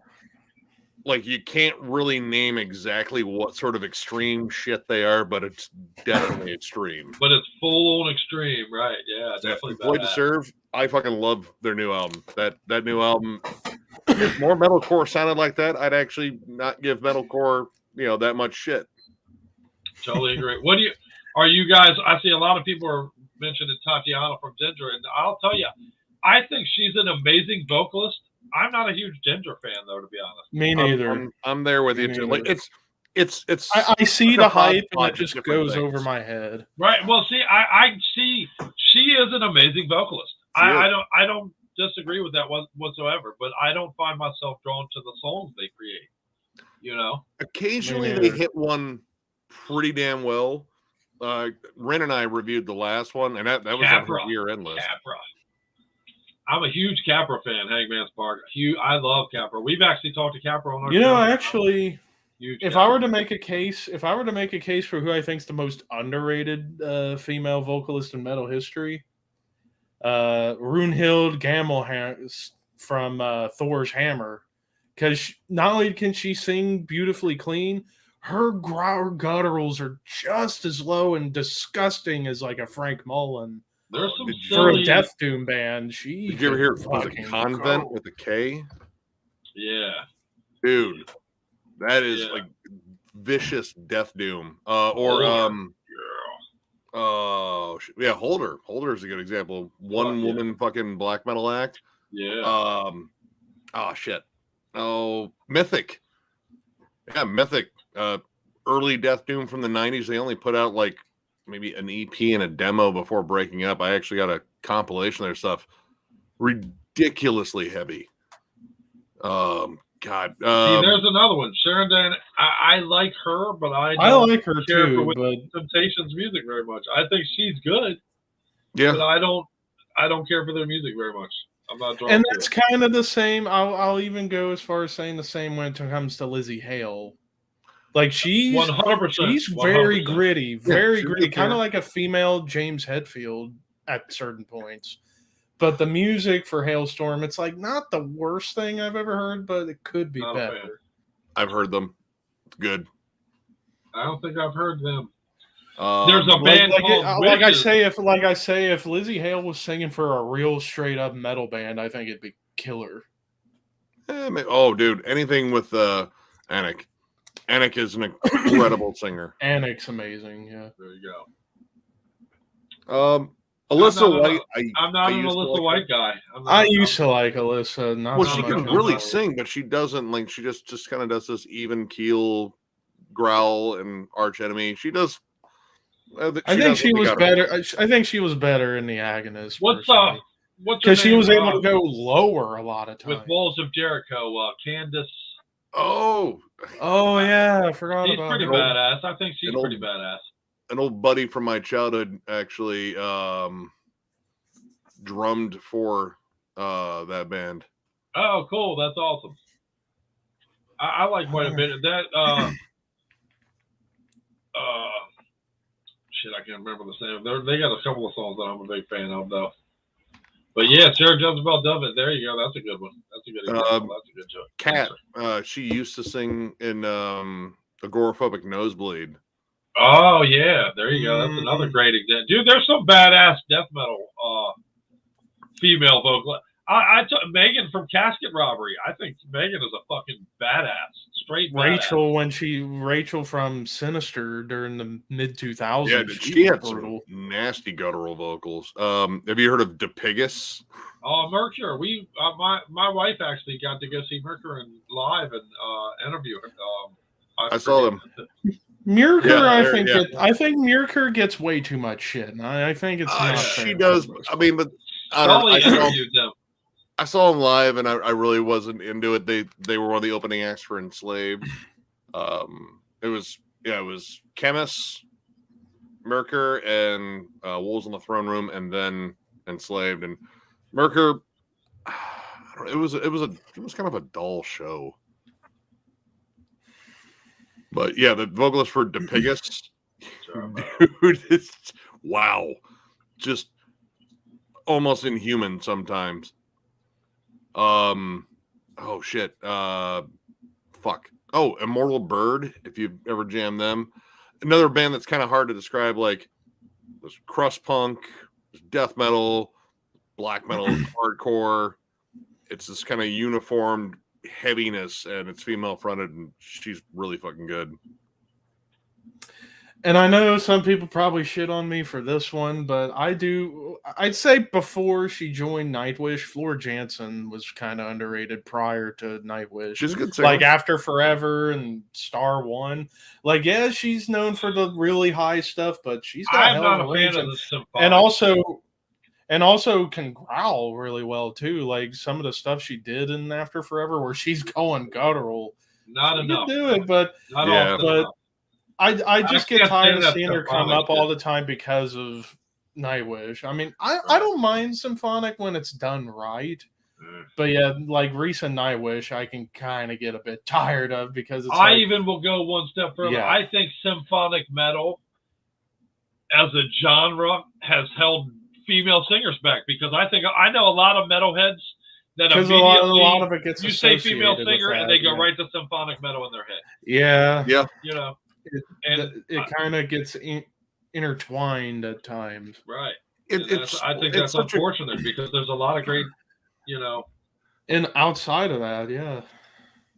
you can't really name exactly what sort of extreme shit they are, but it's definitely extreme. But it's full on extreme, right? Yeah, definitely Void to badass. Serve. I fucking love their new album. That new album. If more metalcore sounded like that, I'd actually not give metalcore, that much shit. Totally agree. Are you guys? I see a lot of people are mentioning Tatiana from Ginger, and I'll tell you, I think she's an amazing vocalist. I'm not a huge Ginger fan, though, to be honest. Me neither. I'm there with you too. Like it's. I see the hype, and it just just goes things. over my head. Right. Well, see, I see she is an amazing vocalist. I don't disagree with that whatsoever, but I don't find myself drawn to the songs they create. Occasionally they hit one pretty damn well. Ren and I reviewed the last one, and that was on her year-end list. Capra. I'm a huge Capra fan, Hangman's Park. I love Capra. We've actually talked to Capra on our show. Actually, if I were to make a case for who I think's the most underrated female vocalist in metal history, Runhild Gammelhans from Thor's Hammer, because not only can she sing beautifully clean, her gutturals are just as low and disgusting as like a Frank Mullen. There's some for a Death Doom band. Did you ever hear was it Convent with a K? Yeah, dude, that is like vicious Death Doom. Holder is a good example. One woman fucking black metal act. Yeah. Mythic. Yeah, Mythic. Early Death Doom from the 90s. They only put out like maybe an EP and a demo before breaking up. I actually got a compilation of their stuff. Ridiculously heavy. God. See, there's another one. Sharon Dan. I like her, but I like her too. But Temptations music very much. I think she's good. Yeah. But I don't care for their music very much. I'm not drawn. And that's kind of the same. I'll even go as far as saying the same when it comes to Lizzie Hale. Like she's 100%. She's very gritty, very gritty, kind of like a female James Hetfield at certain points. But the music for Hailstorm, it's like not the worst thing I've ever heard, but it could be better. I've heard them. It's good. I don't think I've heard them. There's a band called like I say, if Lizzie Hale was singing for a real straight up metal band, I think it'd be killer. Dude, anything with Anik. Anik is an incredible singer. Anik's amazing. Yeah. There you go. Alyssa White. I'm not an Alyssa White guy. I used to like Alyssa. She can really sing, but she doesn't. Like she just kind of does this even keel growl and Arch Enemy. She does. I think she was better. I think she was better in the Agonist. What's because she was able to go lower a lot of times. With Walls of Jericho, Candace. Oh yeah, I forgot she's about pretty her. badass. I think she's pretty badass. An old buddy from my childhood actually drummed for that band. Oh, cool! That's awesome. I like quite a bit of that. Shit, I can't remember the name. They got a couple of songs that I'm a big fan of, though. But yeah, Sarah Jezebel Dovett. There you go. That's a good one. That's a good example. That's a good joke. Kat, she used to sing in Agoraphobic Nosebleed. Oh yeah, there you go. That's another great example, dude. There's some badass death metal female vocal. I took Megan from Casket Robbery. I think Megan is a fucking badass. Straight badass. Rachel from Sinister during the mid 2000s. Yeah, she had some nasty guttural vocals. Have you heard of DePigus? Oh, Mercure. We my wife actually got to go see Mercure live and interview him. I saw them. Mirkur, I think Mirkur gets way too much shit. And I think it's not fair. She does. I mean, but I saw them live, and I really wasn't into it. They were one of the opening acts for Enslaved. It was Chemis, Mercur, and Wolves in the Throne Room, and then Enslaved. And Mercur, it was kind of a dull show. But yeah, the vocalist for DePigus, dude, it's wow, just almost inhuman sometimes. Oh shit, fuck. Oh, Immortal Bird, if you've ever jammed them, another band that's kind of hard to describe. Like, there's crust punk, There's death metal, black metal, hardcore. It's this kind of uniformed heaviness, and it's female fronted, and she's really fucking good. And I know some people probably shit on me for this one, but I'd say before she joined Nightwish, Floor Jansen was kind of underrated prior to Nightwish. She's a good singer. Like After Forever and Star One. Like, yeah, she's known for the really high stuff, but she's got I'm hell not of a a fan range. of the symphonic. And also can growl really well too. Like some of the stuff she did in After Forever, where she's going guttural. Not she enough. Can do it, but not yeah. often but enough. I just get tired of that seeing her come symphonic up all the time because of Nightwish. I mean, I don't mind symphonic when it's done right. But yeah, like recent Nightwish, I can kind of get a bit tired of because it's I even will go one step further. Yeah. I think symphonic metal as a genre has held female singers back because I know a lot of metalheads that immediately a lot of it gets you say female associated with singer that, and they go yeah. right to symphonic metal in their head. Yeah. Yeah. You know. It kind of gets intertwined at times. Right. I think that's unfortunate because there's a lot of great, you know. And outside of that, yeah.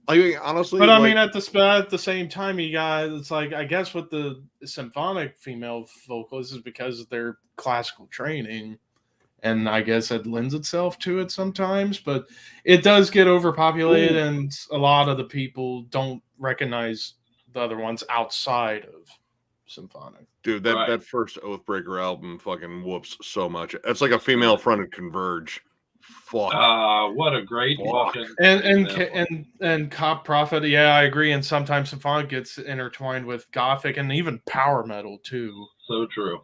I mean, honestly, but I mean, at the same time, you guys, it's like I guess with the symphonic female vocalists is because of their classical training, and I guess it lends itself to it sometimes. But it does get overpopulated, and a lot of the people don't recognize the other ones outside of symphonic. Dude, that first Oathbreaker album fucking whoops so much. It's like a female fronted Converge. Fuck. What a great fucking and Cop Prophet. Yeah, I agree. And sometimes symphonic gets intertwined with gothic and even power metal too. So true.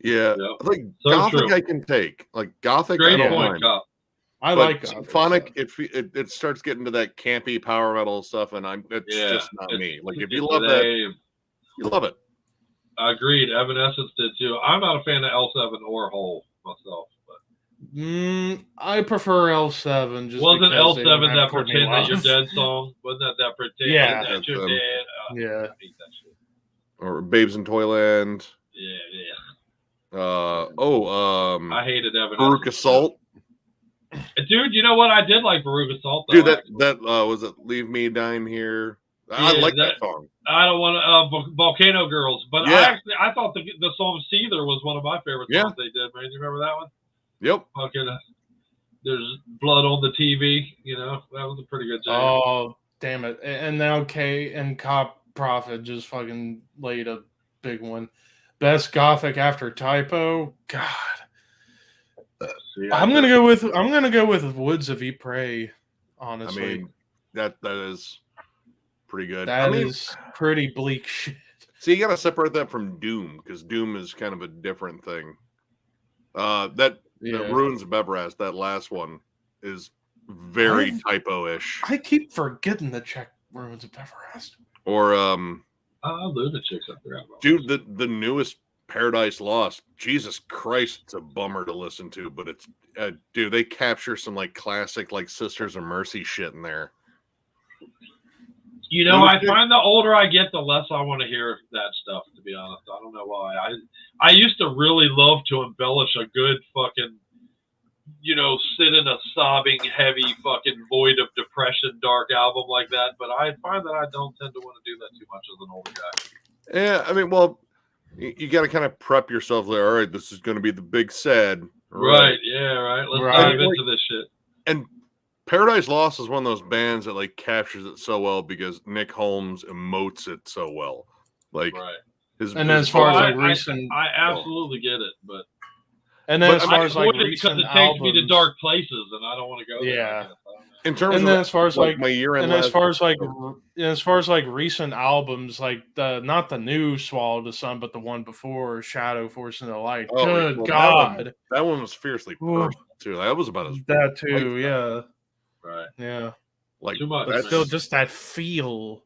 Yeah, like so gothic true. I can take. Like gothic, great I don't point, mind. Cop. I like gothic, symphonic. It starts getting to that campy power metal stuff, and it's just not me. Like if you love that, you love it. Agreed. Evanescence did too. I'm not a fan of L7 or Hole myself. I prefer L7. Just wasn't L7 that Pretend That You're Dead song? Wasn't that Pretend That You're Dead? Yeah. I hate that shit. Or Babes in Toyland. Yeah. I hated Evanescence. Baruch Assault. Dude, you know what? I did like Baruch Assault. Though, dude, that was it. Leave Me Dying Here. I like that song. I don't want to Volcano Girls, but I thought the song Seether was one of my favorite songs they did. Man, you remember that one? Yep. Fucking, there's blood on the TV. You know, that was a pretty good jam. Oh, damn it! And now and Cop Prophet just fucking laid a big one. Best gothic after Typo. God, I'm gonna go with Woods of Ypres. Honestly, I mean that is pretty good. That is pretty bleak shit. See, you gotta separate that from Doom because Doom is kind of a different thing. That Ruins of Everest, that last one, is very typo-ish. I keep forgetting to check Ruins of Everest. Or Lunatics, I forgot about. Dude, the newest Paradise Lost. Jesus Christ, it's a bummer to listen to, but it's dude, they capture some like classic like Sisters of Mercy shit in there. You know, I find the older I get, the less I want to hear that stuff, to be honest. I don't know why. I used to really love to embellish a good fucking, you know, sit in a sobbing, heavy fucking void of depression, dark album like that. But I find that I don't tend to want to do that too much as an older guy. Yeah, I mean, well, you got to kind of prep yourself there. All right, this is going to be the big sad. Right, yeah, right. Let's dive into this shit. And Paradise Lost is one of those bands that like captures it so well because Nick Holmes emotes it so well. Like, as far as like recent, I absolutely get it, but as far as like recent because it takes me to dark places, and I don't want to go there. Yeah. In terms of as far as like my year, and as far as like recent albums, like not the new Swallow the Sun, but the one before Shadow Forcing the Light. Good God, that one was fiercely personal too. That was about that too. Yeah. Right. Yeah. Like too much. But still, just that feel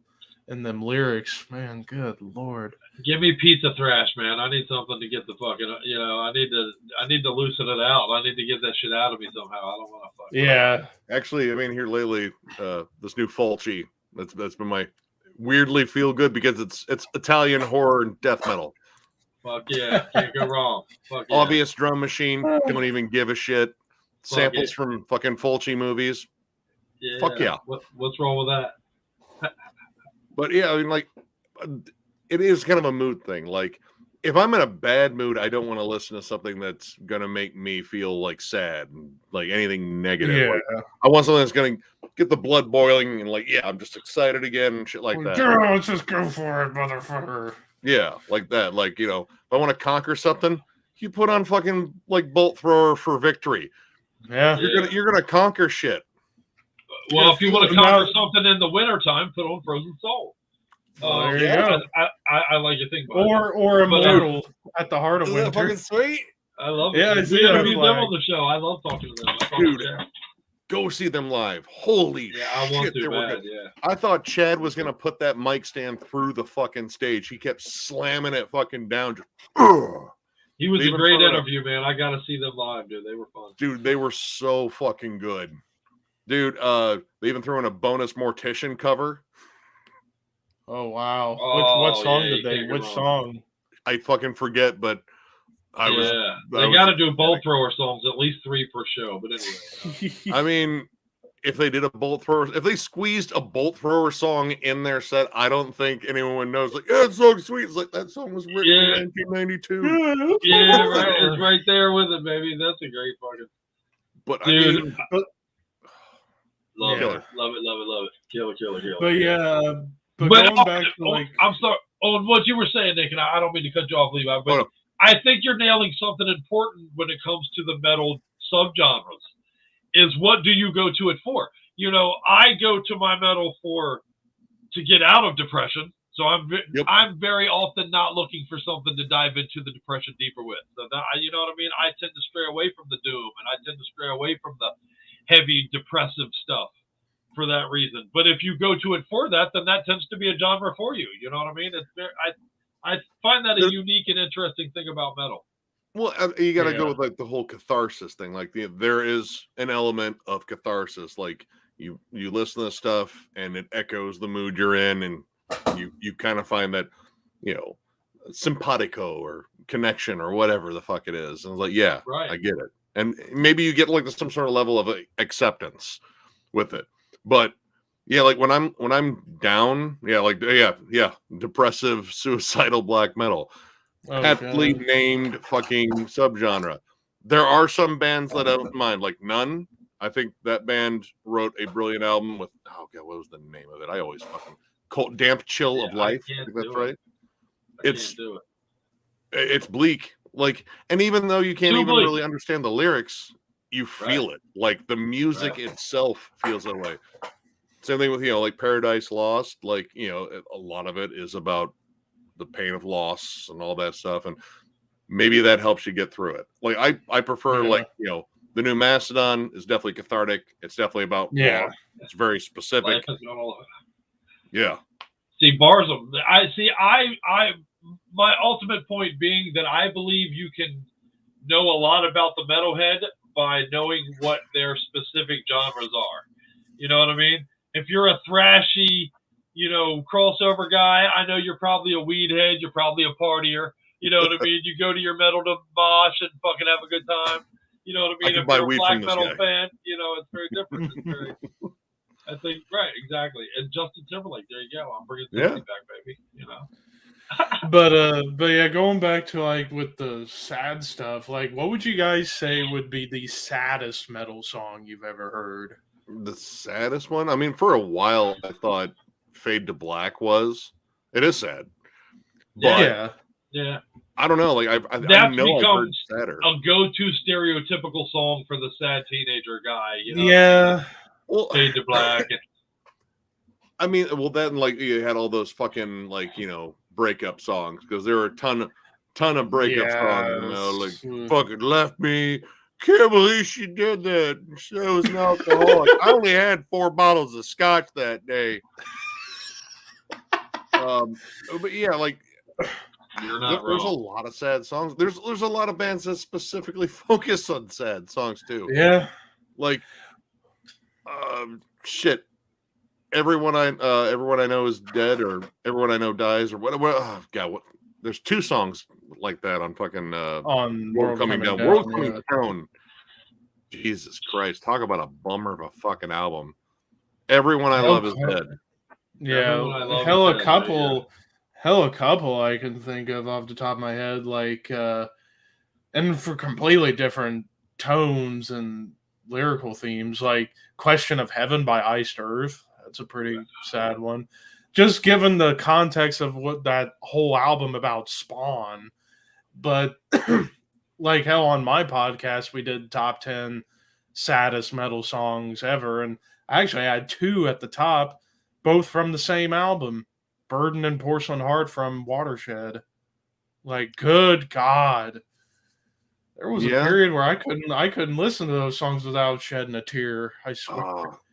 in them lyrics, man. Good Lord. Give me Pizza Thrash, man. I need something to get the fucking. You know, I need to loosen it out. I need to get that shit out of me somehow. I don't want to fuck. Yeah. Actually, I mean, here lately, this new Fulci. That's been my weirdly feel good because it's Italian horror and death metal. Fuck yeah, can't go wrong. Fuck yeah. Obvious drum machine, don't even give a shit. Samples yeah. from fucking Fulci movies. Yeah. Fuck yeah. What's wrong with that? But yeah, I mean, like, it is kind of a mood thing. Like, if I'm in a bad mood, I don't want to listen to something that's gonna make me feel like sad and like anything negative. Yeah. Like, I want something that's gonna get the blood boiling and like, yeah, I'm just excited again and shit like that. Yeah, let's just go for it, motherfucker. Yeah, like that. Like, you know, if I want to conquer something, you put on fucking like Bolt Thrower for Victory. Yeah. You're gonna conquer shit. Well, if you want to conquer something in the wintertime, put on Frozen Soul. There you go. I like your thing. Or Immortal at the heart of winter. Fucking sweet. I love it. Yeah, we interviewed them on the show. I love talking to them. Dude, go see them live. Holy shit. I want to, they were bad, good. yeah. I thought Chad was gonna put that mic stand through the fucking stage. He kept slamming it fucking down. Just, he was a great interview, man. I gotta see them live, dude. They were fun. Dude, they were so fucking good. Dude, they even threw in a bonus Mortician cover. Oh wow! What song did they? Which song? I fucking forget, but they got to do Bolt Thrower songs, at least 3 per show. But anyway, I mean, if they did a Bolt Thrower, if they squeezed a Bolt Thrower song in their set, I don't think anyone knows. Like, yeah, that song's sweet. It's like that song was written in 1992. Yeah, right. It's right there with it, baby. That's a great fucking. But dude, I mean, love it. Killer. But yeah. But going back to like, I'm sorry on what you were saying, Nick, and I don't mean to cut you off, Levi, but I think you're nailing something important when it comes to the metal subgenres. Is what do you go to it for? You know, I go to my metal to get out of depression. So I'm very often not looking for something to dive into the depression deeper with. So you know what I mean? I tend to stray away from the doom, and I tend to stray away from the heavy depressive stuff for that reason. But if you go to it for that, then that tends to be a genre for you. You know what I mean? I find that a unique and interesting thing about metal. Well, you got to go with like the whole catharsis thing. Like there is an element of catharsis. Like you listen to stuff and it echoes the mood you're in, and you kind of find that, you know, simpatico or connection or whatever the fuck it is. And it's like, yeah, right. I get it. And maybe you get like some sort of level of acceptance with it. But yeah, like when I'm down, depressive, suicidal black metal, aptly named fucking subgenre. There are some bands that I don't mind, like None. I think that band wrote a brilliant album with what was the name of it? I always fucking Cold Damp Chill of Life. I think that's right. It's bleak, like, and even though you can't even really understand the lyrics, you feel it. Like the music itself feels that way. Same thing with, you know, like Paradise Lost. Like, you know, a lot of it is about the pain of loss and all that stuff, and maybe that helps you get through it. Like I prefer like, you know, the new Mastodon is definitely cathartic. It's definitely about loss. It's very specific. Yeah. See, my ultimate point being that I believe you can know a lot about the metalhead by knowing what their specific genres are. You know what I mean? If you're a thrashy, you know, crossover guy, I know you're probably a weed head. You're probably a partier. You know what I mean? You go to your metal to mosh and fucking have a good time. You know what I mean? If you're a black metal fan, you know, it's very different. It's very, I think, right, exactly. And Justin Timberlake, there you go. I'm bringing Timberlake back, baby. You know. But yeah, going back to like with the sad stuff, like what would you guys say would be the saddest metal song you've ever heard? The saddest one? I mean, for a while I thought Fade to Black was. It is sad. But yeah. I don't know. Like I know I've heard sadder. A go-to stereotypical song for the sad teenager guy. You know? Yeah. Well, Fade to Black. I mean, well, then like you had all those fucking like, you know, breakup songs, because there were a ton of breakup songs. You know, like fucking left me. Can't believe she did that. She was an alcoholic. I only had 4 bottles of scotch that day. But yeah, like there's a lot of sad songs. There's a lot of bands that specifically focus on sad songs too. Yeah, like shit. Everyone I know is dead, or everyone I know dies, or whatever. Oh God, there's 2 songs like that on fucking on World Coming Down. World Coming Down. Jesus Christ, talk about a bummer of a fucking album. Everyone I Love Is Dead. Yeah, hell a couple I can think of off the top of my head, like and for completely different tones and lyrical themes, like Question of Heaven by Iced Earth. That's a pretty sad one. Just given the context of what that whole album about Spawn. But like hell, on my podcast, we did top 10 saddest metal songs ever. And I actually had 2 at the top, both from the same album, Burden and Porcelain Heart from Watershed. Like, good God. There was a period where I couldn't listen to those songs without shedding a tear. I swear.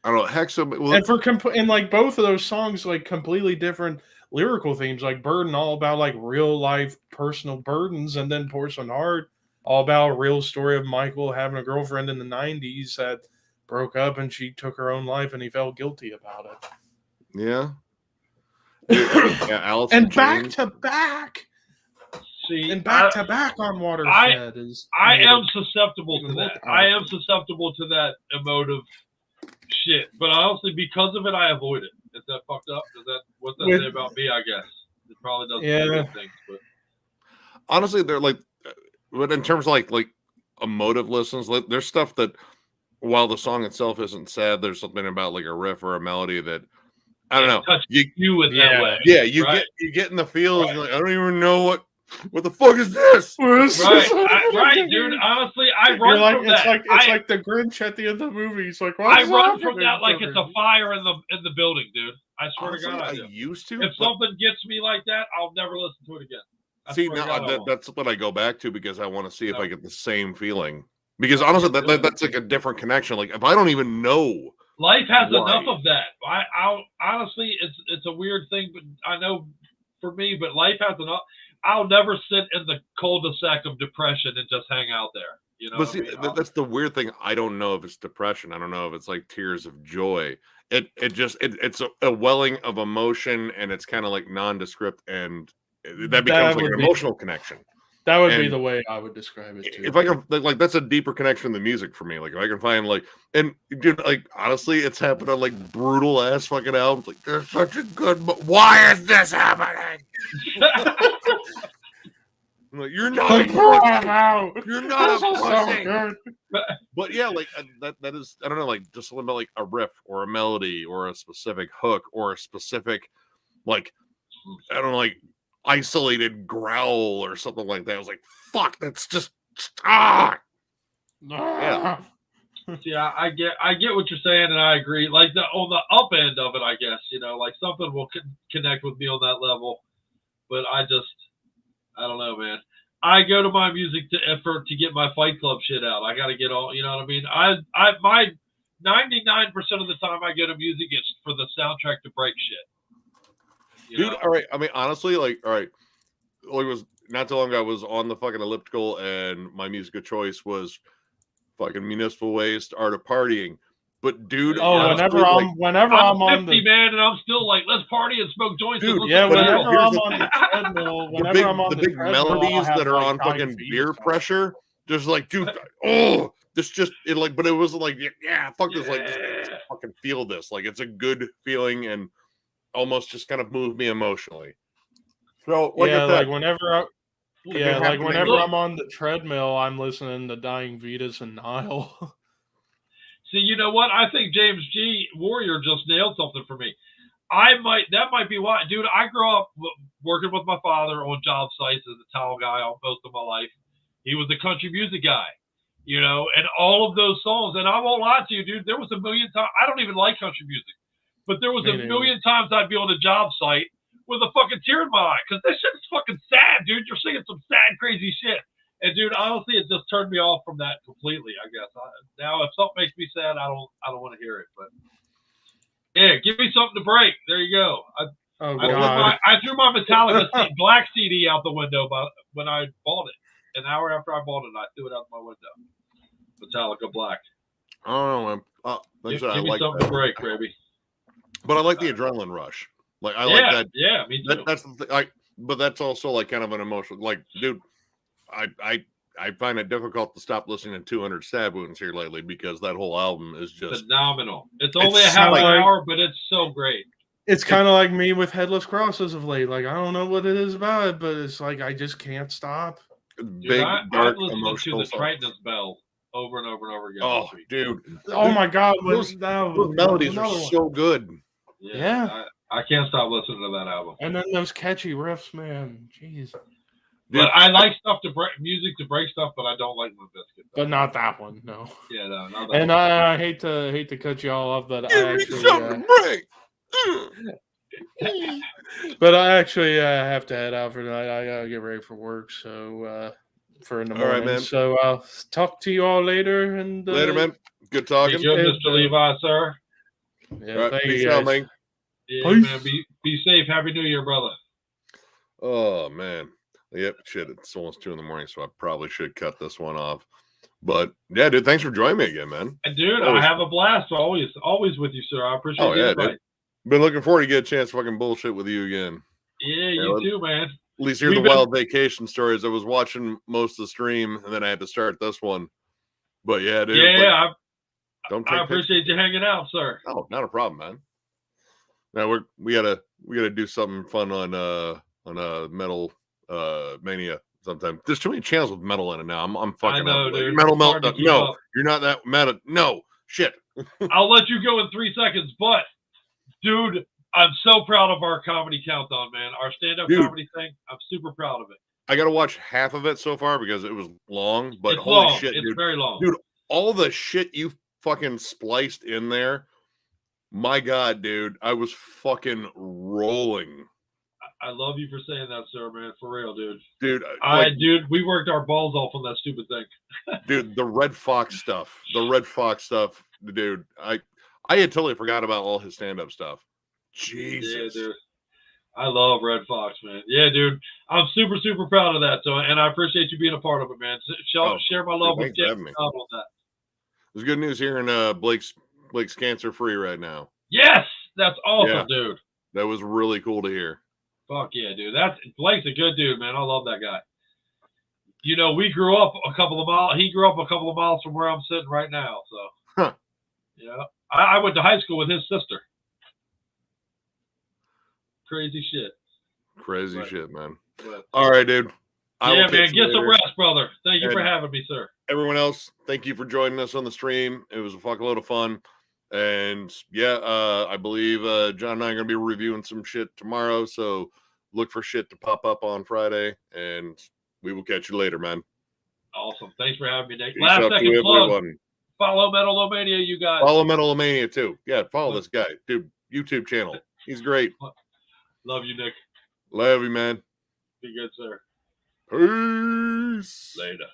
I don't know. Well, and like both of those songs, like completely different lyrical themes. Like Burden, all about like real life personal burdens, and then Porcelain Heart, all about a real story of Michael having a girlfriend in the 90s that broke up and she took her own life, and he felt guilty about it. Yeah. Alice and back to back. See, and back to back on Watershed I am susceptible to that. I am susceptible to that emotive shit. But honestly, because of it, I avoid it. Is that fucked up? What's that say about me? I guess it probably doesn't do good things. But honestly, they're like, but in terms of like emotive listens, like, there's stuff that, while the song itself isn't sad, there's something about like a riff or a melody that, I don't know. You in that way. Yeah, you get in the feels. You're like, I don't even know what the fuck is this? Right, dude. Honestly, I run from that. It's like the Grinch at the end of the movie. It's like, I run from that like it's a fire in the building, dude. I swear to God, I do. Used to. If something gets me like that, I'll never listen to it again. See, now that's what I go back to, because I want to see if I get the same feeling. Because honestly, that's like a different connection. Like, if I don't even know. Life has enough of that. I honestly, it's a weird thing, but I know for me, but life has enough. I'll never sit in the cul-de-sac of depression and just hang out there. You know, but see, that's the weird thing. I don't know if it's depression. I don't know if it's like tears of joy. It's a welling of emotion, and it's kind of like nondescript, and that becomes like an emotional connection. That would be the way I would describe it too. If I can, like, that's a deeper connection than music for me. Like, if I can find and dude, like, honestly, it's happened on like brutal ass fucking albums. Like, there's such a good. Why is this happening? I'm like, you're not. You're not a pussy. So but yeah, like that is, I don't know, like just something about like a riff or a melody or a specific hook or a specific, like, I don't know, like isolated growl or something like that. I was like, fuck, that's just yeah. See, I get what you're saying, and I agree. Like on the up end of it, I guess, you know, like something will connect with me on that level. But I don't know, man. I go to my music to get my Fight Club shit out. I got to get all, you know what I mean? My 99% of the time I go to music, it's for the soundtrack to break shit. Dude, all right. I mean, honestly, like, all right. Well, it was not too long ago, I was on the fucking elliptical, and my music of choice was fucking Municipal Waste, Art of Partying. But dude, whenever I'm 50, on the man, and I'm still like, let's party and smoke joints. Dude, whenever I'm on the treadmill, the big melodies that are on fucking Beer Pressure, just like, dude, it like, but it was like, yeah, fuck this, like, just fucking feel this, like, it's a good feeling and almost just kind of moved me emotionally. So like whenever I'm on the treadmill, I'm listening to Dying Vetus and Nile. See, you know what? I think James G. Warrior just nailed something for me. That might be why, dude. I grew up working with my father on job sites as a towel guy all most of my life. He was a country music guy, you know, and all of those songs. And I won't lie to you, dude. There was a million times. I don't even like country music, but there was a million times I'd be on a job site with a fucking tear in my eye because this shit is fucking sad, dude. You're singing some sad, crazy shit. And dude, honestly, it just turned me off from that completely. I guess now, if something makes me sad, I don't want to hear it. But yeah, give me something to break. There you go. I threw my Metallica Black CD out the window when I bought it. An hour after I bought it, I threw it out my window. Metallica Black. I don't know, man. Give me something to break, baby. But I like the adrenaline rush. Like, I like that. Yeah, me too. That's the thing. Like, but that's also like kind of an emotional, like, dude, I find it difficult to stop listening to 200 Stab Wounds here lately because that whole album is just phenomenal. It's only a so half like- an hour, but it's so great. It's kind of like me with Headless Crosses of late. Like, I don't know what it is about it, but it's like I just can't stop. Dude, big, I'm dark, listening to emotional the songs. Triton's Bell over and over and over again. Oh, this week. dude, Oh my God, those melodies are so good. Yeah. I can't stop listening to that album. And then those catchy riffs, man. Jeez. Dude, But I like stuff to break music to break stuff, but I don't like Limp Bizkit. But not that one, no. Yeah, no, not that And one. I hate to cut you all off, but give I me actually, something break. but I actually have to head out for tonight. I gotta get ready for work, so for in the All right, morning. man. So I'll talk to you all later. And Later, man. Good Be talking. good, And, Mr. Levi, sir. Yeah, All right, thank peace you out, guys. man. Yeah, Peace. man. Be safe. Happy New Year, brother. Oh man. Yep, shit. It's almost 2 a.m, so I probably should cut this one off. But yeah, dude, thanks for joining me again, man. And dude, Always. I have a blast always with you, sir. I appreciate Oh the yeah, invite. dude. Been looking forward to get a chance to fucking bullshit with you again. Yeah, Yeah, you too, man. At least hear We've the been- wild vacation stories. I was watching most of the stream, and then I had to start this one. But yeah, dude. Yeah, like, don't take I appreciate you hanging out, sir. Oh, not a problem, man. Now we gotta do something fun on Metal Mania sometime. There's too many channels with metal in it now. I'm fucking I know, up. dude. Metal It's hard to Melt. keep No, up. you're not that metal. No, shit. I'll let you go in 3 seconds, but dude, I'm so proud of our comedy countdown, man. Our stand-up Dude. comedy thing. I'm super proud of it. I gotta watch half of it so far because it was long. But It's holy long. shit, It's dude! very long. Dude, all the shit you fucking spliced in there. My God, dude, I was fucking rolling. I love you for saying that, sir, man. For real, dude. Dude, Dude, we worked our balls off on that stupid thing. dude, the Red Fox stuff, dude. I had totally forgot about all his stand-up stuff. Jesus. Yeah, dude. I love Red Fox, man. Yeah, dude. I'm super, super proud of that. So, and I appreciate you being a part of it, man. Share my love with thanks for Jeff having me. on that. There's good news hearing Blake's cancer-free right now. Yes, that's awesome, Yeah. dude. That was really cool to hear. Fuck yeah, dude. Blake's a good dude, man. I love that guy. You know, we grew up a couple of miles. He grew up a couple of miles from where I'm sitting right now. So, Huh. yeah, I went to high school with his sister. Crazy shit. Crazy Right. shit, man. But, All right, dude. I will yeah, catch man. you Get some later. rest, brother. Thank you for And- having me, sir. Everyone else, thank you for joining us on the stream. It was a fuckload of fun. And yeah, I believe John and I are going to be reviewing some shit tomorrow. So look for shit to pop up on Friday. And we will catch you later, man. Awesome. Thanks for having me, Nick. Peace Last out to second plug. everyone. Follow Metalomania, you guys. Follow Metalomania too. Yeah, follow this guy. Dude, YouTube channel. He's great. Love you, Nick. Love you, man. Be good, sir. Peace. Later.